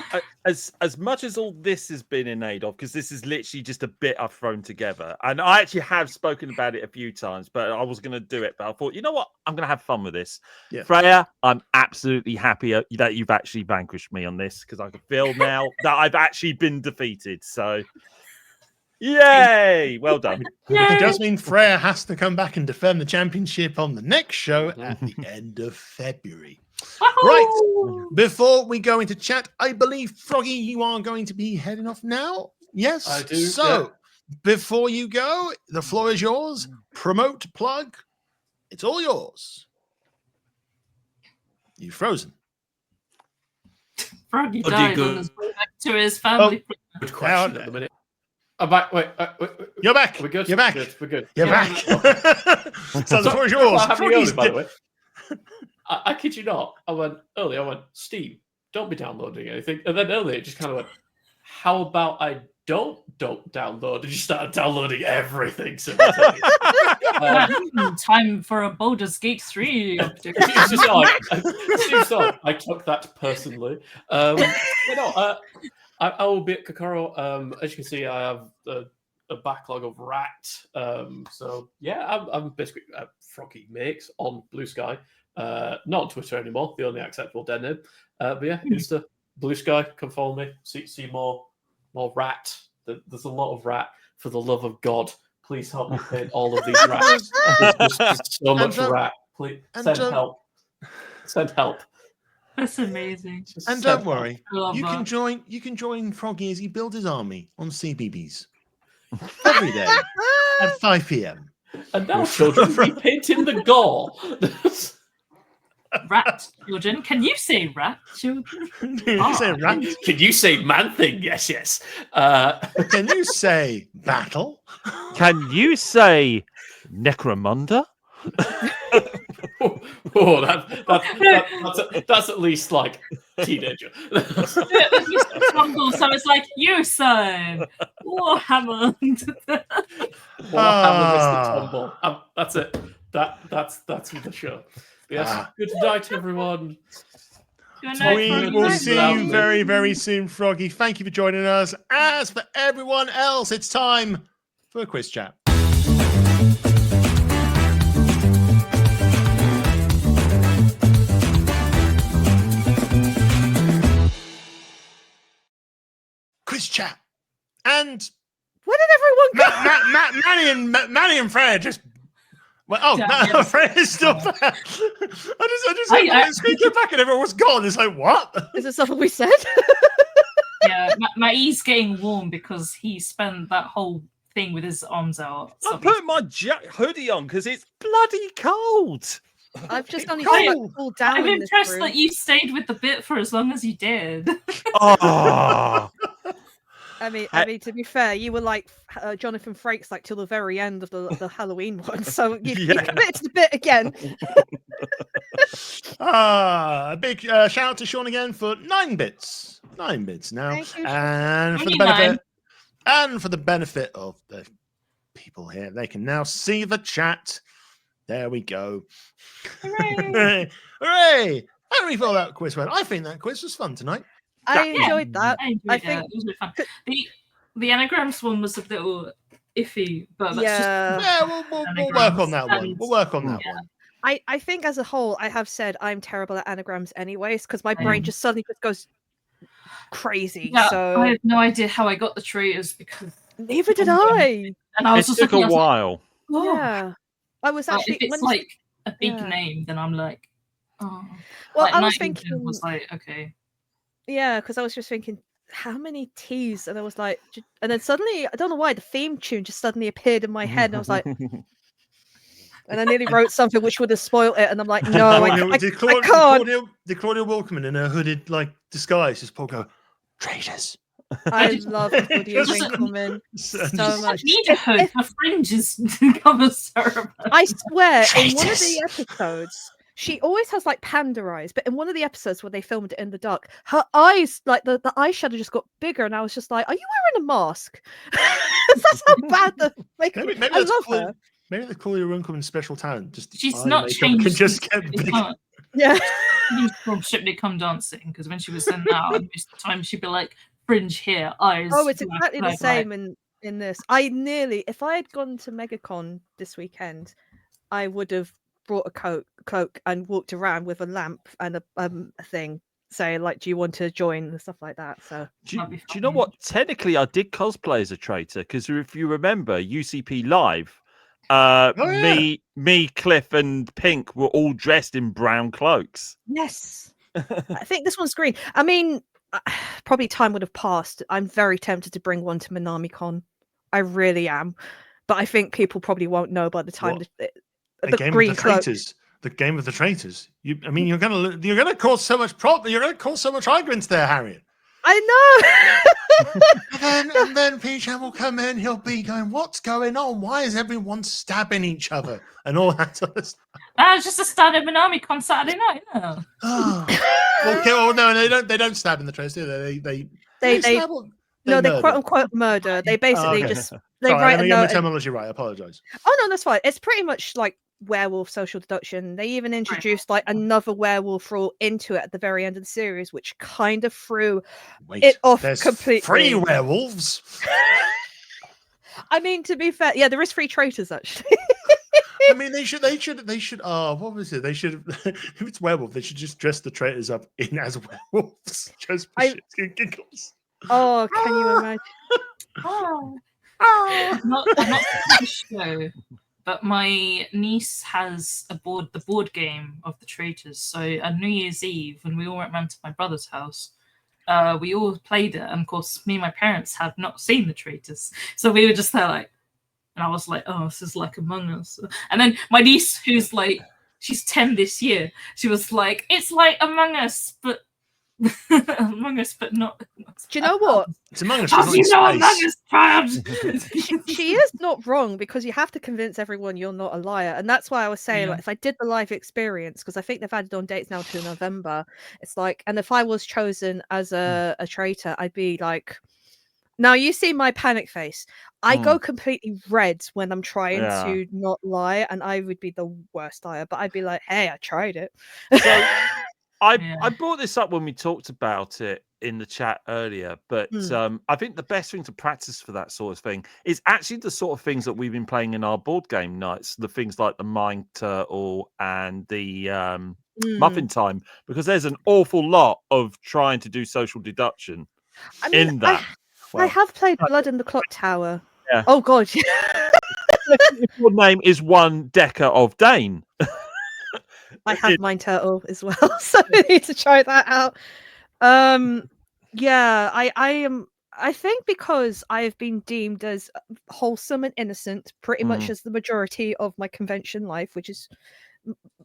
as much as all this has been in aid of, because this is literally just a bit I've thrown together, and I actually have spoken about it a few times, but I was going to do it, but I thought, you know what, I'm going to have fun with this. Yeah. Freya, I'm absolutely happy that you've actually vanquished me on this, because I can feel now that I've actually been defeated. So, yay! Well done. Which does mean Freya has to come back and defend the championship on the next show at the end of February. Right. Before we go into chat, I believe, Froggy, you are going to be heading off now. Yes, I do, So, before you go, the floor is yours. Promote, plug. It's all yours. You've frozen. Froggy Oh, died dear on his way back to his family. Good question at the minute. I'm back. Wait. You're back. We're good. You're back. We're good. You're Yeah. back. So the floor is yours. Happy Froggy's early, by the way. I kid you not. I went, Steam, don't be downloading anything. And then earlier, it just kind of went, how about I don't download? And you started downloading everything. So Time for a Baldur's Gate 3 object. it's just like, I took that personally. I will be at Kokoro. As you can see, I have a backlog of Rat. So yeah, I'm basically Froggy Makes on Blue Sky. Not on Twitter anymore, the only acceptable den name. But yeah, Insta, Blue Sky, come follow me. See more Rat. There's a lot of Rat. For the love of God, please help me paint all of these rats. There's so much Rat. Please send help. Send help. That's amazing. And don't worry, I love you that. can join Froggy as he builds his army on CBBS every day at 5 p.m. And now, children, we paint in the gore. Rat children. Can you say rat children? You say rat? Can you say man thing? Yes. Can you say battle? Can you say Necromunda? That's at least like teenager. Tumble, so it's like you son Warhammer. Warhammer Mr. Tumble. That's it. That's the show. Yes. Good night, everyone. We will see you very, very soon, Froggy. Thank you for joining us. As for everyone else, it's time for a quiz chat. chat. And Where did everyone go? Matty and Freya just. Well, Yeah. Freya's still there. I just had my screen came back and everyone was gone. It's like, what? Is this something we said? Yeah, Matty's getting warm because he spent that whole thing with his arms out. I'm putting my hoodie on because it's bloody cold. I've just only cold. cooled down. I'm in this impressed room. that you stayed with the bit for as long as you did. Oh, I mean, to be fair, you were like Jonathan Frakes, like till the very end of the Halloween one. So you committed to the bit again. A big shout out to Sean again for 9 bits. 9 bits now. Thank you, And for the 29. benefit for the benefit of the people here, they can now see the chat. There we go. Hooray! Hooray! How do we feel about quiz? I think that quiz was fun tonight. I enjoyed that. I enjoyed I think it. It was really fun. The anagrams one was a little iffy, but that's Yeah, we'll work on that one. We'll work on that one. I think as a whole, I have said I'm terrible at anagrams anyways, because my brain just suddenly just goes crazy. Yeah, So I have no idea how I got the traitors because neither did I. and I was it just took looking, a I was like, while. oh. Yeah, I was Like, actually. if it's when- like a big yeah. name, then I'm like, oh. well, Like, I was Nightingale thinking, was like, okay. yeah, because I was just thinking, how many T's? And I was like, and then suddenly, I don't know why, the theme tune just suddenly appeared in my head, and I was like, and I nearly wrote something which would have spoiled it, and I'm like, no, I can't. Did Claudia Wilkerman in her hooded like disguise just go traitors? I love Claudia Just- Winkleman so I much. need a hood for fringes to cover Sarah. I swear, in one of Traitors. the episodes, she always has like panda eyes, but in one of the episodes where they filmed it in the dark, her eyes, like the eyeshadow just got bigger, and I was just like, are you wearing a mask? That's how bad the makeup. Maybe I that's love her. Maybe the Claudia Winkleman's special talent. Just She's eye not makeup changed. Can just get since big. she can't- Yeah. she's from Strictly Come Dancing because when she was in that, most of the time she'd be like fringe here, eyes. Oh, it's black, exactly the black, same black. in this. I nearly, if I had gone to MegaCon this weekend, I would have brought a cloak and walked around with a lamp and a thing saying like, "Do you want to join?" and stuff like that. So Do That'd be you know fun. what? Technically, I did cosplay as a traitor because if you remember UCP Live, yeah. me, Cliff, and Pink were all dressed in brown cloaks. yes, I think this one's green. I mean, probably time would have passed. I'm very tempted to bring one to MinamiCon. I really am, but I think people probably won't know by the time What? the The game green of the cloak. traitors. The game of the traitors. I mean, you're gonna cause so much problem. You're gonna cause so much arguments there, Harriett. I know. And then P-Chan will come in. He'll be going, "What's going on? Why is everyone stabbing each other?" And all that sort of stuff. That was just a standard Minami on Saturday night. No. Oh. Okay, well, no, they don't stab in the traitors, do they? They stab or they no, they murder? quote unquote murder. They basically okay. just they Sorry, write let a me get my note. terminology right. I apologize. Oh no, that's fine. It's pretty much like werewolf social deduction. They even introduced like another werewolf rule into it at the very end of the series, which kind of threw Wait, it off there's completely. 3 werewolves. I mean, to be fair, yeah, there is 3 traitors actually. I mean, they should. Oh, what was it? They should. If it's werewolf, they should just dress the traitors up in as werewolves, just for shits and giggles. Oh, can you imagine? Oh. I'm not the show, but my niece has the board game of the traitors. So on New Year's Eve, when we all went round to my brother's house, we all played it, and of course, me and my parents had not seen the traitors, so we were just there like, and I was like, oh, this is like Among Us. And then my niece, who's like, she's 10 this year, she was like, it's like Among Us, but Among Us, but not. Do you know what? It's Among Us. How it's do you know not in Among space. Us, child? She is not wrong because you have to convince everyone you're not a liar, and that's why I was saying Yeah. like if I did the live experience, because I think they've added on dates now to November. It's like, and if I was chosen as a traitor, I'd be like, now you see my panic face. I go completely red when I'm trying Yeah. to not lie, and I would be the worst liar. But I'd be like, hey, I tried it. I brought this up when we talked about it in the chat earlier, but I think the best thing to practice for that sort of thing is actually the sort of things that we've been playing in our board game nights, the things like the Mind Turtle and the Muffin Time, because there's an awful lot of trying to do social deduction I mean, in that. I have played Blood in the Clock Tower. Yeah. Oh god. If your name is one Dekker of Dane. I have Mind Turtle as well, so I need to try that out. Yeah, I think because I have been deemed as wholesome and innocent pretty much as the majority of my convention life, which is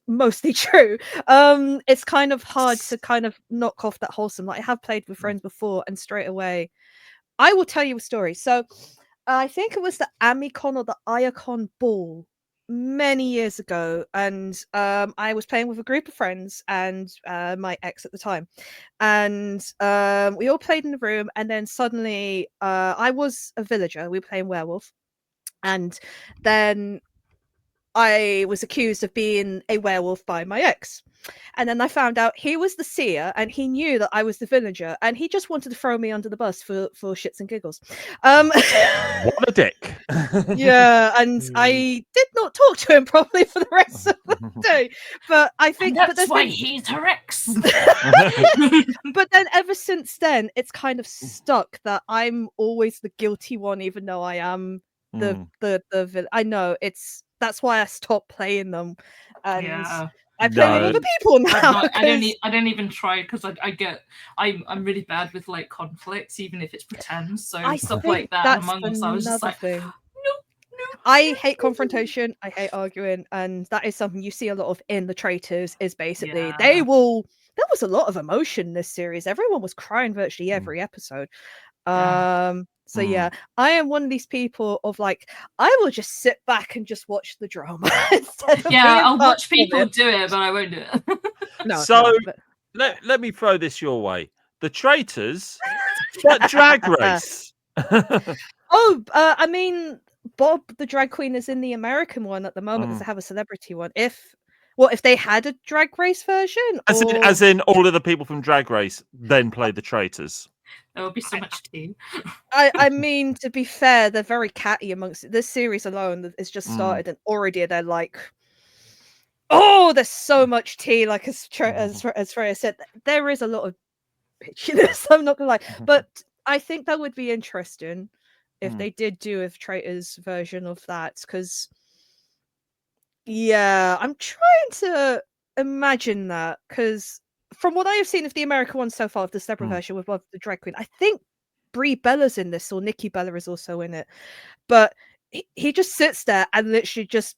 mostly true. It's kind of hard to kind of knock off that wholesome. Like I have played with friends before, and straight away, I will tell you a story. So I think it was the Amicon or the Iacon ball many years ago, and I was playing with a group of friends and my ex at the time, and we all played in the room, and then suddenly I was a villager. We were playing werewolf, and then I was accused of being a werewolf by my ex. And then I found out he was the seer, and he knew that I was the villager, and he just wanted to throw me under the bus for shits and giggles. What a dick. Yeah, and I did not talk to him properly for the rest of the day. But I think And that's why he's her ex. But then ever since then, it's kind of stuck that I'm always the guilty one, even though I am the villain. I know that's why I stopped playing them. And yeah. I play with other people now. I don't even try because I'm really bad with like conflicts, even if it's pretend. So stuff like that Among Us, I was just like, thing. No. I hate confrontation. I hate arguing, and that is something you see a lot of in the Traitors. Is basically there was a lot of emotion in this series. Everyone was crying virtually every episode. So yeah, I am one of these people of like, I will just sit back and just watch the drama. I'll watch people do it, but I won't do it. Let me throw this your way. The Traitors, that drag race. I mean, Bob the drag queen is in the American one at the moment because they have a celebrity one. If they had a drag race version? As in all of the people from Drag Race then play the Traitors. There will be so much tea. I mean, to be fair, they're very catty amongst this series alone. It's just started, and already they're like, oh, there's so much tea. Like as Freya said, there is a lot of bitchiness. I'm not gonna lie, but I think that would be interesting if they did do a Traitors version of that. Because I'm trying to imagine that because. From what I have seen of the American one so far, of the separate version with the drag queen, I think Brie Bella's in this, or Nikki Bella is also in it. But he just sits there and literally just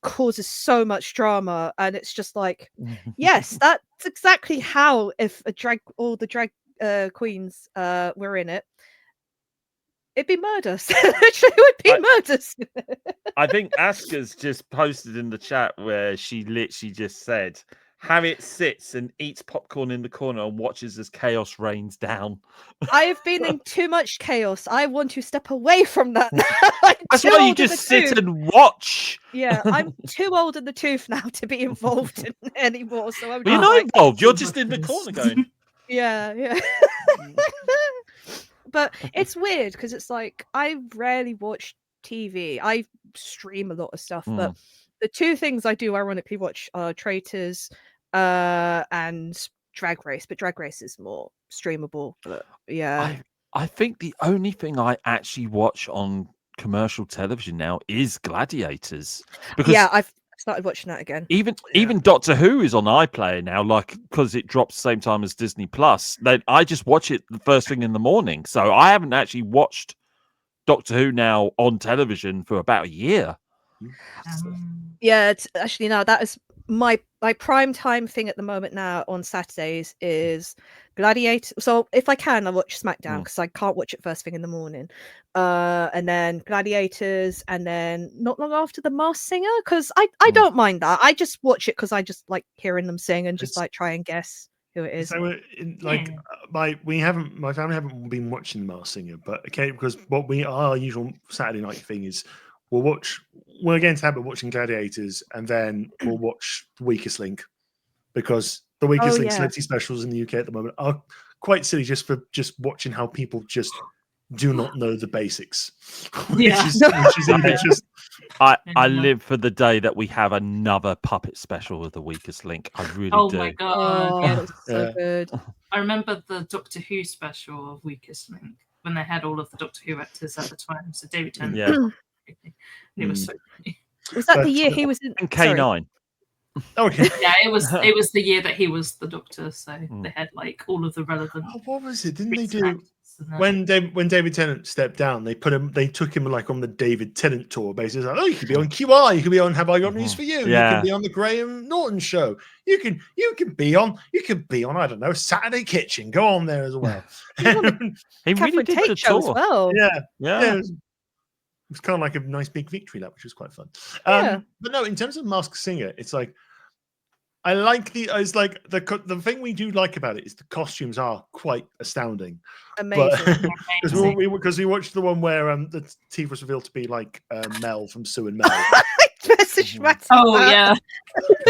causes so much drama, and it's just like, yes, that's exactly how if all the drag queens were in it, it'd be murder. Literally, would be murders. I think Aska's just posted in the chat where she literally just said, Harriett sits and eats popcorn in the corner and watches as chaos rains down. I have been in too much chaos. I want to step away from that. That's why you just sit and watch. Yeah, I'm too old in the tooth now to be involved in anymore. So you're not involved. You're just in the corner going. Yeah. But it's weird because it's like I rarely watch TV. I stream a lot of stuff, but the two things I do ironically watch are Traitors and Drag Race, but Drag Race is more streamable. But yeah, I think the only thing I actually watch on commercial television now is Gladiators. Because I've started watching that again. Even Doctor Who is on iPlayer now, like because it drops the same time as Disney Plus. I just watch it the first thing in the morning, so I haven't actually watched Doctor Who now on television for about a year. Yeah, it's actually now that is my prime time thing at the moment now on Saturdays is Gladiator. So if I can, I watch SmackDown because I can't watch it first thing in the morning. And then Gladiators, and then not long after the Masked Singer, because I don't mind that. I just watch it because I just like hearing them sing and just like try and guess who it is. So my family haven't been watching the Masked Singer, but okay, because our usual Saturday night thing is we're against habit watching Gladiators, and then we'll watch The Weakest Link, because the Weakest Link celebrity specials in the UK at the moment are quite silly just for watching how people just do not know the basics. Which is even just... I live for the day that we have another puppet special of The Weakest Link. I really do. Oh my god. That's so good. I remember the Doctor Who special of Weakest Link. when they had all of the Doctor Who actors at the time. So David Tennant. Yeah. And it was so funny. Was that But- the year he was in? And Sorry. K9. Okay. Yeah, it was the year that he was the Doctor. So they had like all of the relevant. Oh, what was it? Didn't they recent do actors and that. when David Tennant stepped down? They took him like on the David Tennant tour basis. Like, oh, you could be on QI, you could be on Have I Got News for You? Yeah. You can be on the Graham Norton show. You can be on I don't know, Saturday Kitchen. Go on there as well. He was on He really Catherine did the Tate show as tour. well. yeah. Yeah. It was kind of like a nice big victory lap, which was quite fun. Yeah. But no, in terms of Masked Singer, it's like I like the thing we do like about it is the costumes are quite astounding. Amazing. Because we watched the one where the teeth was revealed to be like Mel from Sue and Mel, Message Matty. Oh yeah,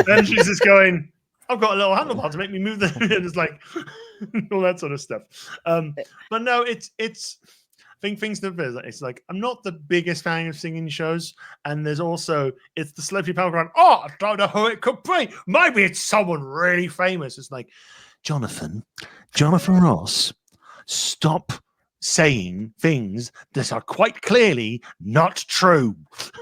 and she's just going, "I've got a little handlebar to make me move the," and it's like all that sort of stuff. But no, it's. I think things that it's like I'm not the biggest fan of singing shows, and there's also it's the celebrity panel going, oh, I don't know who it could be. Maybe it's someone really famous. It's like Jonathan Ross, stop saying things that are quite clearly not true.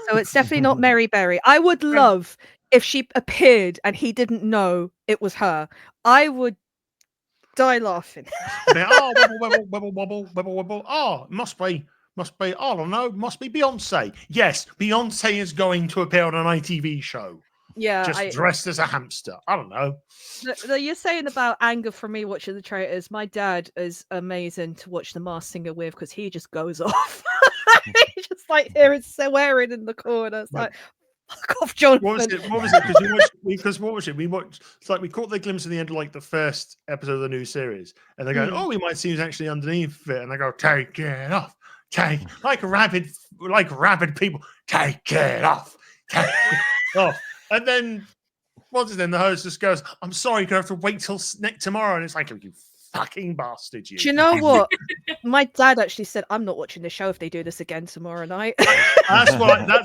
So it's definitely not Mary Berry. I would love if she appeared and he didn't know it was her. I would die laughing. Oh, wibble. Oh, must be. I don't know. Must be Beyonce. Yes, Beyonce is going to appear on an ITV show. Yeah, Just dressed as a hamster. I don't know. You're saying about anger from me watching the traitors. My dad is amazing to watch The Masked Singer with because he just goes off. He's just like here and swearing in the corner. It's like, fuck off, Jonathan. What was it? Because what was it? We watched. It's like we caught the glimpse of the end of like the first episode of the new series, and they're going, "Oh, we might see who's actually underneath it," and I go, "Take it off, like rabid people, take it off, take it off." And then, then the host just goes, "I'm sorry, you're gonna have to wait till tomorrow," and it's like, "You fucking bastard, you!" Do you know what? My dad actually said, "I'm not watching the show if they do this again tomorrow night." That's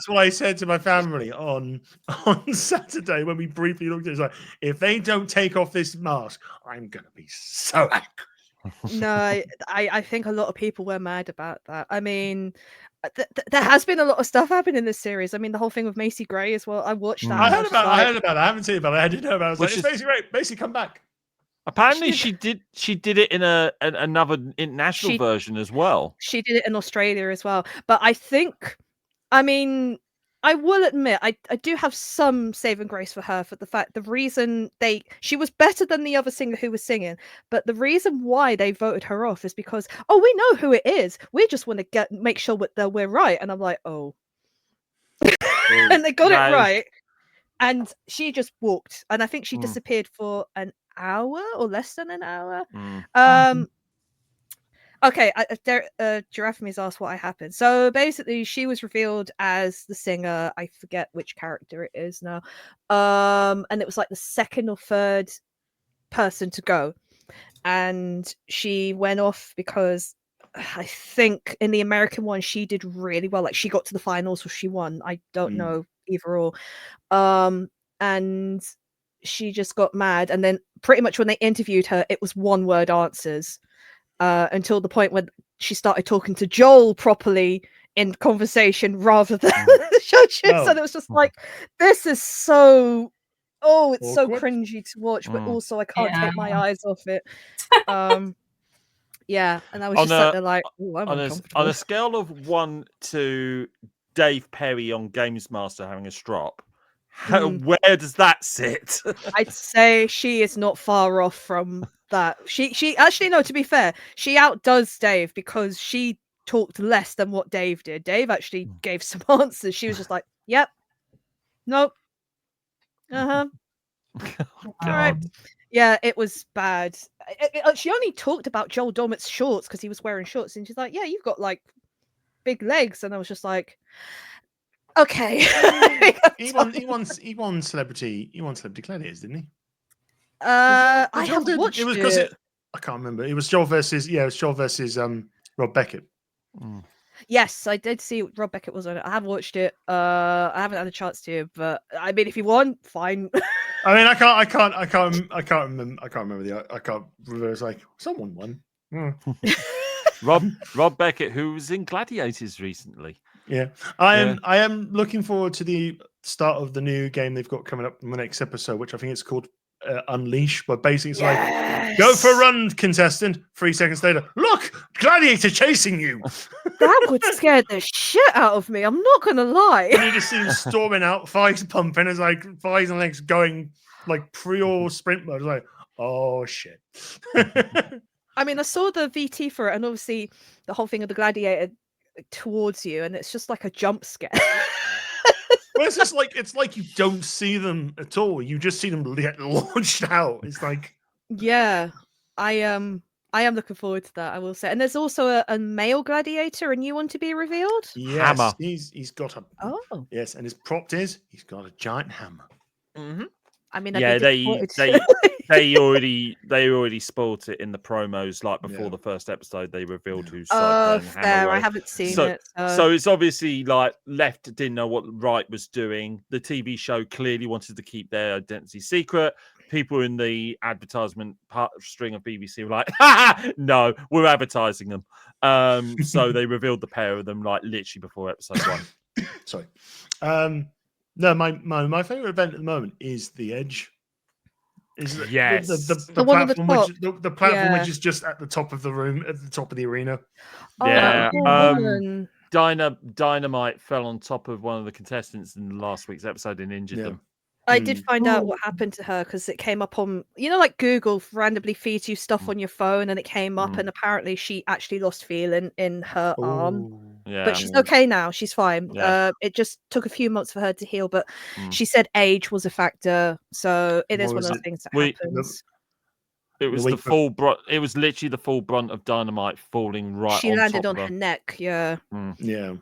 what I said to my family on Saturday when we briefly looked at it. It's like, if they don't take off this mask, I'm gonna be so angry. No, I think a lot of people were mad about that. I mean, there has been a lot of stuff happening in this series. I mean, the whole thing with Macy Gray as well. I watched that. I heard about it. I haven't seen it, but I did know about it. I was like, Which it's Macy Gray. Macy, come back. Apparently, she did it in another international version as well. She did it in Australia as well. But I think, I mean, I will admit, I do have some saving grace for her for the fact the reason she was better than the other singer who was singing, but the reason why they voted her off is because, oh, we know who it is. We just want to make sure that we're right. And I'm like, oh. And they got it right. And she just walked. And I think she disappeared for an hour or less than an hour. Okay, Giraffeme's asked what happened. So basically, she was revealed as the singer. I forget which character it is now. And it was like the second or third person to go, and she went off because I think in the American one she did really well. Like she got to the finals, or she won. I don't know either or. And she just got mad, and then pretty much when they interviewed her, it was one-word answers. Until the point when she started talking to Joel properly in conversation rather than the judges. And it was just like, this is so, it's so cringy to watch, but also I can't take my eyes off it. Yeah, and I was just sat there like, on a scale of 1 to Dave Perry on Games Master having a strop, where does that sit? I'd say she is not far off from that. She actually, no, to be fair, she outdoes Dave because she talked less than what Dave did. Dave actually gave some answers. She was just like, yep, nope, all right. Yeah, it was bad. She only talked about Joel Dommett's shorts because he was wearing shorts, and she's like, yeah, you've got like big legs. And I was just like, okay. he won celebrity gladiators, didn't he? I have watched it. Was because I can't remember. It was Joel versus Rob Beckett. Yes, I did see Rob Beckett was on it. I have watched it. I haven't had a chance to, but I mean, if you want, fine. I mean, I can't remember. I can't remember. It's like someone won. Rob Beckett, who was in Gladiators recently. Yeah, I am looking forward to the start of the new game they've got coming up in the next episode, which I think it's called Unleash. But basically, it's like, go for a run, contestant. 3 seconds later, look, gladiator chasing you. That would scare the shit out of me. I'm not gonna lie. And you just see him storming out, thighs pumping, as like thighs and legs going like pre-or sprint mode. It's like, oh shit. I mean, I saw the VT for it, and obviously the whole thing of the gladiator towards you, and it's just like a jump scare. Well, it's just like you don't see them at all. You just see them get launched out. It's like, Yeah, I am looking forward to that. I will say, and there's also a male gladiator, a new one to be revealed. yes, Hammer. he's got a Oh, yes, and his prop is he's got a giant hammer. Mm-hmm. I mean, Yeah, I'd be they disappointed. they already spoiled it in the promos. Like before Yeah. the first episode, they revealed who's Oh, Cyclone fair. Hammer. I haven't seen So- it. So it's obviously like left didn't know what right was doing. The TV show clearly wanted to keep their identity secret. People in the advertisement part string of BBC were like, no, we're advertising them. So they revealed the pair of them like literally before episode 1. Sorry. No, my favorite event at the moment is the Edge. Is the The one at the platform, the platform Yeah. which is just at the top of the room, at the top of the arena. Yeah, Oh, woman. Dynamite fell on top of one of the contestants in last week's episode and injured Yeah. them. I did find out what happened to her because it came up on, like Google randomly feeds you stuff on your phone, and it came up, and apparently she actually lost feeling in her arm. Yeah, But she's okay now. She's fine. Yeah. It just took a few months for her to heal, but Mm. she said age was a factor. So it is What one of was those things that We- happens. it was the the week full brunt. It was literally the full brunt of Dynamite falling right. She on landed top on of her neck. Yeah. Yeah.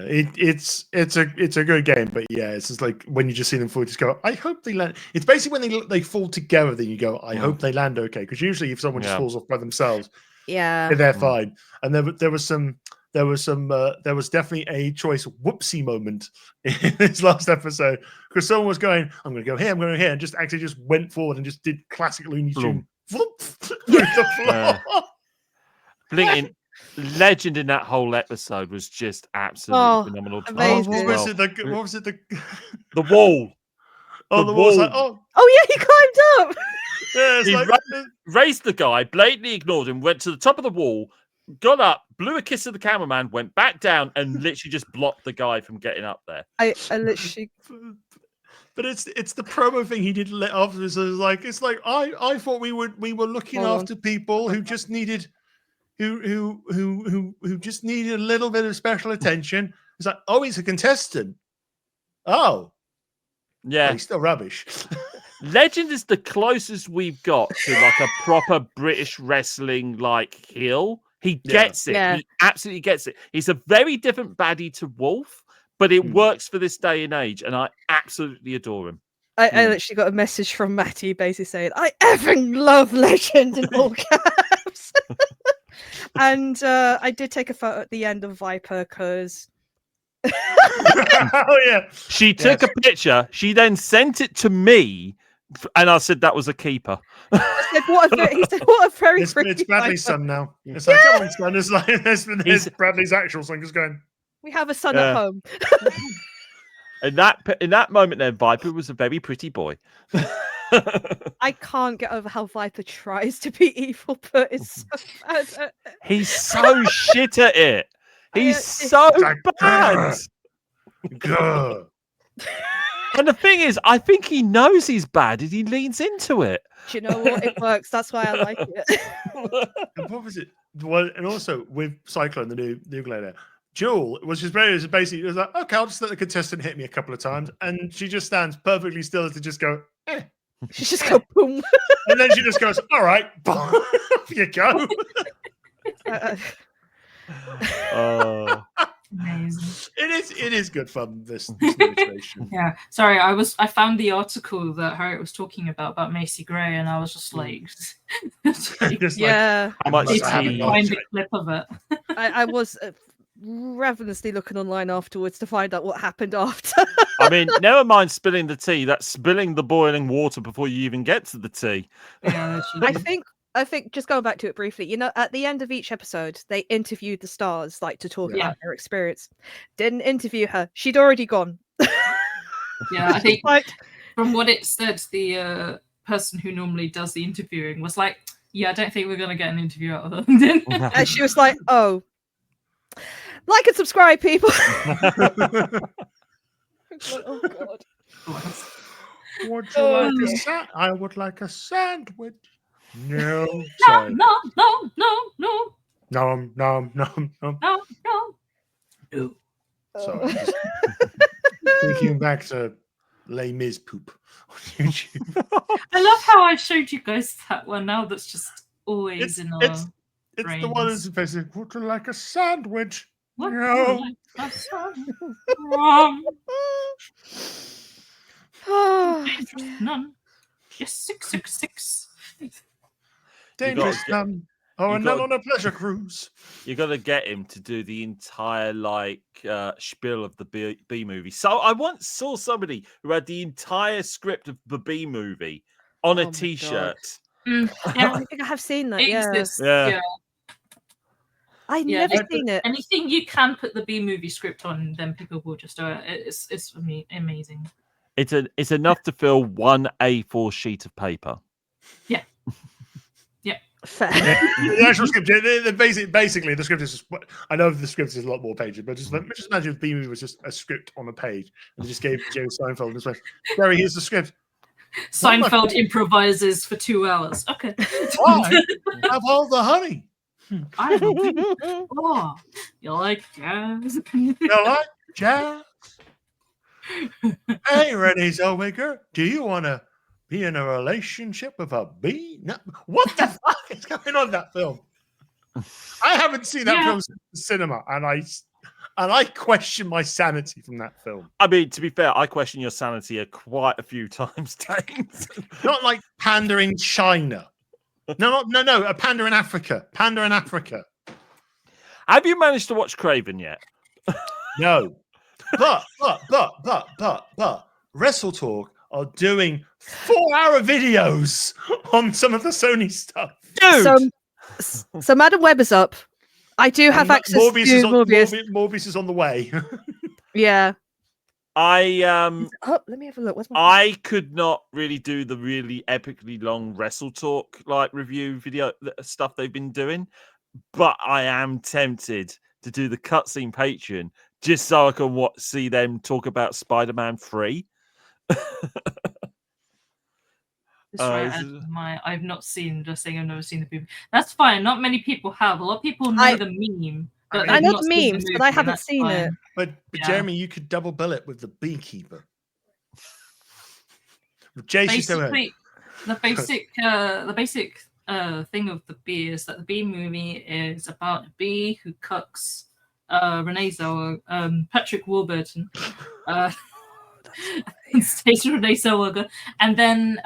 It's a good game, but yeah, it's just like when you just see them fall, just go, I hope they land. It's basically when they fall together, then you go, I hope they land okay. Because usually, if someone just Yeah. falls off by themselves, Yeah. they're fine. And there was definitely a choice whoopsie moment in this last episode because someone was going, I'm going to go here, I'm going to go here, and just actually just went forward and just did classic Looney Tune whoop, through the floor. Blinking legend in that whole episode was just absolutely phenomenal. amazing. What was it? What was it? The wall. Oh, the wall's like, oh, Oh yeah, he climbed up. yeah, it's He like, Raised the guy, blatantly ignored him, went to the top of the wall, got up, blew a kiss at the cameraman, went back down, and literally just blocked the guy from getting up there. I literally. But it's the promo thing he did afterwards. It's like I thought we were looking Hold on. after people who just needed who just needed a little bit of special attention. It's like, oh, he's a contestant. Oh, Yeah. he's still rubbish. Legend is the closest we've got to like a proper British wrestling like heel. He gets it. Yeah. He absolutely gets it. He's a very different baddie to Wolf, but it works for this day and age, and I absolutely adore him. I literally got a message from Matty basically saying, I effing love Legend in all caps. And I did take a photo at the end of Viper because Oh yeah, She took a picture. She then sent it to me, and I said that was a keeper. I said, he said, what a very it's pretty Bradley's Viper. son now. It's like, come on, son. It's like there's Bradley's actual son just going. We have a son at home. In that moment, then Viper was a very pretty boy. I can't get over how Viper tries to be evil, but it's so bad. He's so shit at it. He's so like, bad. Grr. And the thing is, I think he knows he's bad and he leans into it. Do you know what? It works. That's why I like it. And what was it? Well, and also with Cyclone, the new gladiator, Jewel was just basically it was like, okay, I'll just let the contestant hit me a couple of times, and she just stands perfectly still to just go, eh. She just go boom. And then she just goes, all right, off you go. Amazing. It is good fun, this new iteration. Yeah, sorry, I found the article that Harriett was talking about Macy Gray, and I was just like, Just like, Yeah, How much Must need have to it. find a clip of it. I was ravenously looking online afterwards to find out what happened after. I mean, never mind spilling the tea. That's spilling the boiling water before you even get to the tea. Yeah, she I did. think I think just going back to it briefly, you know, at the end of each episode, they interviewed the stars like to talk Yeah. about their experience. Didn't interview her; she'd already gone. Yeah, I think Like, from what it said, the person who normally does the interviewing was like, "Yeah, I don't think we're gonna get an interview out of her." and she was like, "Oh, like and subscribe, people." Oh God. Would you Oh, like a dear. I would like a sandwich. No, No, sorry. no, no, no, no, No, no, no, no. no, no. Sorry. Just thinking back to Les Mis poop on YouTube. I love how I showed you guys that one. Now that's just always It's in it's our it's the one brains. that's basically, would you like a sandwich? What? No. Oh, None. Yes, 666. Dangerous gotta nun. Oh, you a nun gotta- on a pleasure cruise. You got to get him to do the entire spiel of the B movie. So I once saw somebody who had the entire script of the B movie on Oh a my T-shirt. Yeah, I think I have seen that. it Yeah, exists. Yeah. Yeah. I've Yeah, never seen it. Anything you can put the B movie script on, then people will just do it. It's amazing. It's enough to fill one A4 sheet of paper. Fair. The actual script, basically, the script is just. I know the script is a lot more pages, but just imagine if B movie was just a script on a page and just gave Jerry Seinfeld this way. Jerry, here's the script. Seinfeld improvises for 2 hours. Okay. Why have all the honey? I don't know. Oh, you like jazz? You like jazz? Hey, Renee Zellweger, do you want to be in a relationship with a bee? No. What the fuck is going on in that film? I haven't seen that film since the cinema, and I question my sanity from that film. I mean, to be fair, I question your sanity quite a few times, Dane. Not like Panda in China. No, a Panda in Africa. Panda in Africa. Have you managed to watch Craven yet? No. But Wrestle Talk are doing 4-hour videos on some of the Sony stuff. Dude! So Madam Web is up. I do have access to Morbius. Morbius is on the way. Yeah. I Let me have a look. Where's my... I could not really do the really epically long Wrestle Talk like review video stuff they've been doing, but I am tempted to do the cutscene Patreon just so I can see them talk about Spider-Man 3. I've not seen. Just saying, I've never seen the movie. That's fine. Not many people have. A lot of people know the meme. But I they've know not the seen memes, movie, but I and haven't that's seen fine. it. But Yeah. Jeremy, you could double bill it with the Beekeeper. Jason, The basic thing of the bee is that the bee movie is about a bee who cucks Renee Zellweger, Patrick Warburton, and stays with Renee Zellweger, and then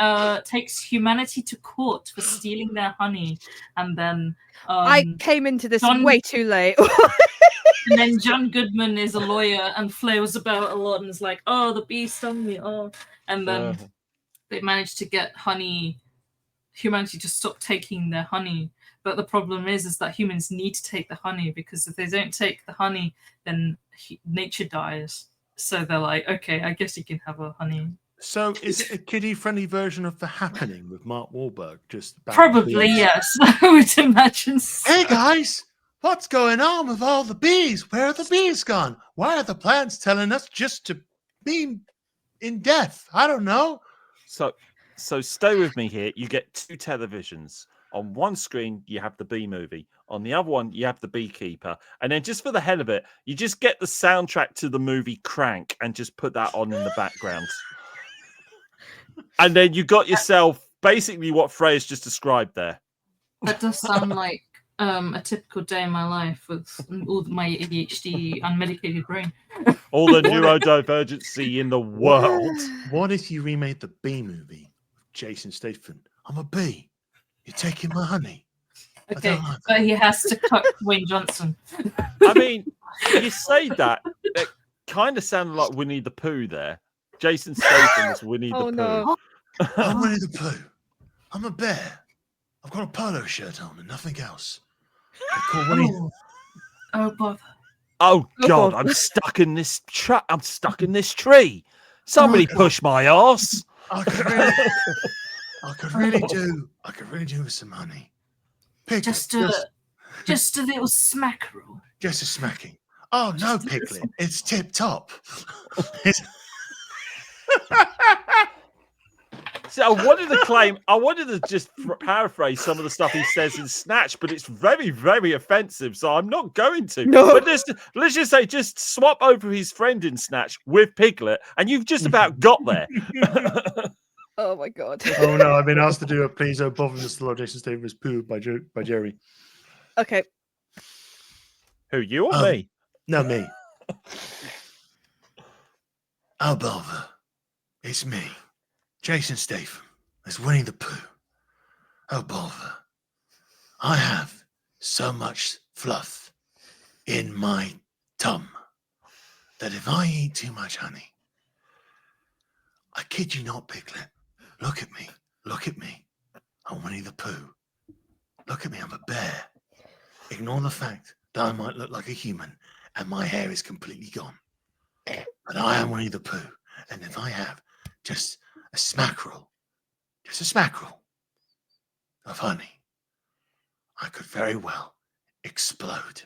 takes humanity to court for stealing their honey, and then I came into this way too late. and then John Goodman is a lawyer and flails about a lot and is like, "Oh, the bee stung me," and then they managed to get humanity to stop taking their honey. But the problem is that humans need to take the honey, because if they don't take the honey, then nature dies. So they're like, okay, I guess you can have a honey. So is it a kiddie-friendly version of The Happening with Mark Wahlberg? Just about Probably, bees? yes. I would imagine so. Hey guys, what's going on with all the bees? Where are the bees gone? Why are the plants telling us just to be in death? I don't know. So stay with me here. You get 2 televisions. On one screen, you have the bee movie. On the other one, you have the Beekeeper. And then just for the hell of it, you just get the soundtrack to the movie Crank and just put that on in the background. And then you got yourself basically what Freya's just described there. That does sound like a typical day in my life with all my ADHD unmedicated brain. All the neurodivergency in the world. What if you remade the bee movie with Jason Statham? I'm a bee. You're taking my honey. Okay, but he has to cut Dwayne Johnson. I mean, you say that, it kind of sounded like Winnie the Pooh there. Jason Statham is Winnie the Pooh. No. I'm Winnie the Pooh. I'm a bear. I've got a polo shirt on and nothing else. I call Winnie. Oh, bother. Oh Oh, God, God. I'm stuck in this I'm stuck in this tree. Somebody God. push my arse. I could really do with some honey. Piglet, Just a little smackerel. just a smacking. Oh no, Piglet, it's tip top. See, I wanted to just paraphrase some of the stuff he says in Snatch, but it's very, very offensive, so I'm not going to. No. But let's just say, just swap over his friend in Snatch with Piglet, and you've just about got there. Oh my God. Oh no, I've been asked to do a Please Don't Bother Mr. Lord Jason Stevens Pooh by Jerry. Okay. Who, you or me? No, me. Oh, bother. It's me, Jason Statham, as Winnie the Pooh. Oh, bother. I have so much fluff in my tum that if I eat too much honey, I kid you not, Piglet, look at me. I'm Winnie the Pooh. Look at me, I'm a bear. Ignore the fact that I might look like a human and my hair is completely gone. But I am Winnie the Pooh, and if I have just a smackerel of honey, I could very well explode.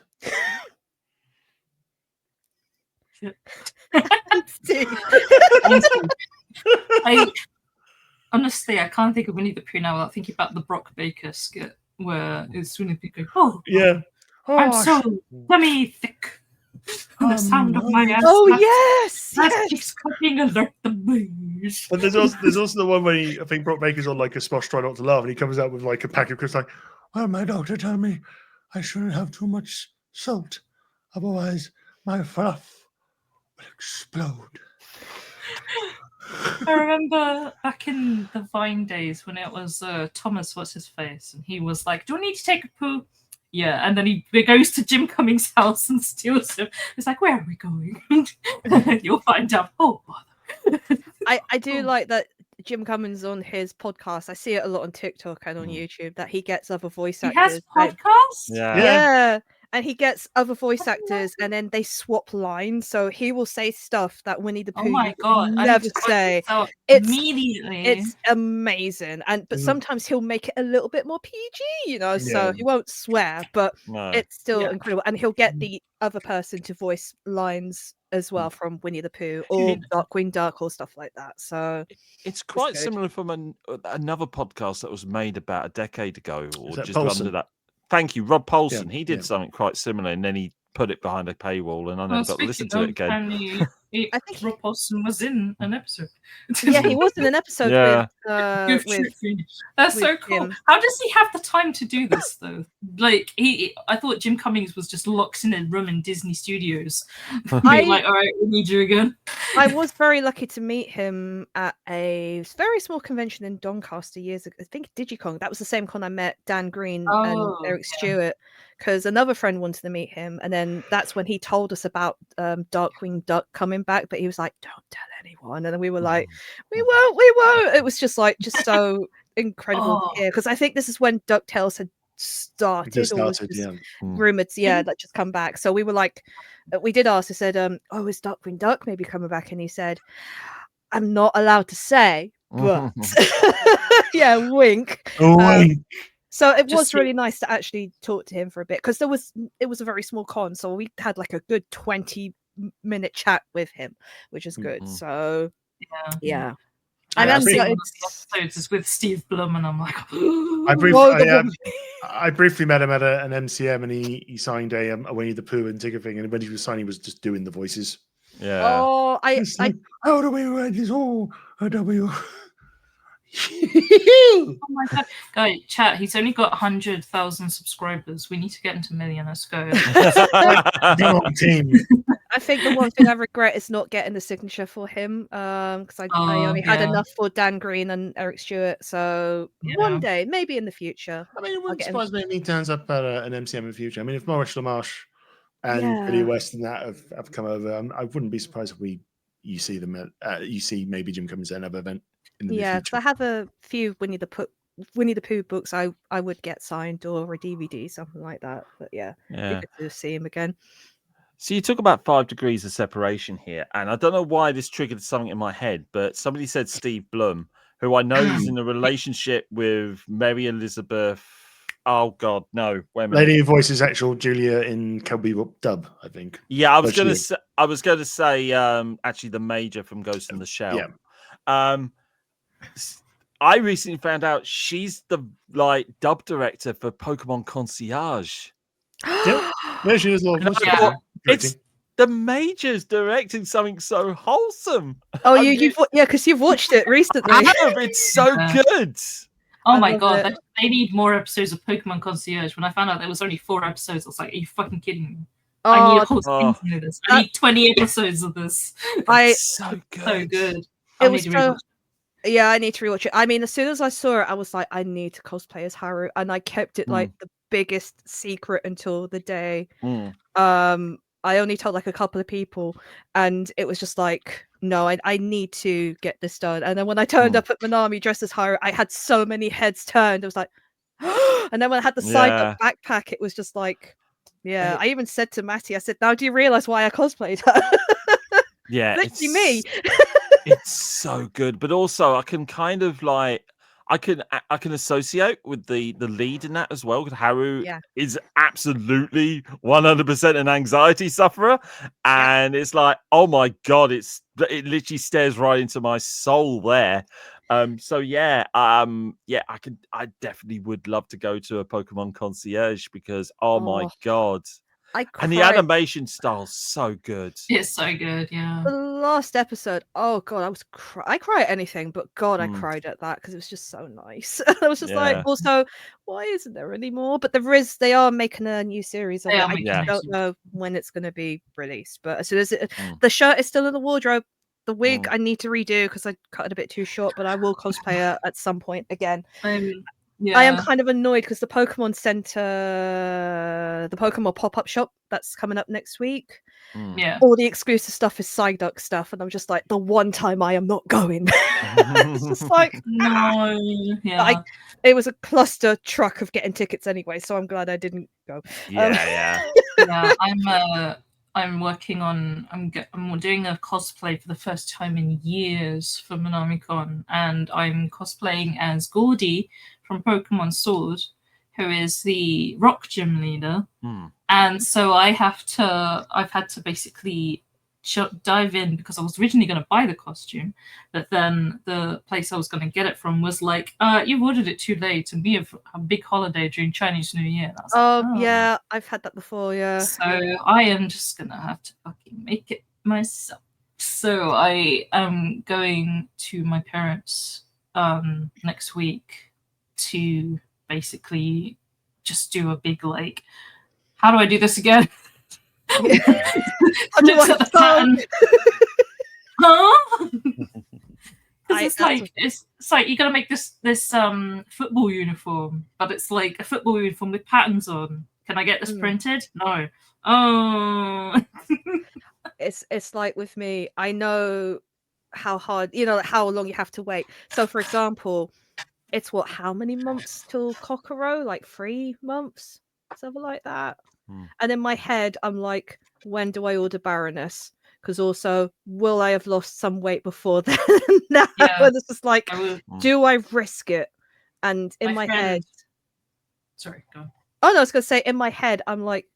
Honestly, I can't think of Winnie the Pooh now without thinking about the Brock Baker skit where it's Winnie the Pooh going, "Oh, Yeah. I'm so tummy thick." And the sound of my ass. Oh yes. That Yes. keeps cooking alert the booze. And there's also the one where I think Brock Baker's on like a Smosh Try Not to Laugh, and he comes out with like a pack of crisps like, well, my doctor told me I shouldn't have too much salt, otherwise my fluff will explode. I remember back in the Vine days when it was Thomas, what's his face, and he was like, "Do I need to take a poo?" Yeah, and then he goes to Jim Cummings' house and steals him. It's like, where are we going? You'll find out. Oh, bother. I do like that Jim Cummins on his podcast. I see it a lot on TikTok and on YouTube that he gets other voice He actors. has podcasts? Yeah. And he gets other voice actors and then they swap lines. So he will say stuff that Winnie the Pooh Oh my God. I need never to check say. this out It's- immediately. It's amazing. But sometimes he'll make it a little bit more PG, so he won't swear, but it's still incredible. And he'll get the other person to voice lines as well from Winnie the Pooh or Darkwing Duck or stuff like that. So it's quite good. similar from another podcast that was made about a decade ago, or that just Paulson? under that. Thank you, Rob Paulson. Yeah, he did something quite similar, and then he put it behind a paywall, and I never got to listen to it again. I think Rob Paulson was in an episode. Yeah, he was in an episode Yeah. with That's so with cool. Jim. How does he have the time to do this though? Like I thought Jim Cummings was just locked in a room in Disney Studios. Being like, all right, we need you again. I was very lucky to meet him at a very small convention in Doncaster years ago. I think Digicon. That was the same con I met Dan Green and Eric Stewart, because another friend wanted to meet him, and then that's when he told us about Darkwing Duck coming back. But he was like, "Don't tell anyone," and then we were like, "We won't." It was just so incredible to hear, because I think this is when DuckTales had started, or was just rumored, that just come back. So we were like, we did ask. I said, "Oh, is Darkwing Duck maybe coming back?" And he said, "I'm not allowed to say, but yeah, wink." So it was really nice to actually talk to him for a bit, because it was a very small con, so we had like a good 20-minute chat with him, which is good. So yeah. I And see then one of the episodes is with Steve Blum, and I'm like, I briefly met him at an MCM, and he signed a Winnie the Pooh and ticket thing, and when he was signing, he was just doing the voices. Yeah. Oh, how do we write this? Oh, a W. oh my God, guy, chat. He's only got 100,000 subscribers. We need to get into million. Let's go. Team. I think the one thing I regret is not getting the signature for him, because I only had enough for Dan Green and Eric Stewart. So one day, maybe in the future. I mean, it wouldn't surprise me if he turns up at an MCM in the future. I mean, if Maurice LaMarche and Billy West and that have come over, I wouldn't be surprised if you see them at you see maybe Jim Cummings at another event in the near future. Because I have a few Winnie the Winnie the Pooh books, I would get signed or a DVD, something like that. But yeah, it'd be good to see him again. So you talk about 5 degrees of separation here, and I don't know why this triggered something in my head, but somebody said Steve Blum, who I know is in a relationship with Mary Elizabeth. Oh God, no! Wait a minute. Lady who voices actual Julia in Cowboy Bebop dub, I think. Yeah, I was going to say, actually, the Major from Ghost in the Shell. Yeah. I recently found out she's the dub director for Pokemon Concierge. Yeah, she is. It's the Major's directing something so wholesome. Oh, because you've watched it recently. I have. It's so good. Oh my God, they need more episodes of Pokemon Concierge. When I found out there was only 4 episodes, I was like, are you fucking kidding me? I need a whole season of this. I need 20 episodes of this. It's so good. So good. It was so... Yeah, I need to rewatch it. I mean, as soon as I saw it, I was like, I need to cosplay as Haru, and I kept it like the biggest secret until the day. I only told like a couple of people, and it was just like, no, I need to get this done. And then when I turned up at Minami dressed as Haru, I had so many heads turned. It was like, and then when I had the side up backpack, it was just like, yeah. I even said to Matty, I said, now do you realize why I cosplayed her? Yeah, literally me. It's so good, but also I can kind of like I can associate with the lead in that as well. Because Haru is absolutely 100% an anxiety sufferer, and it's like, oh my God, it literally stares right into my soul there. I definitely would love to go to a Pokemon Concierge because my God. And the animation style's so good. It's so good, yeah. The last episode, oh God, I cry at anything, but God, I cried at that because it was just so nice. I was just like, also, why isn't there any more? But they are making a new series of it. I just don't know when it's going to be released. But as soon as the shirt is still in the wardrobe, the wig I need to redo because I cut it a bit too short, but I will cosplay her at some point again. I am kind of annoyed because the Pokemon Center, the Pokemon pop-up shop that's coming up next week. All the exclusive stuff is Psyduck stuff, and I'm just like, the one time I am not going. It's just like, no, it was a cluster truck of getting tickets anyway, so I'm glad I didn't go. I'm working on. I'm doing a cosplay for the first time in years for MinamiCon, and I'm cosplaying as Gordy from Pokemon Sword, who is the rock gym leader. And so I've had to basically dive in because I was originally going to buy the costume, but then the place I was going to get it from was like, you've ordered it too late, and we have a big holiday during Chinese New Year. Yeah, I've had that before, yeah. So I am just going to have to fucking make it myself. So I am going to my parents next week to basically just do a big like, how do I do this again? Looks at the pattern. Huh? It's like you gotta make this football uniform, but it's like a football uniform with patterns on. Can I get this printed? No. Oh. It's like with me, I know how hard, how long you have to wait. So for example, it's how many months till Kokoro? Like 3 months, something like that. And in my head, I'm like, when do I order Baroness? Because also, will I have lost some weight before then? Now it's just like, do I risk it? And in my head, sorry, go on. Oh no, I was gonna say, in my head, I'm like,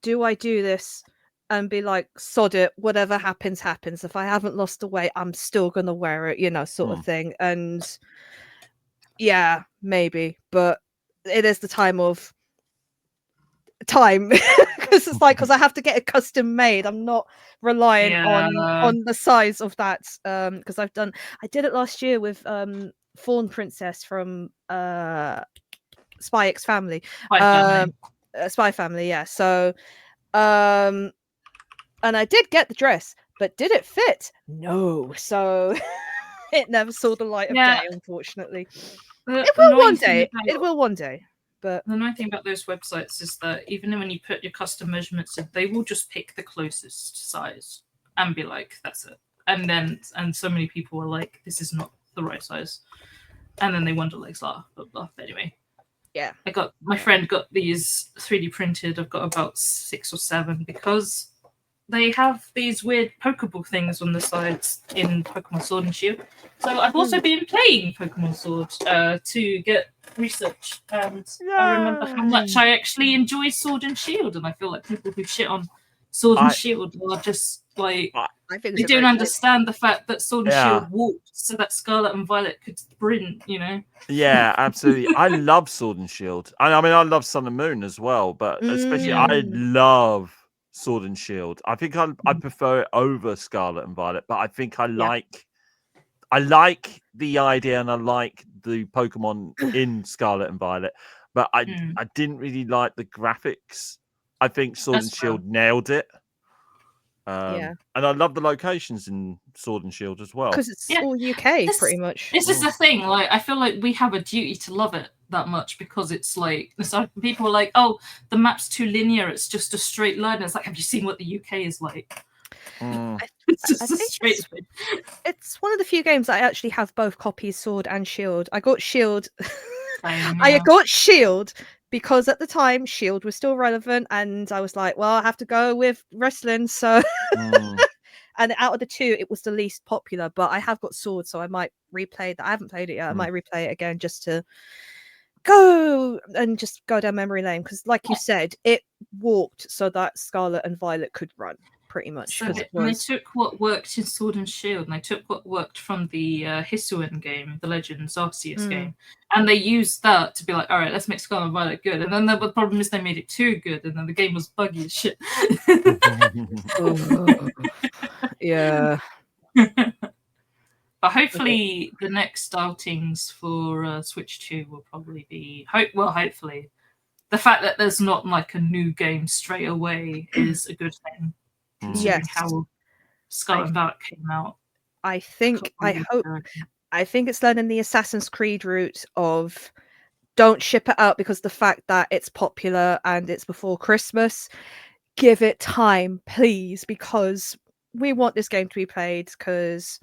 do I do this and be like, sod it, whatever happens, happens. If I haven't lost the weight, I'm still gonna wear it, sort of thing. And yeah, maybe, but it is the time because I have to get it custom made. I'm not relying on the size of that because I did it last year with Fawn Princess from Spy X Family. Spy Family, yeah. So and I did get the dress, but did it fit? No. So it never saw the light of day, unfortunately. It will one day. It will one day. But the annoying thing about those websites is that even when you put your custom measurements in, they will just pick the closest size and be like, that's it. And so many people are like, this is not the right size. and then they Wonder Legs, blah blah blah. But anyway, Yeah. My friend got these 3D printed. I've got about 6 or 7 because they have these weird Pokeball things on the sides in Pokemon Sword and Shield. So I've also been playing Pokemon Sword to get research, and I remember how much I actually enjoy Sword and Shield, and I feel like people who shit on Sword and Shield are just like I think they don't understand the fact that Sword and Shield walked so that Scarlet and Violet could sprint, you know? Yeah, absolutely. I love Sword and Shield. I mean, I love Sun and Moon as well, but especially I love Sword and Shield. I think I prefer it over Scarlet and Violet, but I think I like the idea and I like the Pokemon in Scarlet and Violet, but I didn't really like the graphics. I think Sword and Shield nailed it. And I love the locations in Sword and Shield as well. Because it's all UK, pretty much. This is the thing. Like, I feel like we have a duty to love it that much because it's like people are like, "Oh, the map's too linear. It's just a straight line." It's like, have you seen what the UK is like? It's just a straight line. It's one of the few games I actually have both copies, Sword and Shield. I got Shield. I got Shield because at the time Shield was still relevant, and I was like, well, I have to go with wrestling. So, and out of the two, it was the least popular. But I have got Sword, so I might replay that. I haven't played it yet. I might replay it again just to go down memory lane because, like you said, it walked so that Scarlet and Violet could run. Pretty much. So they took what worked in Sword and Shield, and they took what worked from the Hisuian game, the Legends Arceus game, and they used that to be like, all right, let's make Scarlet and Violet good. And then the problem is they made it too good, and then the game was buggy as shit. Yeah. But hopefully the next outings for Switch 2 will probably be hopefully. The fact that there's not like a new game straight away is a good thing. Considering how Scarlet and Violet came out. I think it's learning the Assassin's Creed route of don't ship it out because the fact that it's popular and it's before Christmas. Give it time, please, because we want this game to be played. Because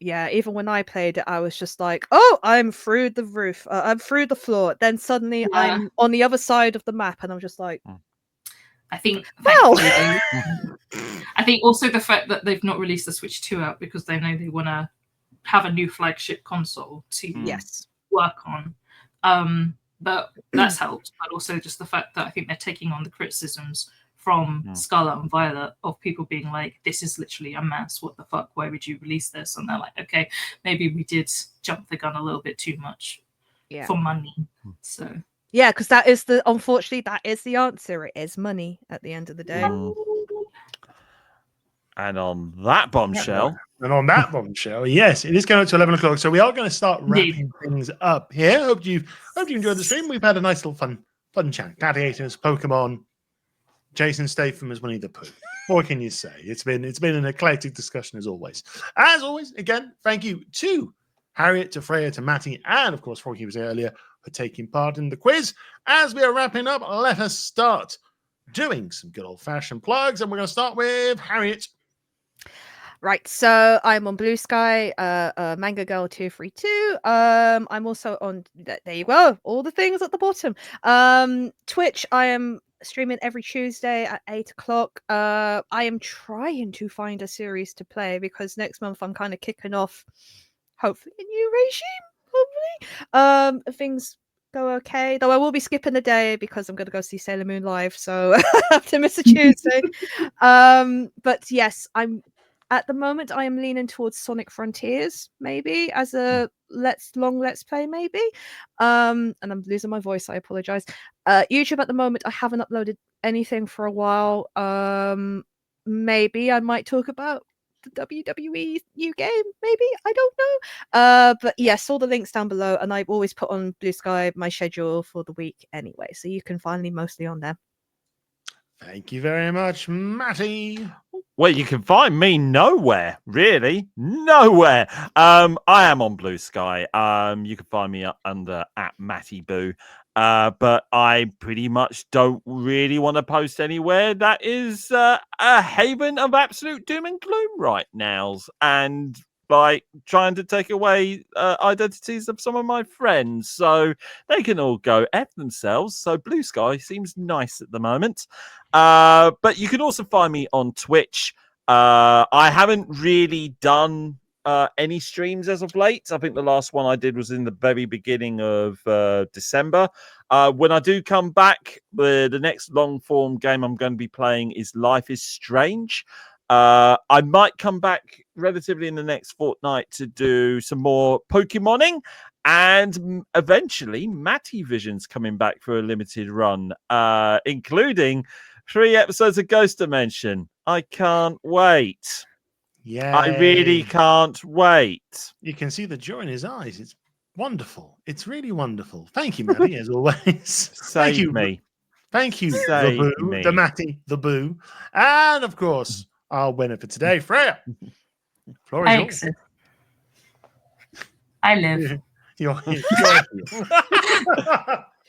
even when I played it, I was just like, oh, I'm through the roof, I'm through the floor. Then suddenly I'm on the other side of the map, and I'm just like, I think I think also the fact that they've not released the Switch 2 out because they know they want to have a new flagship console to work on. But that's helped. But also just the fact that I think they're taking on the criticisms from Scarlet and Violet of people being like, this is literally a mess. What the fuck? Why would you release this? And they're like, okay, maybe we did jump the gun a little bit too much for money. So... yeah, because unfortunately, that is the answer. It is money at the end of the day. And on that bombshell. Yes, it is going up to 11 o'clock. So we are going to start wrapping things up here. Hope you enjoyed the stream. We've had a nice little fun chat. Gladiator as Pokemon. Jason Statham as Winnie the Pooh. What can you say? It's been an eclectic discussion as always. As always, again, thank you to Harriett, to Freya, to Matty, and of course, Froggy was here earlier, for taking part in the quiz. As we are wrapping up, let us start doing some good old-fashioned plugs, and we're going to start with Harriett. Right, so I'm on Blue Sky, Manga Girl 232. I'm also on, there you go, all the things at the bottom. Twitch, I am streaming every Tuesday at 8 o'clock. I am trying to find a series to play because next month I'm kind of kicking off, hopefully, a new regime. Things go okay, though I will be skipping the day because I'm going to go see Sailor Moon live, so I have to miss a Tuesday. But yes, at the moment I am leaning towards Sonic Frontiers, maybe as a let's play, maybe. And I'm losing my voice, I apologize. YouTube at the moment I haven't uploaded anything for a while. Maybe I might talk about the WWE new game, maybe, I don't know. But yes, all the links down below, and I've always put on Blue Sky my schedule for the week anyway, so you can find me mostly on there. Thank you very much, Matty. Well, you can find me nowhere, really, nowhere. I am on Blue Sky. You can find me under @MattyBoo. But I pretty much don't really want to post anywhere that is a haven of absolute doom and gloom right now. And like trying to take away identities of some of my friends, so they can all go F themselves. So Blue Sky seems nice at the moment. But you can also find me on Twitch. I haven't really done any streams as of late. I think the last one I did was in the very beginning of December. When I do come back, the next long form game I'm going to be playing is Life is Strange. I might come back relatively in the next fortnight to do some more Pokemoning, and eventually Matty Vision's coming back for a limited run, including 3 episodes of Ghost Dimension. I can't wait. Yeah, I really can't wait. You can see the joy in his eyes. It's wonderful. It's really wonderful. Thank you, Matty, as always. Thank Save you. me. Thank you, the Save Boo, me. the Matty, the Boo, and of course our winner for today, Freya. Floor is I yours. exist. I live. You're here.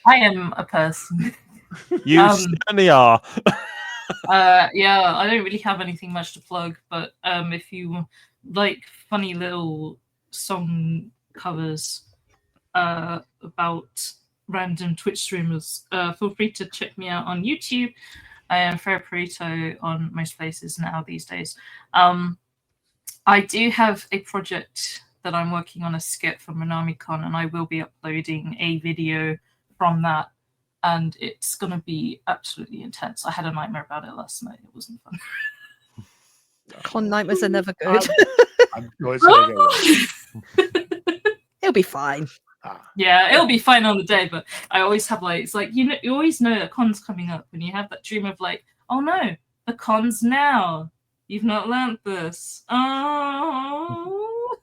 I am a person. You certainly are. Yeah, I don't really have anything much to plug, but if you like funny little song covers about random Twitch streamers, feel free to check me out on YouTube. I am Freya Perito on most places now these days. I do have a project that I'm working on, a skit for MonamiCon, and I will be uploading a video from that. And it's going to be absolutely intense. I had a nightmare about it last night. It wasn't fun. Con nightmares are never good. I'm always gonna go. It'll be fine. Yeah, it'll be fine on the day, but I always have like, it's like, you know, you always know that con's coming up when you have that dream of like, oh no, the con's now. You've not learnt this. Oh,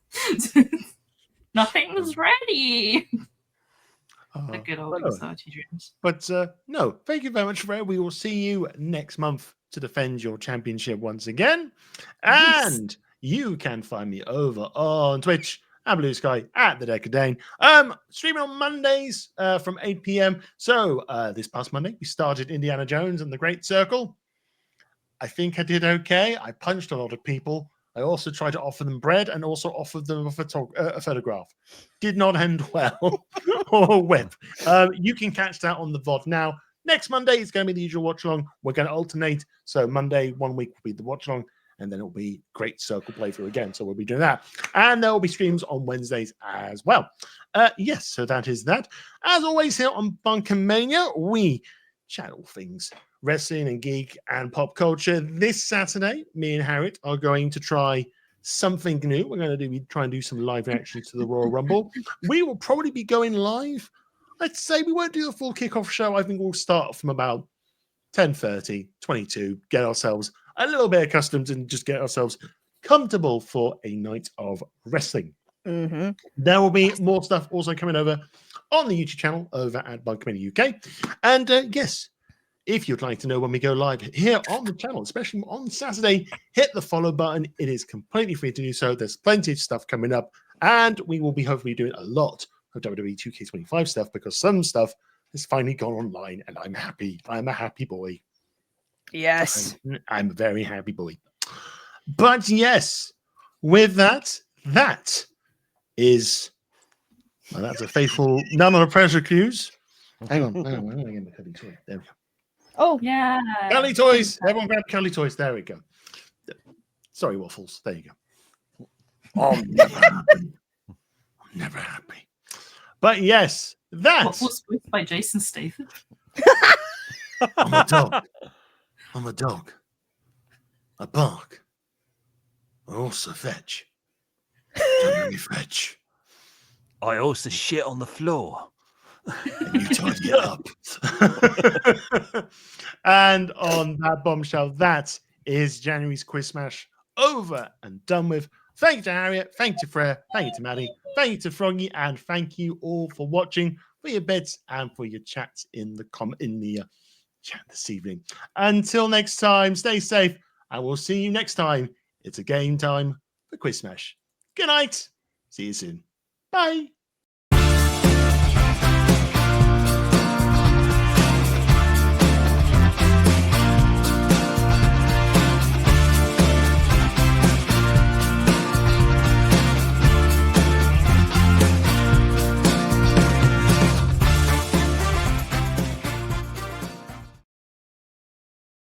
nothing was ready. The good old anxiety dreams. But no, thank you very much, Freya. We will see you next month to defend your championship once again. And you can find me over on Twitch and Blue Sky at the Dekker Dane. Streaming on Mondays from 8 p.m. So this past Monday, we started Indiana Jones and the Great Circle. I think I did okay. I punched a lot of people. I also tried to offer them bread and also offered them a photograph. Did not end well. Or whip. You can catch that on the VOD now. Next Monday is going to be the usual watch along. We're going to alternate. So Monday, 1 week will be the watch along, and then it'll be Great Circle playthrough again. So we'll be doing that. And there will be streams on Wednesdays as well. Yes, so that is that. As always, here on BunkaMania, we chat all things wrestling and geek and pop culture. This Saturday, me and Harriett are going to try something new. We're going to try and do some live reactions to the Royal Rumble. We will probably be going live. I'd say we won't do the full kickoff show. I think we'll start from about 10:30, 22, get ourselves a little bit accustomed and just get ourselves comfortable for a night of wrestling. Mm-hmm. There will be more stuff also coming over on the YouTube channel over at BunkaMania UK. And yes, if you'd like to know when we go live here on the channel, especially on Saturday, hit the follow button. It is completely free to do so. There's plenty of stuff coming up, and we will be hopefully doing a lot of WWE 2K25 stuff because some stuff has finally gone online, and I'm happy. I'm a happy boy. Yes. I'm a very happy boy. But yes, with that, that is... Well, that's a faithful none on a pressure cues. Hang on. I'm going to get my cuddly toy. There we go. Oh, Yeah. Cuddly toys. Everyone grab cuddly toys. There we go. Sorry, Waffles. There you go. Oh, I'm never happy. I'm never happy. But yes, that... What was voiced by Jason Statham? I'm a dog. I'm a dog. I bark. I also fetch. Don't really fetch. I also shit on the floor. And you tidy it up. And on that bombshell, that is January's Quiz Smash over and done with. Thank you to Harriett, thank you to Freya, thank you to Matty, thank you to Froggy, and thank you all for watching, for your bits, and for your chats in the chat this evening. Until next time, stay safe, and we'll see you next time. It's a game time for Quiz Smash. Good night. See you soon. Bye.